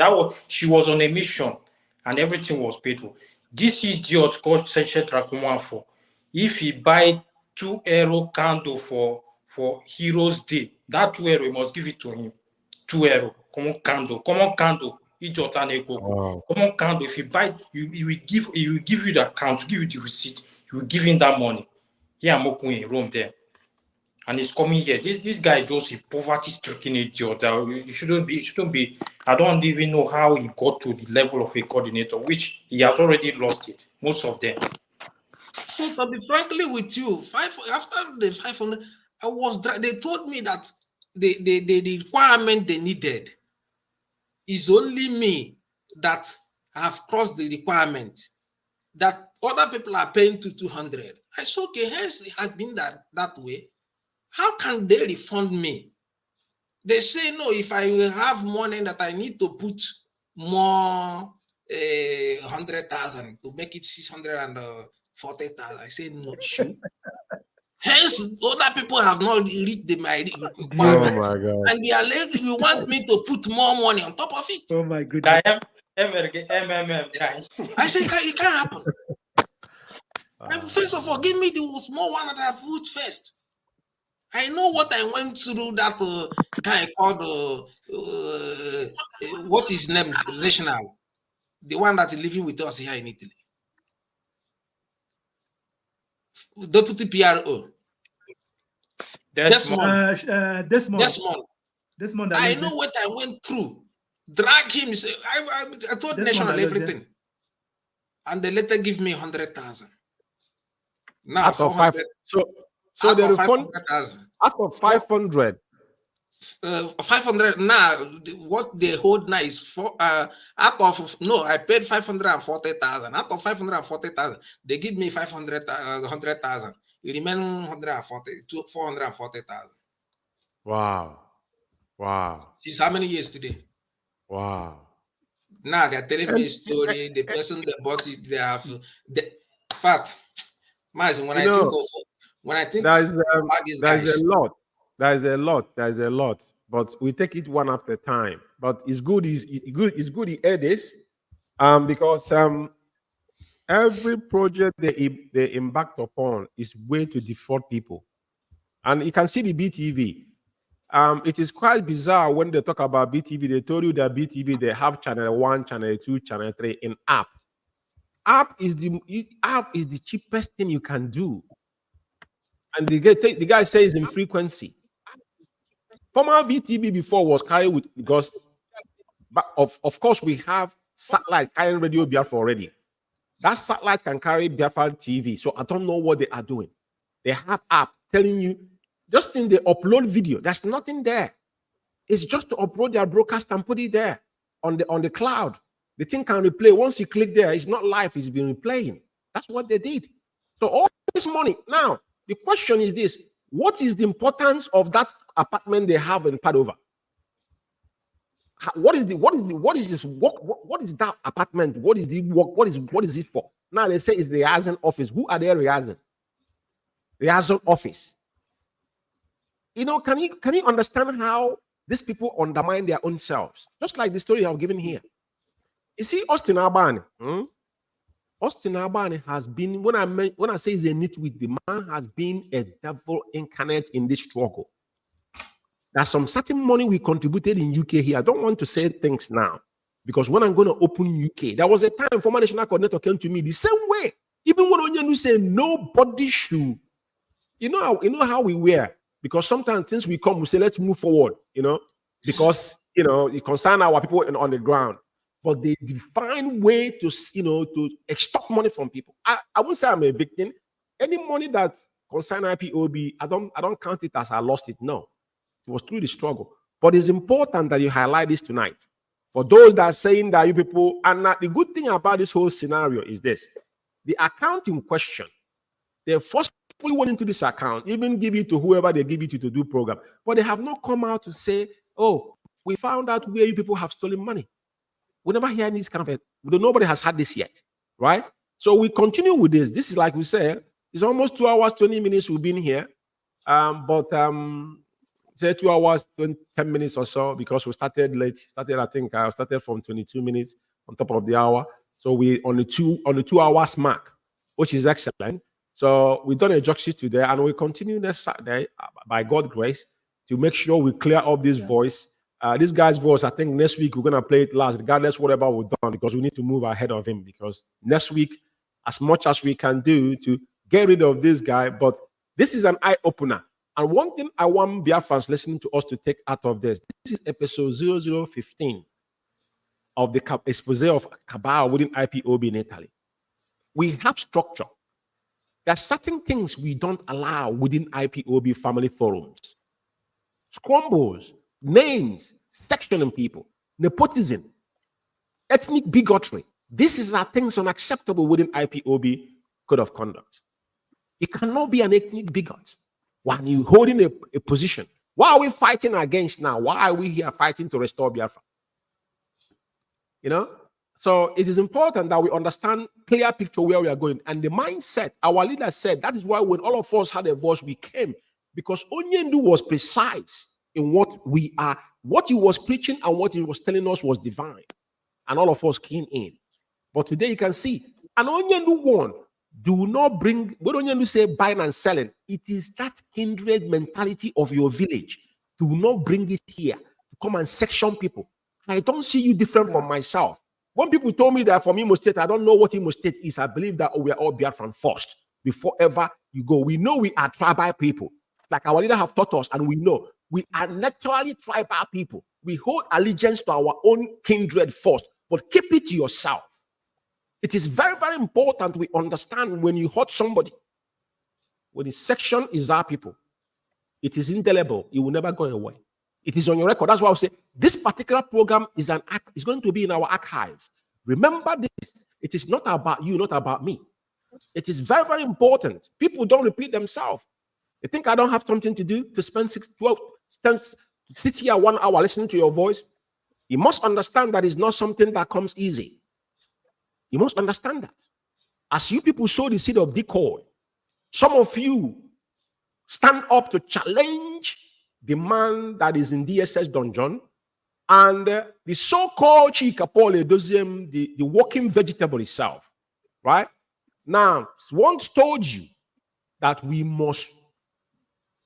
She was on a mission, and everything was paid for. This idiot called Sechet Rakuman for, if he buy 2 euro candle for Heroes Day, that 2 euro, he must give it to him. 2 euro, common candle. Idiot and Ekoko. Common candle. If you buy, he will give you the account, give you the receipt. You will give him that money. Here I'm in Rome there. and he's coming here. This guy just a poverty-stricken idiot. You shouldn't be. I don't even know how he got to the level of a coordinator, which he has already lost it. Most of them. So to be frankly with you, after the 500, they told me that the requirement they needed is only me that have crossed the requirement. That other people are paying to 200. I said, okay, hence it has been that way. How can they refund me? They say, no, if I will have money that I need to put more 100,000 to make it 640,000. I say, no, shoot. Hence, other people have not reached my requirement. Oh my God. And they are late. You want me to put more money on top of it? Oh my goodness. I say, it can't happen. First of all, give me the small one that I put first. I know what I went through that guy called, what is his name, National, the one that is living with us here in Italy. Deputy PRO. Desmond. I know what I went through. Drag him. I told National everything. And they later give me 100,000. Now, out of 5. So the refund out of 500. 500 now. What they hold now is I paid 540,000. Out of 540,000, they give me 100,000. It remains 440,000. Wow. Since how many years today? Wow. Now they're telling me a story. The person that bought it, they have fact. Mazi, when I think there's a lot, but we take it one after a time. But it's good he heard this, because every project they embarked upon is way to defraud people, and you can see the BTV. It is quite bizarre when they talk about BTV. They told you that BTV they have channel 1, channel 2, channel 3 in app. App is the cheapest thing you can do. And the guy says in frequency. Former VTV before was carried with, because of course we have satellite carrying Radio Biafra already. That satellite can carry Biafra TV. So I don't know what they are doing. They have app telling you, just in the upload video, there's nothing there. It's just to upload their broadcast and put it there on the cloud. The thing can replay. Once you click there, it's not live, it's been replaying. That's what they did. So all this money. Now, the question is this: what is the importance of that apartment they have in Padova? What is that apartment? What is the work? What is it for? Now they say it's the Reason office. Who are they Reason? Reason office. Can you understand how these people undermine their own selves? Just like the story I've given here. You see, Austin Albani. Austin Albani has been, when I say he's a nitwit, the man has been a devil incarnate in this struggle. There's some certain money we contributed in UK here. I don't want to say things now, because when I'm going to open UK, there was a time former national coordinator came to me the same way. Even when Onyenu said nobody should, you know how we were, because sometimes things we come, we say let's move forward, because it concerns our people on the ground. But they define way to extort money from people. I won't say I'm a victim. Any money that concerns IPOB, I don't count it as I lost it. No, it was through the struggle. But it's important that you highlight this tonight. For those that are saying that you people, and the good thing about this whole scenario is this: the account in question, they forcefully went into this account, even give it to whoever they give it to do program. But they have not come out to say, oh, we found out where you people have stolen money. We never hear this kind of nobody has had this yet, right? So we continue with this. This is, like we said, it's almost 2 hours, 20 minutes we've been here. Say 2 hours, 10 minutes or so, because we started late. I think I started from 22 minutes on top of the hour. So we on the 2 hours mark, which is excellent. So we've done a jog sheet today, and we continue next Saturday, by God's grace, to make sure we clear up this voice. This guy's voice, I think next week we're going to play it last, regardless whatever we've done, because we need to move ahead of him, because next week, as much as we can do to get rid of this guy, but this is an eye-opener. And one thing I want Biafrans listening to us to take out of this is episode 0015 of the expose of Cabal within IPOB in Italy. We have structure. There are certain things we don't allow within IPOB family forums. Scrumbles, names, sectioning people, nepotism, ethnic bigotry. These are things unacceptable within IPOB code of conduct. You cannot be an ethnic bigot when you're holding a position. Why are we fighting against now? Why are we here fighting to restore Biafra? You know? So it is important that we understand clear picture where we are going. And the mindset, our leader said, that is why when all of us had a voice, we came. Because Onyendu was precise in what we are, what he was preaching and what he was telling us was divine. And all of us came in. But today you can see, and Onyendu won. Do not bring, when Onyendu say buying and selling, it is that kindred mentality of your village. Do not bring it here to come and section people. I don't see you different from myself. When people told me that from Imo State, I don't know what Imo State is. I believe that we are all Biafran first before ever you go. We know we are tribal people. Like our leader have taught us, and we know we are naturally tribal people. We hold allegiance to our own kindred first, but keep it to yourself. It is very, very important we understand when you hurt somebody. When the section is our people, it is indelible. It will never go away. It is on your record. That's why I say this particular program is going to be in our archives. Remember this. It is not about you, not about me. It is very, very important. People don't repeat themselves. They think I don't have something to do to spend sit here 1 hour listening to your voice. You must understand that it's not something that comes easy. You must understand that. As you people sow the seed of decoy, some of you stand up to challenge the man that is in DSS dungeon and the so-called Chika Paul Edoziem, the walking vegetable itself, right? Now, once told you that we must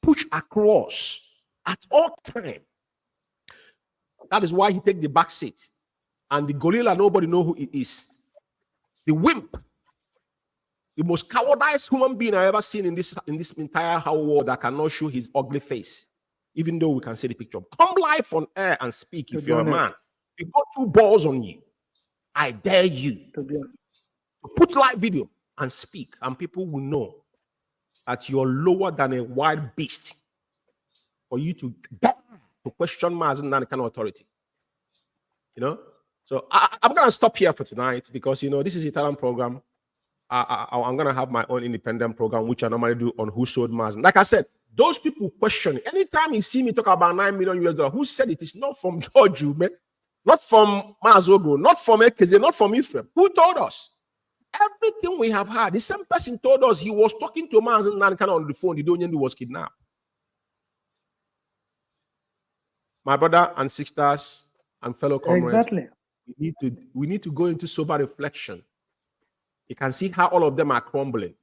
push across at all time. That is why he take the back seat. And the gorilla, nobody know who it is. The wimp, the most cowardice human being I ever seen in this entire whole world that cannot show his ugly face, even though we can see the picture. Come live on air and speak if you're a man. If you got 2 balls on you, I dare you to put live video and speak, and people will know that you're lower than a wild beast. For you to dare to question Mazi Umeh kind of authority. You know? So I'm going to stop here for tonight because, you know, this is the Italian program. I'm going to have my own independent program, which I normally do on Who Sold Mazi. Like I said, those people question. Anytime you see me talk about $9 million US, who said it? It's not from George, man. Not from Mazogo, not from Ekezie, not from Ephraim. Who told us? Everything we have had, the same person told us he was talking to Mazi Umeh on the phone. The Donyendu was kidnapped. My brother and sisters and fellow comrades, Exactly. we need to go into sober reflection. You can see how all of them are crumbling.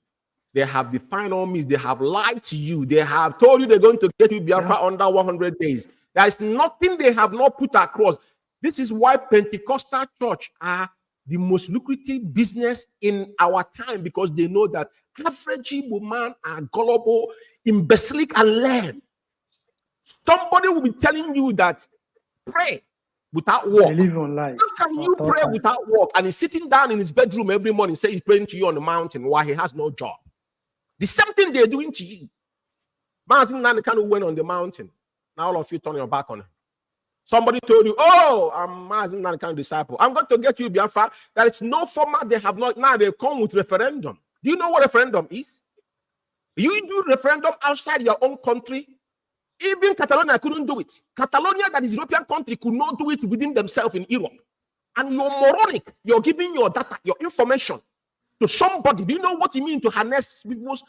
They have defined all means. They have lied to you. They have told you they're going to get you Biafra under 100 days. There is nothing they have not put across. This is why Pentecostal church are the most lucrative business in our time, because they know that average Igbo man are gullible, imbecilic, and lame. Somebody will be telling you that pray without work. Live on life. How can you pray without work? And he's sitting down in his bedroom every morning, say he's praying to you on the mountain while he has no job. The same thing they're doing to you. Mazi Umeh Kanu went on the mountain. Now all of you turn your back on him. Somebody told you, oh, I'm Mazi Umeh Kanu disciple. I'm going to get you Biafra. That it's no format they have not. Now they come with referendum. Do you know what referendum is? You do referendum outside your own country. Even Catalonia couldn't do it. Catalonia, that is European country, could not do it within themselves in Europe. And you're moronic. You're giving your data, your information to somebody. Do you know what it means to harness people's,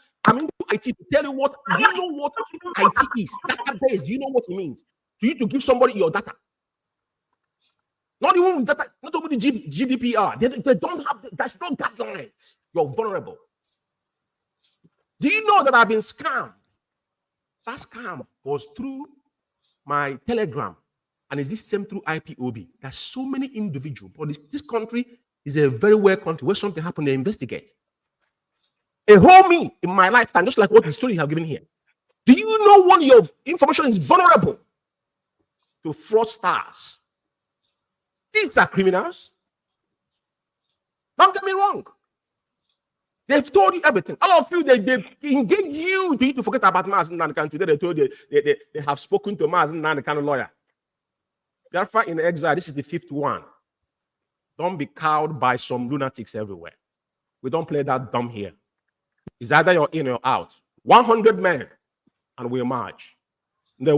IT to tell you what? Do you know what IT is? Database. Do you know what it means? For you to give somebody your data. Not even with data, not even the GDPR. They don't have, there's no guidelines. You're vulnerable. Do you know that I've been scammed? That scam was through my Telegram, and it's this same through IPOB. There's so many individuals, but this country is a very well country where something happened, they investigate. A whole me in my lifetime, just like what the story you have given here. Do you know when your information is vulnerable to fraudsters? These are criminals. Don't get me wrong. They've told you everything. All of you, they engage you to forget about Mazi Umeh. Today they told you they have spoken to Mazi Umeh, kind of lawyer. Biafra in exile, this is the 5th one. Don't be cowed by some lunatics everywhere. We don't play that dumb here. It's either you're in or out. 100 men, and we'll march. And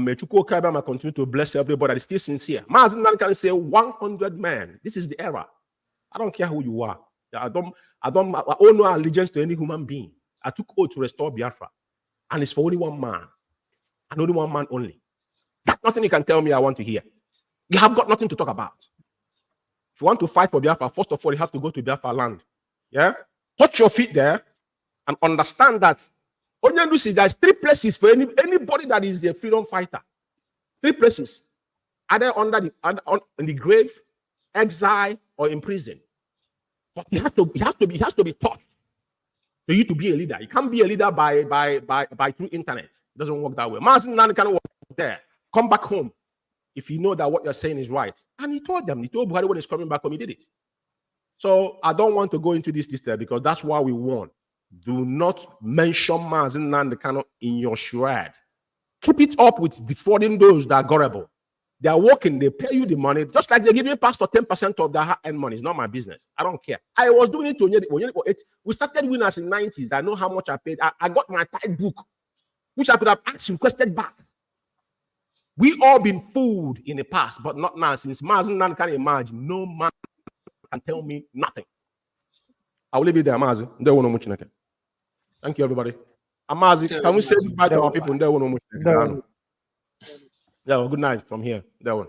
may Chukwuma continue to bless everybody that is still sincere. Mazi Umeh can say 100 men. This is the era. I don't care who you are. I owe no allegiance to any human being. I took oath to restore Biafra. And it's for only one man. And only one man only. That's nothing you can tell me I want to hear. You have got nothing to talk about. If you want to fight for Biafra, first of all, you have to go to Biafra land. Yeah? Touch your feet there and understand that there's 3 places for anybody that is a freedom fighter. 3 places. Either in the grave, exile, or in prison. But he has to be taught for you to be a leader. You can't be a leader by through internet. It doesn't work that way. Mazi Umeh kind of was there. Come back home if you know that what you're saying is right. And he told them. He told Buhari when he's coming back home, he did it. So I don't want to go into this because that's why we won. Do not mention Mazi Umeh in your shred. Keep it up with defrauding those that are gullible. They are working, they pay you the money, just like they give me pastor 10% of their hard-earned money. It's not my business. I don't care. I was doing it to we started winners in the 90s. I know how much I paid. I got my tithe book, which I could have asked, requested back. We all been fooled in the past, but not now. Since Mazi Umeh can imagine, no man can tell me nothing. I will leave it there, Mazi. Thank you, everybody. Mazi, can we say goodbye to our people? Yeah, well, good night from here. That one.